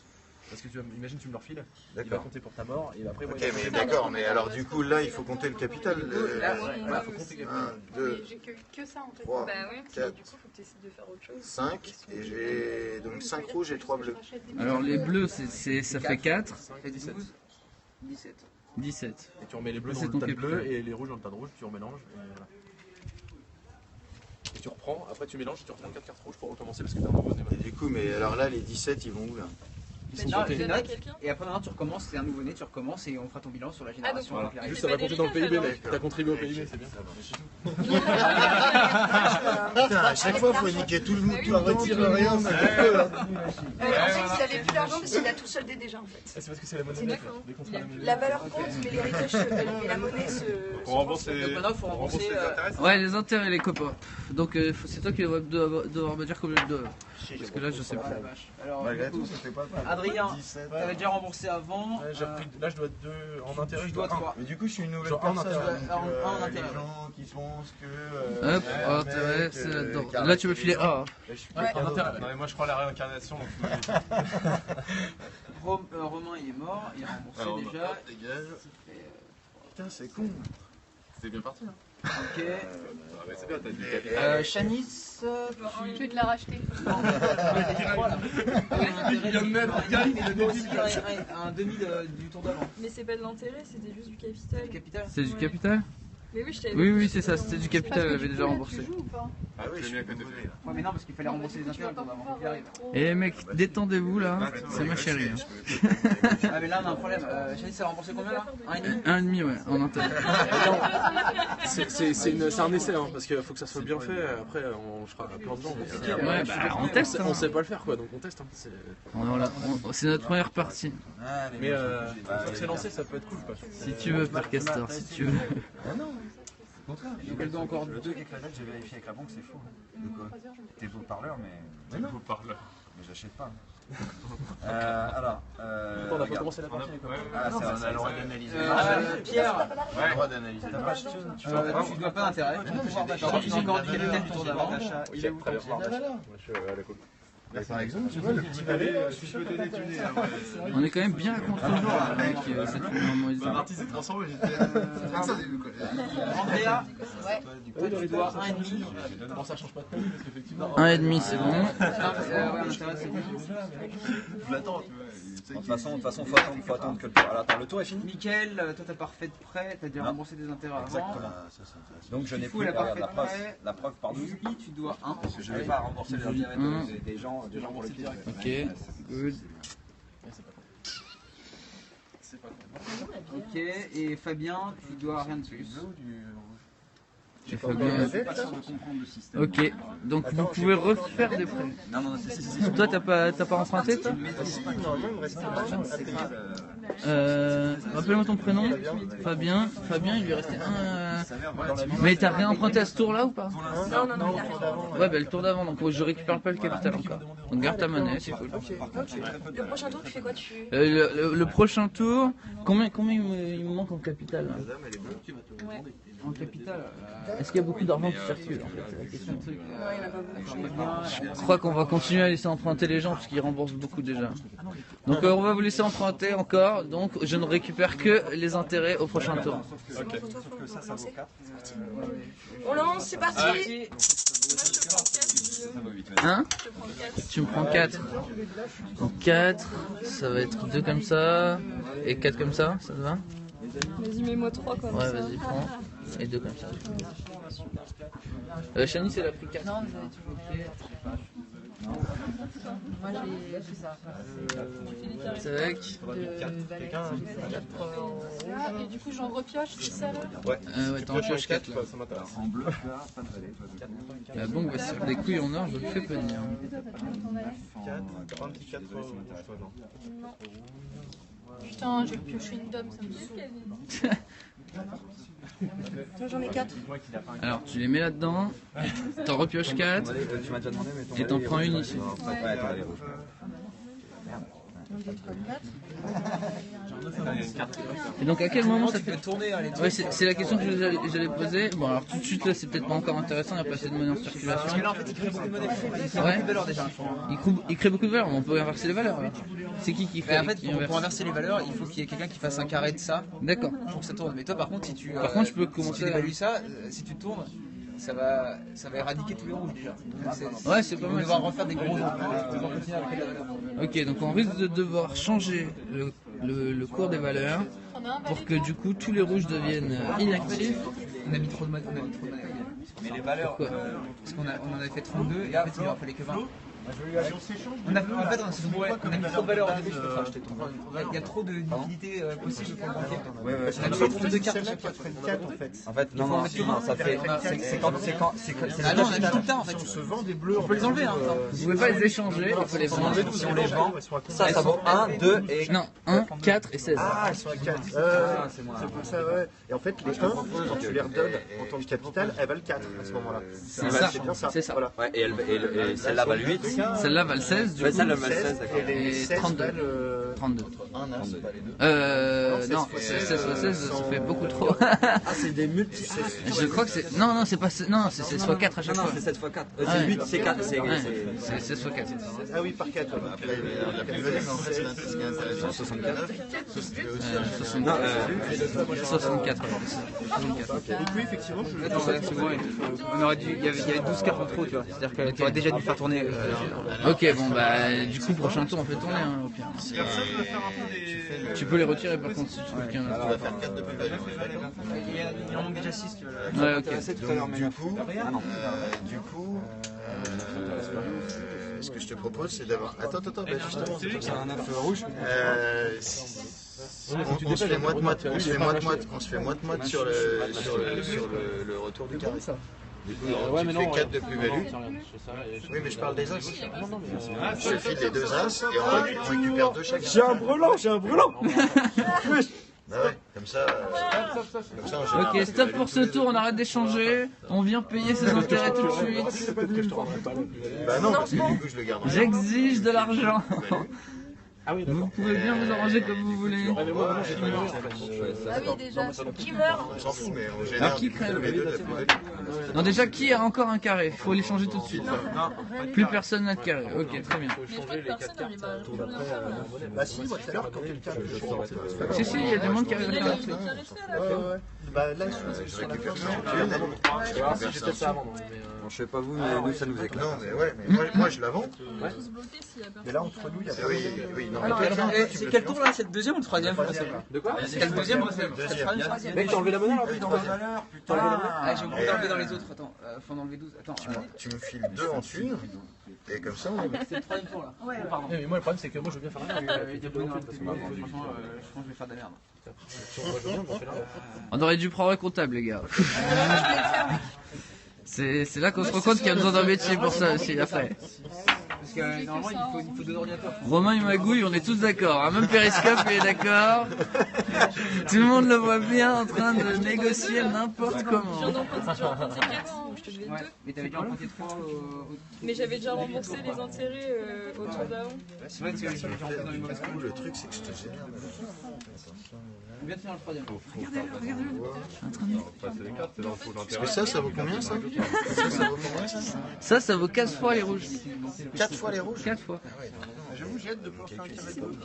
Parce que imagine tu me le refiles, il va compter pour ta mort et après. Ok, mais d'accord, mais alors du coup là il faut compter le capital. Voilà, faut compter le capital. 1, 2, J'ai que ça en fait. 3, Bah ouais, 4, du coup faut que tu essaies de faire autre chose. 5 et j'ai donc 5 rouges et 3 bleus. Alors les bleus, ça fait 4. Ça fait 17. 17. Et tu remets les bleus dans C'est le ton tas de capital. bleu et les rouges dans le tas de rouge, tu remélanges et voilà. Et tu reprends, après tu mélanges, tu reprends 4 cartes rouges pour recommencer parce que t'as un nouveau Et du coup, mais alors là les 17 ils vont où là? Ils sont notés. Et après maintenant tu recommences, c'est un nouveau-né, tu recommences et on fera ton bilan sur la génération. Voilà. Juste ça va compter dans le PIB, mec. T'as contribué au PIB, c'est bien. Putain, à chaque fois faut niquer tout le temps, rien. En fait, il avait plus d'argent parce qu'il a tout soldé déjà en fait. C'est parce que c'est la monnaie. La valeur compte, mais l'héritage et la monnaie se. Donc maintenant il faut rembourser. Ouais, les intérêts, les copains. Donc c'est toi qui dois devoir me dire combien je dois. Parce que là je sais pas. Alors, Malgré tout, ça fait pas mal. Adrien, t'avais déjà remboursé avant. Ouais, là je dois 2 en intérêt, je dois 3. Mais du coup, je suis une nouvelle Genre, en personne. intérêt. Donc, En les intérêt. gens qui pensent que. Hop, intérêt, c'est là-dedans. Là tu me filer A. En intérêt. Non mais moi je crois à la réincarnation donc Romain il est mort, il a remboursé déjà. Dégage. Putain, c'est con. c'était bien parti. Hein. Ok. C'est bien, t'as dit Shanice. Je vais te la racheter. Il vient de mettre un demi du tour d'avant. Mais c'est pas de l'intérêt, c'était juste du capital. Le capital. C'est du capital? Mais oui, je t'avais Oui, oui, c'est ça, c'était du capital, elle avait déjà remboursé. Tu joues ou pas? Ah oui, je suis à côté. Ouais, mais non, parce qu'il fallait rembourser les intérêts avant qu'il arrive. Et mec, détendez-vous là, c'est ma chérie. Ah, mais là on a un problème. Shanice, elle a remboursé combien là? 1,5? 1,5 ouais, en intérêt. C'est un essai, hein, parce qu'il faut que ça soit bien fait. Après, on fera plein de gens. Ouais, bah on teste. On sait pas le faire quoi, donc on teste. C'est notre première partie. Mais une fois que c'est lancé, ça peut être cool quoi. Si tu veux, Père Castor, si tu veux. Ah non. Au contraire, Donc elle doit encore le 2. truc avec la dette, j'ai vérifié avec la banque, c'est faux. De quoi? T'es beau parleur, mais. Beau parleur. Mais j'achète pas. Alors. On n'a pas commencé la partie. Ah, c'est on a le droit d'analyser. Pierre, On a le droit d'analyser. T'as pas acheté tu dois pas d'intérêt. Tu dois encore du capital du tour d'avant. Il est où Moi je suis à la cool. Par exemple, tu vois, le petit valet, je suis peut-être détuné. On est quand même bien à contre-jour là, avec cette normalisation. Marty s'est transformé, j'étais ça au début quoi. Andrea, Oui, tu dois 1,5. Bon, ça change pas de prix parce qu'effectivement. 1,5 c'est bon. Ouais, en intérêt, c'est bon. Je l'attends, tu vois. De toute façon, faut attendre que le tour. Alors attends, le tour est fini. Mickaël, toi t'as pas refait de prêt, t'as dû rembourser des intérêts avant. Exactement. Donc je n'ai Fou, plus la regarde, parfaite la preuve par 12. Yubi, tu dois 1. Parce que je n'ai pas remboursé le diamètre des gens pour le pied. Ok, good. Ok, et Fabien, tu dois rien de plus. J'ai pas bien. Ok, donc vous pouvez refaire des prêts. Non, c'est. Toi t'as pas emprunté toi? Normalement, il me reste un argent à payer. Rappelle-moi ton prénom. Fabien. Fabien, il lui restait un. Mais t'as réemprunté à ce tour-là ou pas? Non. Ouais, bah le tour d'avant, donc je récupère pas le capital encore. Donc garde ta monnaie, c'est cool. Le prochain tour, tu fais quoi? Le prochain tour, combien il me manque en capital là? En capital. Est-ce qu'il y a beaucoup d'argent qui circule en fait? C'est la question. Je crois qu'on va continuer à laisser emprunter les gens parce qu'ils remboursent beaucoup déjà. Donc on va vous laisser emprunter encore. Donc je ne récupère que les intérêts au prochain tour. On lance, c'est parti. Hein? Tu me prends 4. Donc 4, ça va être 2 comme ça et 4 comme ça te va? Vas-y, mets-moi 3 comme ça. Ouais, vas-y, prends. Et 2 comme ça. Chani, c'est la plus 4. Non, vous avez toujours fait. Moi j'ai fait ça. Tac. Et du coup, j'en repioche, c'est ça là? Ouais. Ouais, t'en repioches 4 là. Ça m'intéresse. En bleu, là, pas de valet. La banque va se faire des couilles en or, je le fais pas dire. 24 fois, non. Putain, j'ai pioché une dame, ça me saoule. Moi j'en ai 4. Alors tu les mets là-dedans, t'en repioches 4 Tu m'as déjà demandé, mais ton et t'en prends une ici. Ouais, ton valet rouge. 1, 2, 3, 4. Et donc à quel moment ça fait tourner les Ouais, c'est la question que j'allais poser. Bon alors tout de suite là c'est peut-être pas encore intéressant, il n'y a pas assez de monnaie en circulation. Parce que là en fait il crée beaucoup de monnaie. Il crée Ouais. beaucoup de valeur déjà. Il crée beaucoup de valeur, on peut inverser les valeurs alors. C'est qui Mais fait en fait pour inverser les valeurs il faut qu'il y ait quelqu'un qui fasse un carré de ça D'accord. pour que ça tourne. Mais toi par contre si tu je peux si commencer tu dévalues ça, si tu tournes, ça va éradiquer tous les rouges déjà. Ouais, c'est pas On mal. va devoir refaire des gros rouges. On va continuer à créer de la valeur. Ok, donc on risque de devoir changer le cours des valeurs pour que du coup tous les rouges deviennent inactifs. On a mis trop de monnaie. Mais les valeurs, parce qu'on en avait fait 32 et en fait il en fallait que 20. On a mis trop de valeurs au début, je peux te racheter ton. Il y a trop de liquidités possibles pour le banquier. Ouais, On a mis 32 cartes à chaque fois. En fait, non, ça fait. C'est quand. Ah non, on a mis tout le temps en fait. On se vend des bleus. On peut les enlever hein. Vous pouvez pas les échanger, il faut les vendre. Si on les vend, ça vaut 1, 2 et. Non, 1, 4 et 16. Ah, elles sont à 4. C'est pour ça, ouais. Et en fait, les 1, quand tu les redonnes en tant que capital, elles valent 4 à ce moment-là. C'est ça. C'est bien ça. C'est ça. Voilà. Ouais, et celle-là valent 8. Celle-là valent 16 du coup. Celle-là valent 16, d'accord. Et les Et 16 32. valent 32. Non, Non, 16 fois 16, ça fait beaucoup trop. Ah, c'est des multi. Je crois que c'est. Non, c'est pas. Non, c'est 16 fois 4 à chaque Non, fois. c'est 7 x 4. Ouais. C'est 8, c'est 4. C'est 16 fois 4. Ah oui, par 4. La plus value, mais en fait, ce qui est intéressant, 69. 64. Donc oui, effectivement, On aurait dû, il y avait 12 cartes en trop, tu vois. C'est-à-dire que tu aurais déjà dû faire tourner. Ok, bon bah du coup prochain tour on fait tourner hein, au pire. Tu peux les retirer par contre si tu veux qu'il y en a. on va faire 4 de plus-value. Il en manque déjà 6, tu vois. Ouais, ok. Du coup, ce que je te propose, c'est d'avoir. Attends, bah justement, c'est comme ça. Un 9 rouge. On se fait moite-moite, on se fait moite-moite sur le retour du carré. Du coup, tu fais 4 de plus-value. Oui, mais je parle des as. Je te file les 2 as et on récupère 2 chacun. J'ai un brûlant. Bah ouais, comme ça on gère. Ok, stop pour ce tour, on arrête d'échanger. On vient payer ses intérêts tout de suite. Bah non, parce que du coup je le garde. J'exige de l'argent. Vous pouvez bien vous arranger comme vous voulez. Ah oui, déjà. Qui meurt? On s'en fout, mais on Alors génère qui du crève? B2 de la plus-value. Non, déjà, qui a encore un carré? Faut les changer tout de suite. Plus personne n'a de carré. Ok, très bien. Mais je crois que personne n'arrive à plus rien faire. Bah si, moi tout à l'heure, quand quelqu'un Si, si, il y a du monde qui arrive à faire un truc. Bah là, Je récupère ça. Je sais pas vous, mais nous ça nous éclate. Non, mais ouais, mais moi je la vends. Tous bloqués s'il y a personne. mais là entre nous, il y a pas. Oui, non. C'est quel tour là? C'est le deuxième ou le troisième? De quoi? C'est le deuxième ou le troisième? Mec, t'as enlevé la monnaie là? Putain. Ah, j'ai oublié d'enlever dans les autres. Attends, faut en enlever 12. Attends. Tu me files 2 en thune, et comme ça, C'est le troisième tour là. Ouais. Pardon. Mais moi, le problème, c'est que moi, je veux bien faire la merde. Il y a beaucoup de parce que moi, franchement, je pense que je vais faire de la merde. On aurait dû prendre un comptable, les gars. C'est là qu'on se rend compte qu'il y a besoin d'un métier pour ça aussi après. Parce que normalement, il faut 2 ordinateurs. Romain et Magouille, on est tous d'accord. Hein. Même Periscope il est d'accord. Tout le monde le voit bien en train de négocier n'importe comment. J'en ai emprunté 4, hein, je te devais 2. Mais t'avais déjà emprunté 3 Mais j'avais déjà remboursé les intérêts au tour d'avant. C'est vrai que j'avais déjà emprunté dans les mauvaises comptes. le truc, c'est que je te génère. On vient de faire le troisième. Parce que ça vaut combien ça? Ça vaut combien ça? Ça vaut 4 fois les rouges. 4 fois les rouges? 4 fois. J'avoue, j'ai hâte de pouvoir faire un carré de rouge.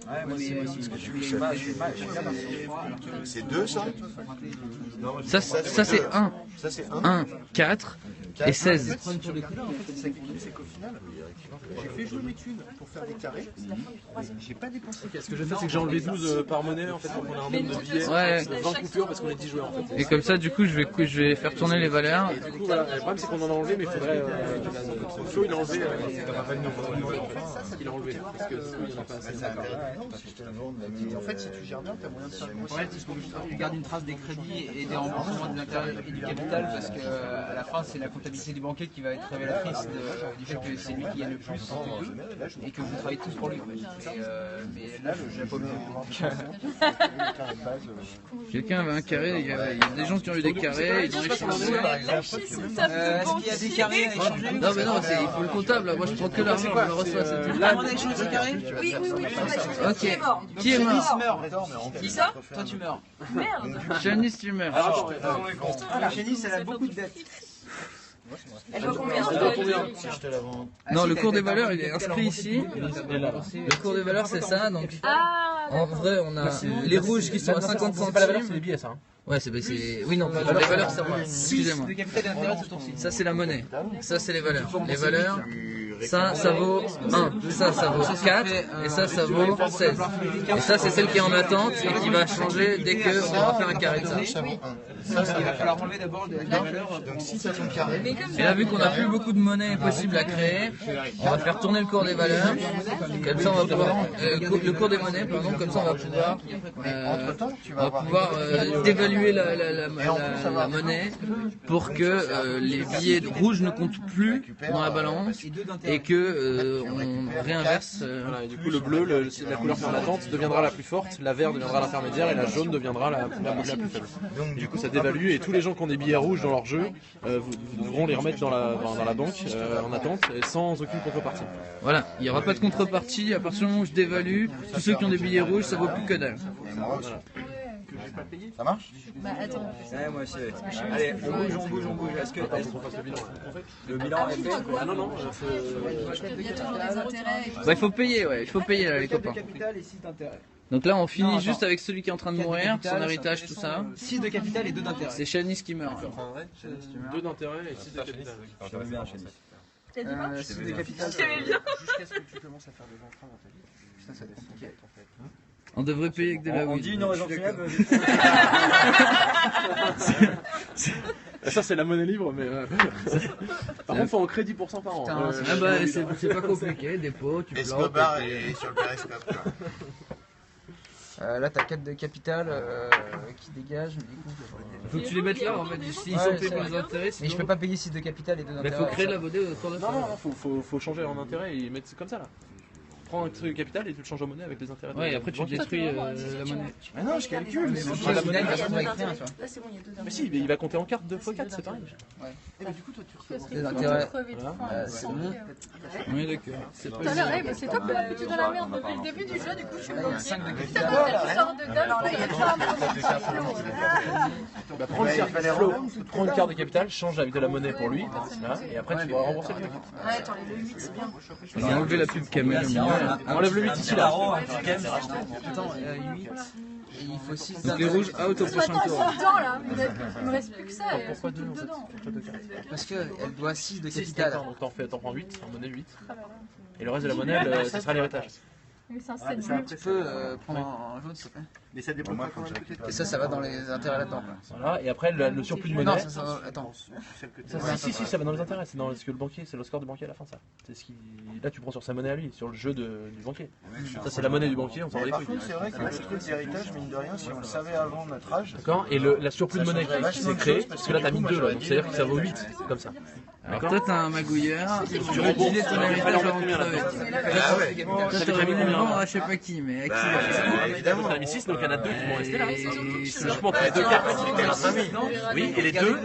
Ouais, moi aussi. Parce que je suis pas bien C'est 2 ça? Ça c'est 1. Ça c'est 1. 1, 4 et 16. C'est qu'au final, j'ai fait jouer mes thunes pour faire des carrés. J'ai pas dépensé. Ce que je vais faire, c'est que j'ai enlevé 12 par monnaie en fait pour qu'on ait un nombre de billets. Ouais. 20 coupures parce qu'on est 10 joueurs en fait. Et comme ça, du coup, je vais faire tourner les valeurs. Et du coup, voilà, le problème c'est qu'on en a enlevé, mais il faudrait. Flo il a enlevé. Il a enlevé. Parce que sinon, il n'y en a pas assez. En fait, si tu gères bien, t'as moyen de faire Ouais, il faut que je garde une trace des crédits et des remboursements des intérêts et du capital parce que à la fin c'est la comptabilité du banquier qui va être révélatrice du fait que c'est lui qui gagne le plus et que vous travaillez tous pour lui en fait. Mais là je l'ai pas vu. Quelqu'un avait un carré, il y a des gens qui ont eu des carrés, ils ont échangé. Est-ce qu'il y a des carrés à échanger? Non mais non, il faut le comptable, là. Moi je prends que l'argent, je le reçois, c'est tout. Là on a échangé des carrés? Oui. Ok. Qui est mort? Qui est mort? Qui ça? Toi tu meurs. Merde. Janice, tu meurs. La Chénice elle a beaucoup de dettes. Elle vaut combien? Si je te la vends. Non, le cours des valeurs il est inscrit ici. Le cours des valeurs c'est ça, donc Ah, en vrai on a les rouges qui sont à 50 C'est pas la valeur, c'est centimes. les billets ça. Hein. Ouais, c'est oui non, les valeurs c'est moi. Excusez-moi. De capital et d'intérêt ce tour-ci. Ça c'est la monnaie. Ça c'est les valeurs. Les valeurs. Ça vaut 1, ça vaut 4, et ça vaut 16. Et ça, c'est celle qui est en attente et qui va changer dès qu'on va faire un carré de ça. Parce qu'il va falloir enlever d'abord des valeurs. Donc si tu as ton carré, Et là, vu qu'on n'a plus beaucoup de monnaie possible à créer, on va faire tourner le cours des valeurs. Comme ça, on va pouvoir le cours des monnaies, pardon. Comme ça, on va pouvoir dévaluer la monnaie pour que les billets rouges ne comptent plus dans la balance et que on réinverse. Voilà, et du coup, le bleu, la couleur qui est en attente, deviendra la plus forte, la verte deviendra l'intermédiaire et la jaune deviendra la plus faible. Donc, du coup, ça dévalue et tous les gens qui ont des billets rouges dans leur jeu, vous devront les remettre dans la banque en attente et sans aucune contrepartie. Voilà, il n'y aura pas de contrepartie. À partir du moment où je dévalue, tous ceux qui ont des billets rouges, ça vaut plus que dalle. ça marche? Bah attends. Ouais, moi aussi. Allez, on bouge. Est-ce que le bilan est fait? Ah non, Parce qu'il y a toujours des intérêts. Bah, il faut payer, ouais, il faut payer là, les copains. Capital et 6 d'intérêt. Donc là, on finit Non, juste avec celui qui est en train de mourir, son héritage, tout ça. 6 de capital et 2 d'intérêt. C'est Shanice qui meurt. 2 d'intérêt et 6 de capital. Je bien la chaîne. t'as dit quoi? 6 de capital. J'aimais bien. jusqu'à ce que tu commences à faire des emprunts dans ta vie. Putain, ça descend en fait. On devrait payer avec de la On weed. dit une raison funèbre. Ça, c'est la monnaie libre, mais. Par contre, faut en crédit pour 100 par an. Ah bah, c'est pas compliqué, dépôt, tu plantes. Escobar est sur le périscope. quoi. Là, t'as 4 de capital qui dégagent. Faut que tu les mettes là, en fait, s'ils sont payés pour les intérêts. Mais je peux pas payer 6 de capital et 2 Mais d'intérêt. faut créer de la monnaie autour de ça. Non, faut changer en intérêt et mettre comme ça là. prends un truc capital et tu le changes en monnaie avec les intérêts. Ouais, et après tu détruis la monnaie. Ah non, je calcule. Mais bon, la monnaie, il va se retrouver avec rien, tu vois. Là, c'est bon, il y a 2 Mais si, mais il va compter en carte 2x4, c'est pareil. Et du coup, toi, tu refais Les intérêts. C'est bon. Oui, d'accord. C'est Tout à l'heure, c'est toi qui m'as foutu dans la merde depuis le début du jeu, du coup je suis bloqué. Tu sors de dame, il y a plein Bah, prends le circuit flow, prends une carte de capital, change avec de la monnaie pour lui, là, et après tu vas rembourser le truc. Ouais, attends, le 8, c'est bien. J'ai enlevé la pub Camel. Enlève le 8 ici là. Attends, 8. Et il faut 6 Donc les rouges out au prochain tour. dedans là, il me reste plus que ça. Pourquoi 2 dedans? Parce qu'elle doit 6 de 6 capital. d'accord, donc t'en prends 8, en monnaie 8. Et le reste de la monnaie, ce sera l'héritage. Mais c'est un Tu 7 peux prendre en jaune, s'il te plaît. Mais ça dépend pas comment Et ça va dans les intérêts là-dedans. Voilà, et après le surplus de monnaie. Non, ça va. Attends. Si, ça va dans les intérêts, c'est dans ce que le banquier, c'est le score du banquier à la fin, ça. C'est ce qui. Là, tu prends sur sa monnaie à lui, sur le jeu du banquier. Ça, c'est la monnaie du banquier, on s'en va les Par couilles. contre, c'est vrai que le truc d'héritage, mine de rien, si on le savait avant notre âge. D'accord. Et la surplus de monnaie qui s'est créée, parce que là, t'as mis 2 là, donc c'est-à-dire que ça vaut 8, comme ça. Alors toi t'as un magouilleur, tu rembourses rembourses ton héritage avant de crever. Ah ouais. Toi t'aurais voulu le vendre à je sais pas qui, mais à qui Évidemment, on a mis 6, donc il y en a 2 qui vont rester là. Logiquement, tu as 2 cartes. Oui, et les 2,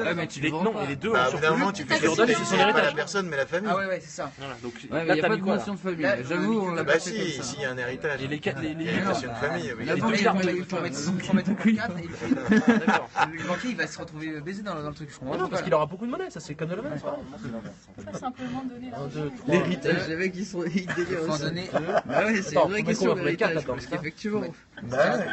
non, et les 2 en surplus, tu les redonnes et c'est son héritage. La personne, mais la famille. Ah ouais, c'est ça. Voilà, donc Ouais, mais là, il n'y a t'as pas mis de quoi notion de famille. J'avoue, on l'a Bah pas fait si, comme ça. s'il y a un héritage. Et les 4, Il y a une notion de famille. La Il banque, faut elle mettre m'a- son 4 et le banquier il va se retrouver baisé dans le truc. Je comprends non, pas. parce qu'il aura beaucoup de monnaie, ça c'est comme de la monnaie, c'est pareil. Pas simplement donner l'argent. L'héritage, les mecs ils sont ils délirent Il faut en aussi. donner. Bah ouais, c'est Attends, une vraie faut question mettre combien? l'héritage, Quatre, parce qu'effectivement. Bah ouais.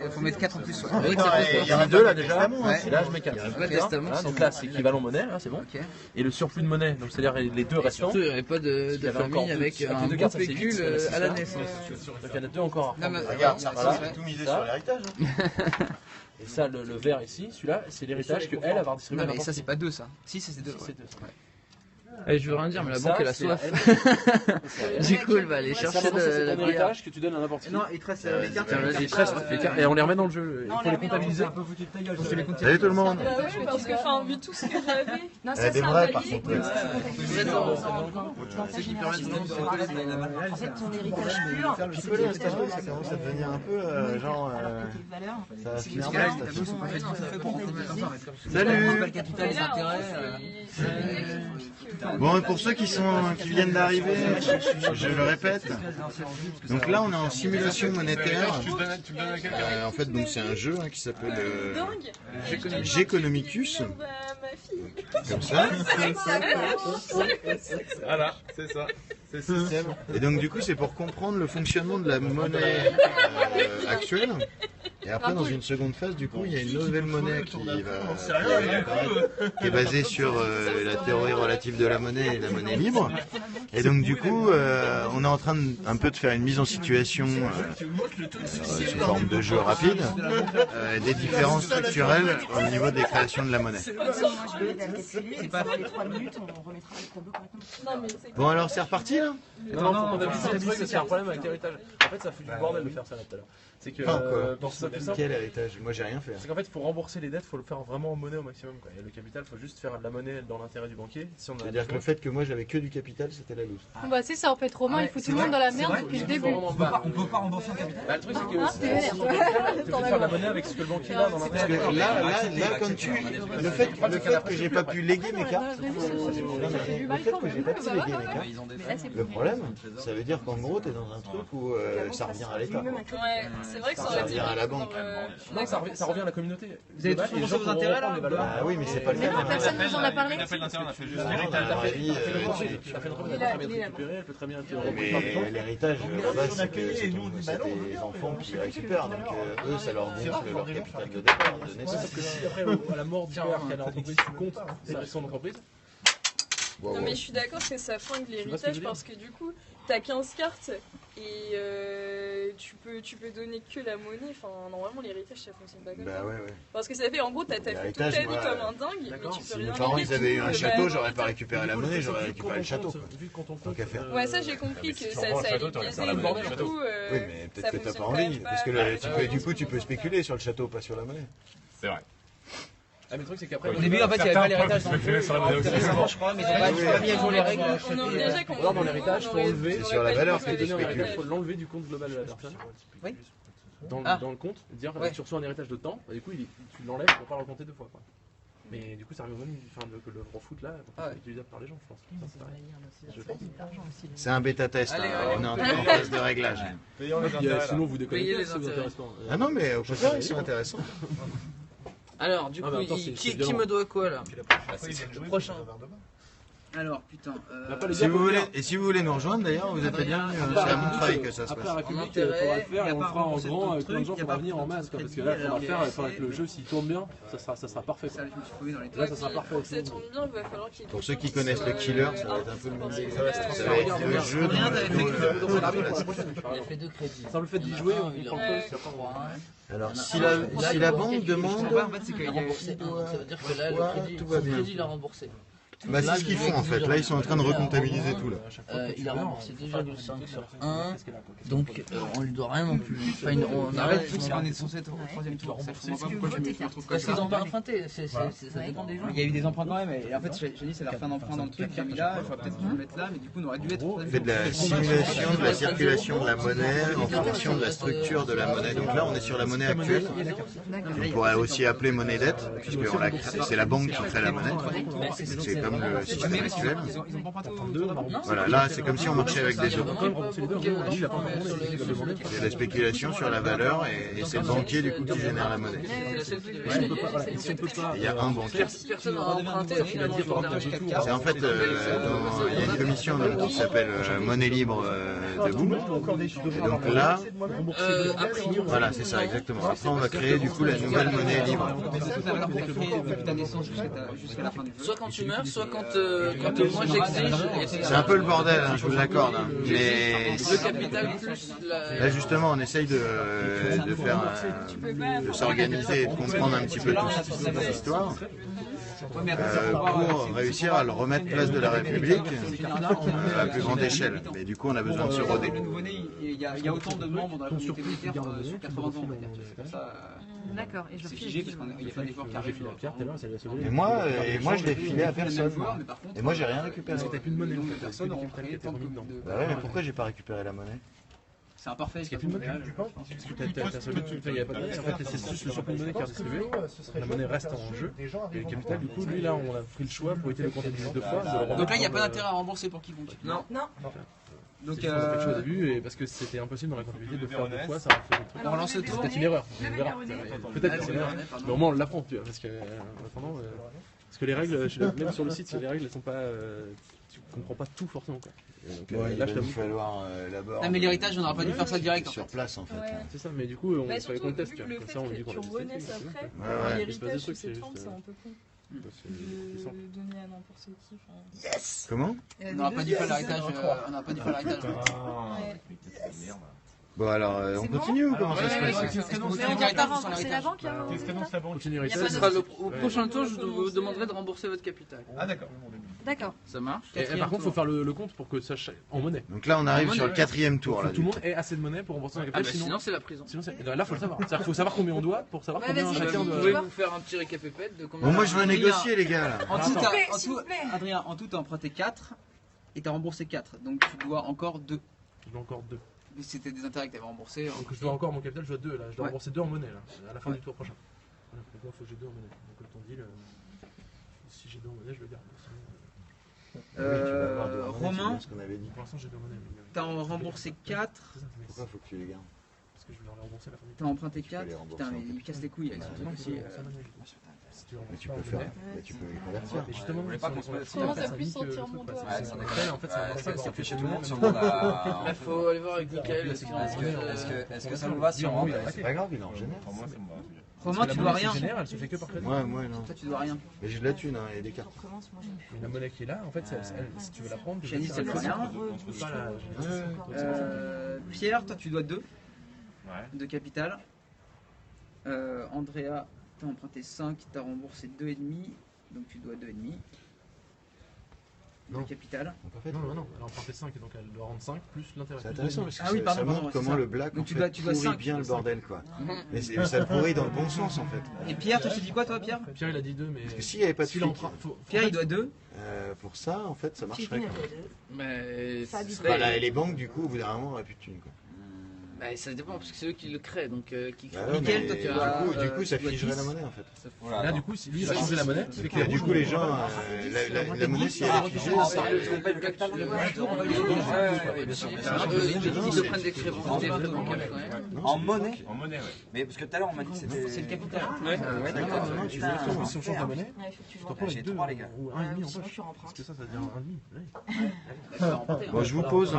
Il faut mettre 4 en plus. C'est vrai que ça pose Il y en pas. a 2 là déjà, Ouais. et là je mets 4. Pas de testament. Donc là c'est équivalent monnaie, là c'est bon. Ok. Et le surplus de monnaie, donc c'est-à-dire les 2 restants. Surtout, il n'y avait pas de Il y avait encore famille avec deux- un deux bon cartes, ça, c'est pécule huit, à la c'est naissance. Donc il y en a 2 encore. Non, mais Regarde, ça voilà. va tout miser sur l'héritage. Et ça, le vert ici, celui-là, c'est l'héritage qu'elle va distribuer à Non, mais n'importe ça qui. c'est pas 2 ça. Si, c'est 2. C'est 2. Eh, je veux rien dire, mais la Ça, banque elle a c'est- soif. Du coup, elle va aller chercher Ça, c'est de ton héritage que tu donnes à n'importe qui. Non, il te reste les cartes. Tiens, vas-y, les cartes, et on les remet dans le jeu. Il faut les comptabiliser. Salut tout le monde. Bah oui, parce que enfin, vu tout ce que j'avais. Non, Elle a des vrais par contre. C'est qui permet de En fait, ton héritage pur, c'est Picoler, l'héritage de ça commence à devenir un peu genre. Ça va finir Là, mal. les tableaux sont pas faits pour complémenter. Salut. Pas le capital, les intérêts. Bon, pour ceux qui viennent d'arriver, je le répète. Donc là, on est en simulation monétaire. En fait, donc c'est un jeu qui s'appelle Geconomicus. Comme ça. Voilà, c'est ça. C'est le système. Et donc du coup, c'est pour comprendre le fonctionnement de la monnaie actuelle. Et après, dans une seconde phase, du coup, il y a une nouvelle monnaie qui est basée sur la théorie relative de la monnaie et la monnaie libre. Et donc du coup, on est en train un peu de faire une mise en situation sous forme de jeu rapide des différences structurelles au niveau des créations de la monnaie. C'est pas les 3 minutes, on remettra le tableau correctement. Non, mais c'est Bon alors, c'est reparti là? Non, on a vu ça, truc, c'est un problème avec l'héritage. En fait, ça fait du bordel de faire ça là tout à l'heure. C'est que pour ça plus simple. Quel héritage? Moi, j'ai rien fait. C'est qu'en fait, pour rembourser les dettes, il faut le faire vraiment en monnaie au maximum. Quoi. Et le capital, il faut juste faire de la monnaie dans l'intérêt du banquier. Si on a C'est-à-dire que le fait que moi j'avais que du capital, c'était la loose. Bah c'est ça en fait, Romain il fout tout le monde dans la merde depuis le début. On peut pas rembourser un capital. Bah, le truc c'est que tu peux faire de la monnaie avec ce que le banquier a dans Parce que l'intérêt. là, quand tu. Le fait que j'ai pas pu léguer mes cartes. Le fait que j'ai pas pu léguer mes cartes. Le problème, ça veut dire qu'en gros, t'es dans un truc où ça revient à l'État. Ouais, c'est vrai que ça Ça aurait revient été à la banque. Non, ça revient à la communauté. Vous avez tous remboursé vos intérêts là? Ah oui, mais c'est pas le Mais cas. non, personne nous en a parlé. L'appel d'intérêt, on a fait juste À l'héritage. mon avis, Ça fait une remise, elle peut très bien être récupérée, elle peut très bien être mais l'héritage, la base, c'est que c'est des enfants qui récupèrent. Donc eux, ça leur gonfle leur capital de départ, de naissance. Sauf que si après, à la mort du père qui a l'entreprise, tu comptes son entreprise. Non mais je suis d'accord que ça flingue l'héritage parce que du coup t'as 15 cartes et tu peux donner que la monnaie, enfin normalement l'héritage ça fonctionne pas comme ça. Bah ouais. Parce que ça fait en gros t'as fait toute ta vie comme un dingue mais tu peux Si rien mes parents léguer, ils avaient eu un tu peux château, pas- j'aurais pas récupéré la monnaie, j'aurais récupéré le château. Tant qu'à faire. Ouais ça j'ai compris que ça allait biaiser mais du coup Oui, mais ça peut-être que t'as fonctionne pas quand envie, même parce que pas. du coup tu peux spéculer sur le château, pas sur la monnaie. C'est vrai. Ah, mais le truc, c'est qu'après. Au début, en fait, il n'y avait pas l'héritage dans le jeu. Récemment, je crois, mais ils n'ont pas mis à jour les règles. Alors, dans l'héritage, il faut enlever. C'est sur la valeur que tu Il spécules. faut l'enlever du compte global de la personne. Oui. Dans le compte, dire tu reçois un héritage de temps, et du coup, tu l'enlèves pour pas le recompter 2 fois. Mais du coup, ça arrive au même que le raw foot là, c'est utilisable par les gens, je pense. C'est un bêta test, on est en phase de réglage. Sinon, vous déconnectez, c'est intéressant. Ah non, mais au contraire, ils sont intéressants. Alors, du coup, qui me doit quoi là? Le prochain. Alors, putain. Si vous voulez nous rejoindre d'ailleurs, vous êtes les bienvenus. C'est à Montreuil que ça se passe. Après, la République, il faudra le faire et on le fera en grand, avec plein de gens, il faudra venir en masse. Parce que là, il faudra le faire, il faudra que le jeu, s'il tourne bien, ça sera parfait. Là, ça sera parfait. Pour que ça tourne bien, il va falloir qu'il y ait. Pour ceux qui connaissent le killer, ça va être un peu le même délire. Ça va être le jeu de. Il a fait 2 crédits. Sans le fait d'y jouer, on comprend le truc. Alors, si la banque demande. Il a remboursé 1. Ça veut dire que là, le crédit, il a remboursé. Bah c'est ce qu'ils font en fait, là ils sont en train de recomptabiliser tout là. Il a remboursé 2,5 sur 1, donc on lui doit rien non plus. Enfin, on arrête tout, on est censé être au 3ème tour. Parce qu'ils n'ont pas emprunté, ça dépend des gens. Il y a eu des emprunts quand même, et en fait j'ai dit c'est la fin d'emprunt dans le truc, j'ai mis là, il faudrait peut-être le mettre là, mais du coup on aurait dû être au 3ème tour. On fait de la simulation de la circulation de la monnaie en fonction de la structure de la monnaie. Donc là on est sur la monnaie actuelle. On pourrait aussi appeler monnaie dette, puisque c'est la banque qui crée la monnaie. C'est comme le système actuel. Voilà, là c'est comme si on marchait avec des euros. C'est la spéculation sur la valeur et c'est le banquier du coup qui génère la monnaie. Il y a un banquier. C'est en fait, il y a une commission qui s'appelle Monnaie Libre debout. Et donc là, voilà c'est ça exactement. Après on va créer du coup la nouvelle monnaie libre. Soit quand tu meurs, soit quand moi j'exige. C'est un peu le bordel, hein, je vous l'accorde. Hein. Mais le capital plus là justement, on essaye de faire, de s'organiser et de comprendre un petit peu toute cette histoire. Pour réussir à le remettre place de la République à plus grande échelle. Mais du coup, on a besoin de se roder. Il y a autant de membres dans la communauté monétaire sur 80 ans, on va dire. C'est comme ça. D'accord, et je C'est figé parce qu'il n'y a pas d'effort qui arrive. Et moi, je l'ai filé à personne. Et moi, j'ai rien récupéré. Parce que t'as plus de monnaie, personne n'aura pris le temps de dedans. Bah ouais, mais pourquoi j'ai pas récupéré la monnaie? C'est imparfait. Parce qu'il n'y a plus de monnaie, tu penses? Parce que t'as seulement, il n'y a pas de monnaie. En fait, c'est juste le surplus de monnaie qui est redistribué. La monnaie reste en jeu. Et le capital, du coup, lui, là, on a pris le choix pour éviter de le comptabiliser 2 fois. Donc là, il n'y a pas d'intérêt à rembourser pour quiconque. Non. Donc, c'est quelque chose au début, et parce que c'était impossible dans la comptabilité de faire 2 fois, ça a fait des trucs. On relance le tour. C'est peut-être une erreur. Peut-être que c'est une erreur. Mais au moins, on l'apprend, tu vois. Parce que, parce que les règles, même sur le site, les règles, elles sont pas. Tu comprends pas tout forcément, quoi. Donc, là, il va falloir d'abord. Ah, mais l'héritage, on n'aurait pas dû faire ça direct. Sur place, en fait. C'est ça, mais du coup, on fallait qu'on teste. Le fait que tu renaisses après, l'héritage sous cette forme, c'est un peu con. De donner à n'importe qui. Yes. Comment? On n'aurait pas dû faire l'héritage. On n'aurait pas dû faire l'héritage. Bon alors, on continue ou comment ça se passe? C'est la banque. Qu'est-ce qu'annonce la banque? Ça sera au prochain tour, je vous demanderai de rembourser votre capital. Ah d'accord. D'accord. Ça marche. Et par contre, il faut faire le compte pour que ça en monnaie. Donc là, on arrive sur le 4e tour. Là, tout le monde ait assez de monnaie pour rembourser un capital. Sinon, c'est la prison. Là, faut le savoir. Il faut savoir combien on doit pour savoir combien chacun doit. Vous pouvez vous faire un petit récapépète de combien. Bon, moi, je veux négocier, les gars. Là. Adrien, en tout, t'as emprunté 4 et t'as remboursé 4. Donc tu dois encore 2. Je dois encore 2. C'était des intérêts que t'avais remboursés. Donc je dois encore mon capital, je dois 2 là. Je dois rembourser 2 en monnaie là, à la fin du tour prochain. Donc il faut que j'ai 2 en monnaie. Donc comme ton deal, si j'ai 2 en monnaie, je le garde. Romain, pour l'instant j'ai 2 en monnaie. T'as remboursé 4. Pourquoi faut que tu les gardes? Parce que je vais leur rembourser à la fin du tour. T'as emprunté 4. Putain, mais il casse les couilles avec son truc aussi. Mais tu peux faire, tu peux les convertir. Mais justement, Comment t'as pu sentir mon doigt? En fait, ça fait chez tout le monde. Il faut aller voir avec Michael. Est-ce que ça vous va si on rentre? C'est pas grave, il en génère. Romain, tu dois rien. Elle se fait que par crédit. Moi non. Toi, tu dois rien. Mais j'ai de la thune et des cartes. Mais la monnaie qui est là, en fait, si tu veux la prendre, Janice, elle doit rien. Pierre, toi, tu dois 2 de capital. Andrea, t'as emprunté 5, t'as remboursé 2,5, donc tu dois 2,5. de capital. Non, elle a emprunté 5 et donc elle doit rendre 5 plus l'intérêt. C'est intéressant parce que ça montre comment le black pourrit bien le bordel quoi. Mais ça le pourrit dans le bon sens en fait. Et Pierre, toi tu dis quoi toi Pierre? Pierre il a dit 2 mais... Parce que s'il n'y avait pas de flic, Pierre il doit 2. pour ça en fait ça marcherait quoi. Mais les banques du coup au bout d'un moment n'auraient plus de thunes quoi. Bah, ça dépend parce que c'est eux qui le créent donc qui créent. Nickel, toi tu as. Du coup ça figerait la monnaie en fait. Voilà, là du coup si lui il va changer la monnaie, du coup les gens la monnaie si elle est figée. En monnaie. En monnaie, ouais. Mais parce que tout à l'heure on m'a dit que c'était. C'est le capital. si on change la monnaie, j'ai 3 les gars. ou 1,5 en poche. Parce que ça devient 1,5. Bon je vous pose.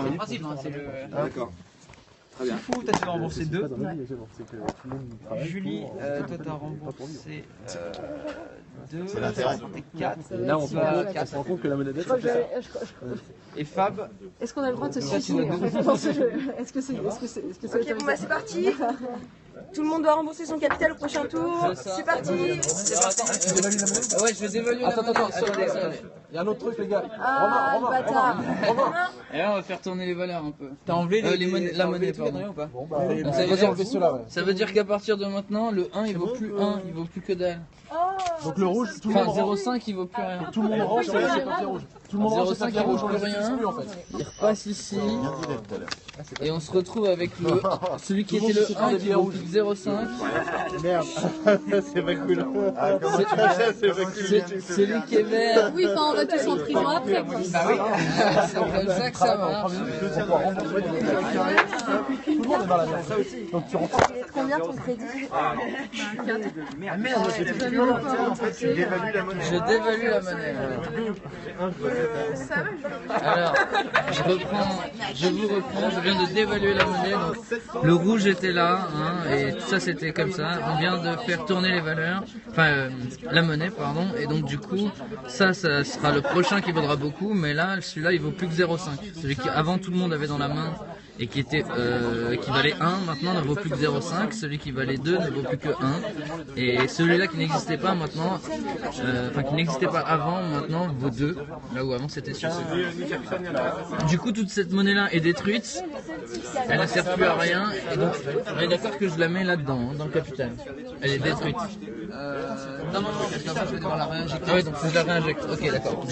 D'accord. C'est fou, toi tu vas rembourser 2. Julie, toi t'as remboursé 2. C'est l'intérêt. 4. Là on se rend compte que la monnaie dette c'est ça. Et Fab. Est-ce qu'on a le droit de se suicider en fait? Est-ce que c'est Ok, bon bah c'est parti. Tout le monde doit rembourser son capital au prochain tour. C'est parti. Ouais, je vais dévaluer la monnaie. Il y a un autre truc les gars. Ah, le bâtard. Et là on va faire tourner les valeurs un peu. T'as enlevé la monnaie pardon. Ou pas? Bon bah vas-y enlever ceux-là ouais. Ça veut dire qu'à partir de maintenant, le 1 il vaut plus 1, il vaut plus que dalle. Donc le rouge, tout le monde Enfin range. 0,5 il vaut plus rien. Tout le monde range sur le papier rouge. Tout le monde range sur le 0,5 papier il rouge, vaut on plus ne rien. plus en fait. Il repasse ici. Et on se retrouve avec celui qui était le 1 qui vaut plus que 0,5. Merde, c'est pas cool. C'est lui qui est vert. Oui, enfin on va tous en prison après quoi. Bah oui, c'est comme ça que ça marche. Tout le monde est dans la merde. Donc tu rentres. Il est de combien ton crédit? Merde, j'ai plus loin. En fait, tu dévalues la monnaie. Je dévalue la monnaie. Alors, je vous reprends, je viens de dévaluer la monnaie. Donc, le rouge était là, hein, et tout ça c'était comme ça. On vient de faire tourner les valeurs, enfin la monnaie, pardon. Et donc du coup, ça sera le prochain qui vaudra beaucoup, mais là, celui-là, il vaut plus que 0,5. Celui qui avant tout le monde avait dans la main et qui valait 1, maintenant ne vaut plus que 0,5. Celui qui valait 2 ne vaut plus que 1. Et celui-là qui n'existait pas maintenant, qui n'existait pas avant, maintenant vaut 2. Là où avant c'était 6. Du coup, toute cette monnaie-là est détruite. Elle ne sert plus à rien. Et donc, on est d'accord que je la mets là-dedans, dans le capital. Elle est détruite. Non, parce qu'après je vais devoir la réinjecter. Ah oui, donc je la réinjecte. Ok, d'accord.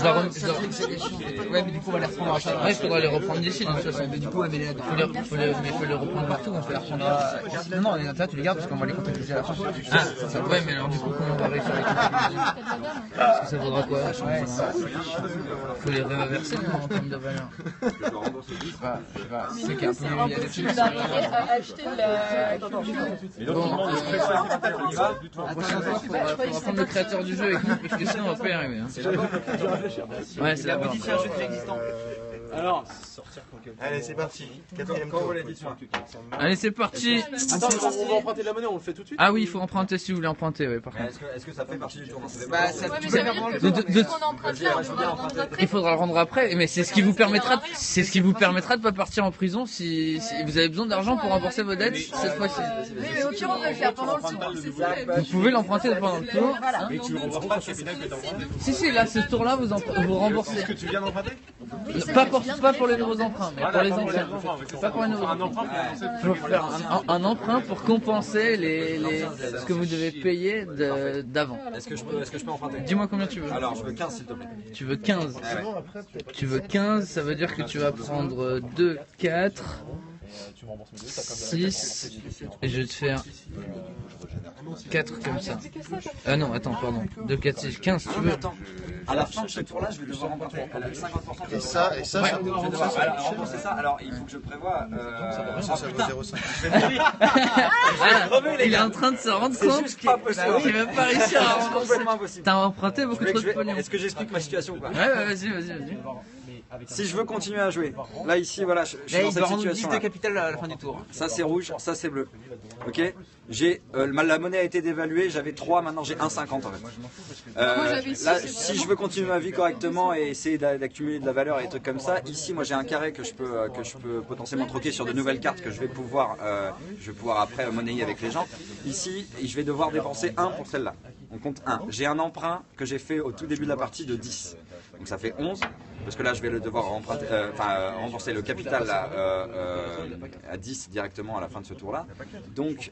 Ouais, mais du coup, on va les reprendre après. Ouais, je faudra les reprendre d'ici, de toute façon. Mais du coup, faut les reprendre partout, on peut les reprendre. Non, les intérêts, tu les gardes parce qu'on va les comptabiliser à la fin. Ah, ouais, mais alors du coup, comment on va réussir à les comptabiliser? Parce que ça vaudra quoi? Faut les réinverser en termes de valeur. C'est qu'un peu. En plus, tu vas arriver à acheter la. Bon, on va prendre le créateur du jeu avec nous parce que sinon on va pas y arriver. Ouais, c'est la modifier un jeu déjà existant. Alors, allez, c'est parti. Quatrième tour. Allez, c'est parti. Attends, on va emprunter de la monnaie, on le fait tout de suite. Ah oui, il faut emprunter si vous voulez emprunter, oui, par contre. Est-ce que ça fait partie du tour? Bah, ça tu peux faire dans le tour. Il faudra le rendre après, mais c'est ce qui vous permettra, de pas partir en prison si vous avez besoin d'argent pour rembourser vos dettes cette fois-ci. Oui, mais au pire, on peut le faire pendant le tour. Vous pouvez l'emprunter pendant le tour. Mais tu ne rembourses pas le capital que tu as emprunté. Si, là, ce tour-là, vous remboursez. Est-ce que tu viens d'emprunter? Pas pour les nouveaux emprunts, mais pour les anciens. Pas pour les nouveaux emprunts. Un emprunt pour compenser ce que vous devez payer d'avant. Est-ce que je peux emprunter? Dis-moi combien tu veux. Alors, je veux 15 s'il te plaît. Tu veux 15. Tu veux 15, ça veut dire que tu vas prendre 2, 4, 6, et je vais te faire 4 comme ça. Ah non, attends, pardon. 2, 4, 6, 15 tu veux. Attends, à la fin de ce tour-là, je vais devoir rembourser 50%. Et ça, je vais devoir rembourser ça. Alors, il faut que je prévoie. Ça vaut 0,5. Il est en train de se rendre compte qu'il va pas réussir à rembourser. T'as emprunté beaucoup trop de pognon. Est-ce que j'explique ma situation ou pas? Ouais, vas-y. Si je veux continuer à jouer, là ici, voilà, je suis dans cette situation. De capital à la fin du tour. Ça c'est rouge, ça c'est bleu. Ok. J'ai la monnaie a été dévaluée, j'avais 3, maintenant j'ai 1,50 en fait. Là, si je veux continuer ma vie correctement et essayer d'accumuler de la valeur et des trucs comme ça, ici moi j'ai un carré que je peux potentiellement troquer sur de nouvelles cartes que je vais pouvoir après monnayer avec les gens. Ici, je vais devoir dépenser 1 pour celle-là. On compte 1. J'ai un emprunt que j'ai fait au tout début de la partie de 10. Donc ça fait 11. parce que là je vais le devoir rembourser le capital à 10 directement à la fin de ce tour là, donc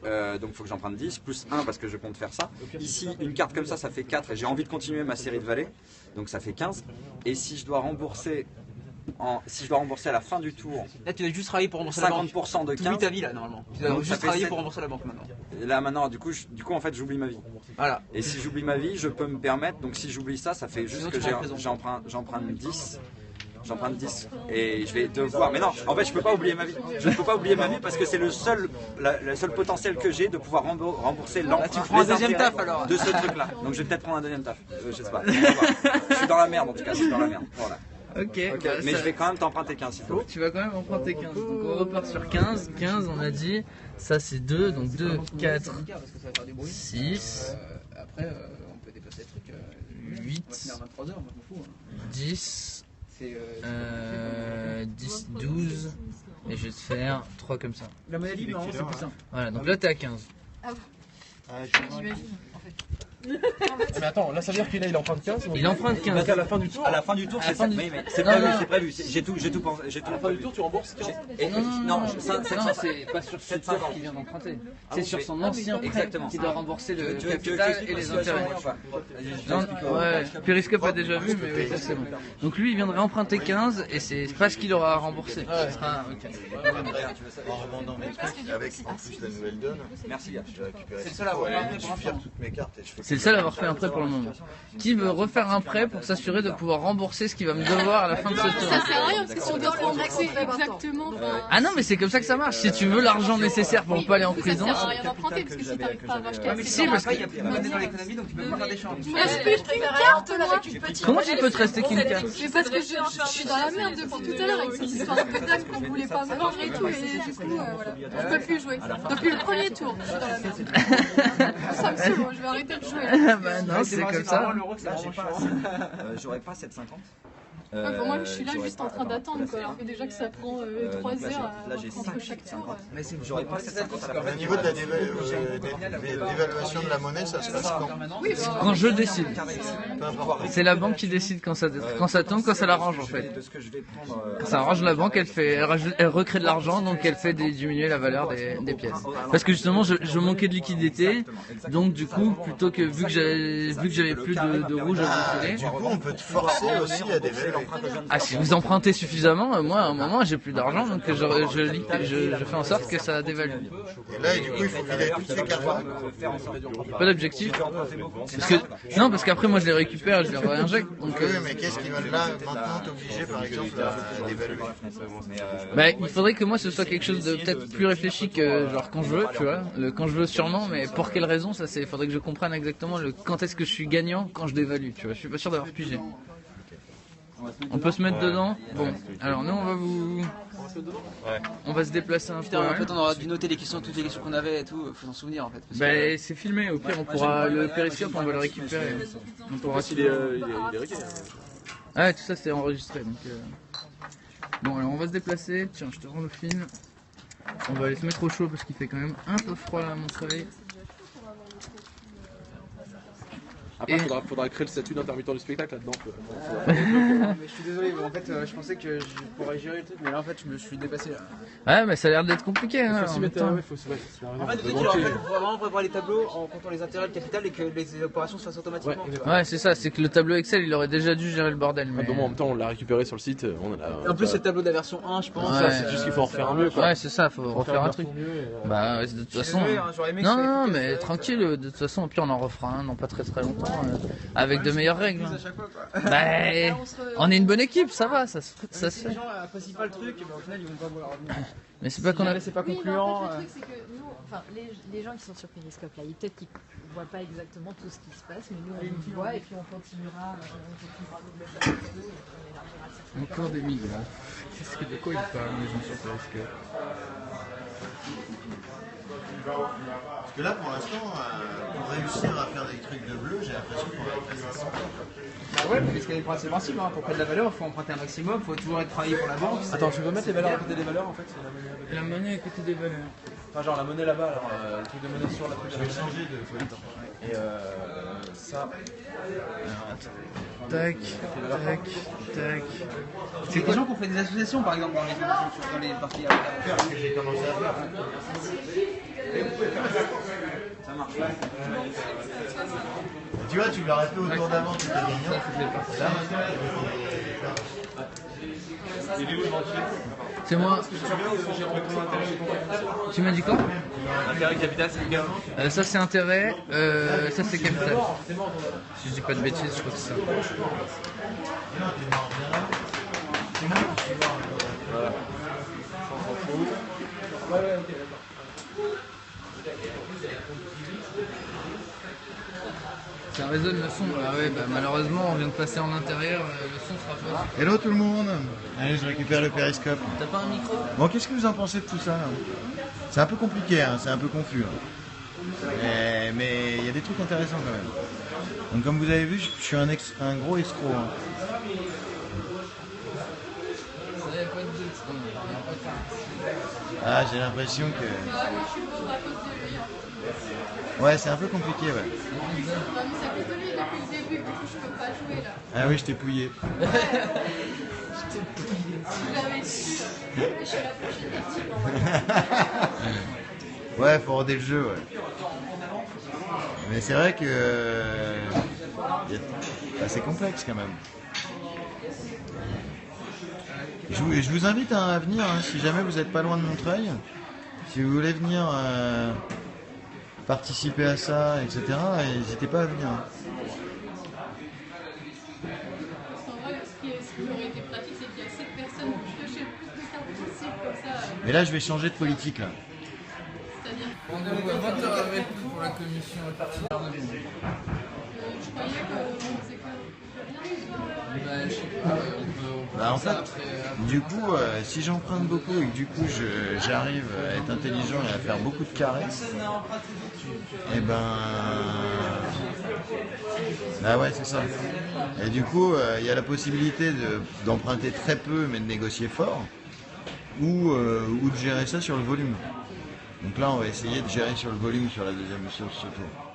faut que j'emprunte 10 plus 1 parce que je compte faire ça. Ici une carte comme ça fait 4 et j'ai envie de continuer ma série de valets, donc ça fait 15, et si je dois rembourser à la fin du tour, là tu dois juste travailler pour rembourser 50% de 15. Tu oublies ta vie là normalement. Tu dois juste travailler pour rembourser la banque maintenant. Et là maintenant du coup en fait j'oublie ma vie. Voilà. Et si j'oublie ma vie, je peux me permettre, donc si j'oublie ça fait juste que j'emprunte 10. J'emprunte 10 et je vais devoir. Mais non, en fait, je peux pas oublier ma vie. Je ne peux pas oublier ma vie parce que c'est le seul potentiel que j'ai de pouvoir rembourser l'emprunt. Tu prends un deuxième taf alors de ce truc-là. Donc je vais peut-être prendre un deuxième taf. Je sais pas. Je suis dans la merde en tout cas. Je suis dans la merde. Voilà. Ok. Mais je vais quand même t'emprunter 15 s'il faut. Tu vas quand même emprunter 15. Donc on repart sur 15. 15, on a dit. Ça c'est 2. Donc 2, 4, 6. Après, on peut dépasser les trucs. 8, 10. 10, 12, et je vais te faire 3 comme ça. La monnaie libre, c'est plus simple. Voilà, donc là t'es à 15. Ah, j'imagine en fait. Mais attends, là ça veut dire qu'il emprunte 15. Il emprunte 15. Donc à la fin du tour. À la fin du tour, c'est prévu. J'ai tout pensé. À la fin du tour, tu rembourses 15. Non, c'est pas sur ce tour qu'il vient d'emprunter. C'est sur son ancien prêt qui doit rembourser le capital et les intérêts. Ouais, Périscope a déjà vu, mais oui, ça c'est bon. Donc lui, il vient de réemprunter 15 et c'est pas ce qu'il aura remboursé. En revendant mes trucs avec en plus la nouvelle donne. Merci gars. C'est le seul à avoir toutes mes cartes et je fais. C'est le seul à avoir fait un prêt pour le moment. Qui veut refaire un prêt pour s'assurer de pouvoir rembourser ce qu'il va me devoir à la fin de ce tour? Ça sert à rien parce que si on doit rembourser exactement. Ah non, mais c'est comme ça que ça marche. Si tu veux l'argent nécessaire pour ne pas aller en prison. Ça sert à rien d'emprunter parce que si t'arrives pas à racheter assez. Si, parce qu'il y a plus de monnaie dans l'économie donc tu peux pas faire d'échange. Il reste plus qu'une carte là. Comment tu peux te rester qu'une carte? Mais parce que je suis dans la merde depuis tout à l'heure avec cette histoire de dame qu'on voulait pas me vendre et tout, et du coup voilà, je peux plus jouer. Depuis le premier tour, je suis dans la merde. Ça me saoule, je vais arrêter de jouer. Bah non, c'est comme ça. J'aurais pas 7,50. Pour moi, je suis là juste en train d'attendre, alors que déjà que ça prend 3 heures entre chaque tour. Mais j'aurais pas 7,50 à la fin. Au niveau de la dévaluation de la monnaie, ça se passe quand? Quand je décide. C'est la banque qui décide quand ça tombe, quand ça l'arrange en fait. Quand ça arrange la banque, elle recrée de l'argent, donc elle fait diminuer la valeur des pièces. Parce que justement, je manquais de liquidité, donc du coup, plutôt que vu que j'avais plus de rouge à vous filer. Du coup, on peut te forcer aussi à dévaluer. Ah, si vous empruntez suffisamment, moi à un moment j'ai plus d'argent, donc je fais en sorte que ça dévalue. Et là, du coup, il faut qu'il ait toutes les cartes. Pas d'objectif. Parce qu'après moi je les récupère, je les réinjecte. Oui, mais qu'est-ce qui va là maintenant t'obliger par exemple à dévaluer? Bah, il faudrait que moi ce soit quelque chose de peut-être plus réfléchi que genre quand je veux, tu vois. Quand je veux sûrement, mais pour quelle raison, ça c'est. Faudrait que je comprenne exactement quand est-ce que je suis gagnant quand je dévalue, tu vois. Je suis pas sûr d'avoir pigé. On peut se mettre dedans. Bon, alors nous on va se déplacer un peu. En fait, on aura dû noter toutes les questions qu'on avait et tout. Faut s'en souvenir en fait. Bah, c'est filmé. Au pire, on pourra le périscope, on va le récupérer. On pourra. Il est réglé. Ah, tout ça c'est enregistré. Donc, bon, alors on va se déplacer. Tiens, je te rends le film. On va aller se mettre au chaud parce qu'il fait quand même un peu froid là à Montreuil. Après, faudra créer le statut d'intermittent du spectacle là-dedans. Mais je suis désolé, en fait, je pensais que je pourrais gérer le truc, mais là en fait, je me suis dépassé là. Ouais, mais ça a l'air d'être compliqué. Hein, faut s'y mettre. En fait, il faut vraiment prévoir les tableaux en comptant les intérêts, le capital et que les opérations se fassent automatiquement. Ouais, c'est ça, c'est que le tableau Excel il aurait déjà dû gérer le bordel. Mais... Bon, en même temps, on l'a récupéré sur le site. En plus, c'est le tableau de la version 1, je pense. Ouais, c'est juste qu'il faut en refaire un mieux. Ouais, c'est ça, faut refaire un truc. Bah, de toute façon. Non, mais tranquille, de toute façon, au pire, on en refera un dans pas très longtemps. Avec de meilleures règles. Bah, on est une bonne équipe, ça va, ça se fait. Les gens apprécient pas le truc, mais au final ils vont pas vouloir revenir. Mais c'est pas qu'on a. C'est pas Oui, concluant. le truc c'est que nous, enfin les gens qui sont sur Périscope là, peut-être qu'ils voient pas exactement tout ce qui se passe, mais nous on le voit et puis on continuera le plateau et on élargira. Encore des migrants. Qu'est-ce que de quoi ils parlent les gens sur Périscope? Parce que là, pour l'instant, pour réussir à faire des trucs de bleu, j'ai l'impression qu'on va passer ça. Bah ouais, mais c'est le principe, hein. Pour prendre de la valeur, il faut emprunter un maximum, il faut toujours être travaillé pour la banque. Attends, tu veux mettre les valeurs à côté des valeurs en fait? La monnaie à côté des valeurs. Enfin, genre la monnaie là-bas, alors le truc de monnaie sur la truc. Je vais changer de politique. Et ça. Tac, tac, tac. C'est des gens qui ont fait des associations par exemple dans les parties à que j'ai commencé à faire. Ça marche. Tu vois, tu l'aurais fait au tour d'avant, tu étais gagnant. Là, Il est où le banquier? C'est moi. Tu m'as dit quoi? Intérêt capital, c'est lequel? Ça c'est intérêt, ça c'est capital. Si je dis pas de bêtises, je crois que c'est ça. Voilà. Ouais, ok, d'accord. Ça résonne le son. Ah ouais, bah malheureusement on vient de passer en intérieur, le son sera pas. Hello tout le monde. Allez, je récupère le périscope. T'as pas un micro? Bon, qu'est-ce que vous en pensez de tout ça là? C'est un peu compliqué, hein, c'est un peu confus. Hein. Mais il y a des trucs intéressants quand même. Donc comme vous avez vu, je suis un gros escroc. Hein. Ah, j'ai l'impression que... Ouais, c'est un peu compliqué, ouais. C'est à cause de lui depuis le début, du coup je peux pas jouer là. Ah oui, je t'ai pouillé. Si j'avais su, je suis la prochaine victime. Ouais, faut roder le jeu, ouais. Mais c'est vrai que... c'est complexe quand même. Je vous invite à venir, hein, si jamais vous n'êtes pas loin de Montreuil. Si vous voulez venir participer à ça, etc., n'hésitez pas à venir. En vrai, ce qui aurait été pratique, c'est qu'il y a 7 personnes pour piocher le plus de cartes possible, comme ça. Mais là, je vais changer de politique, là. C'est-à-dire. Rendez-vous à 20h avec pour la commission partenaire de Lyon. Je croyais que. C'est quoi? Je sais pas, on peut Bah, en fait, après, du coup, si j'emprunte beaucoup et que du coup j'arrive à être intelligent et à faire beaucoup de carrés, et ben... Bah ouais, c'est ça. Et du coup, il y a la possibilité d'emprunter très peu mais de négocier fort, ou de gérer ça sur le volume. Donc là, on va essayer de gérer sur le volume sur la deuxième sur ce tour.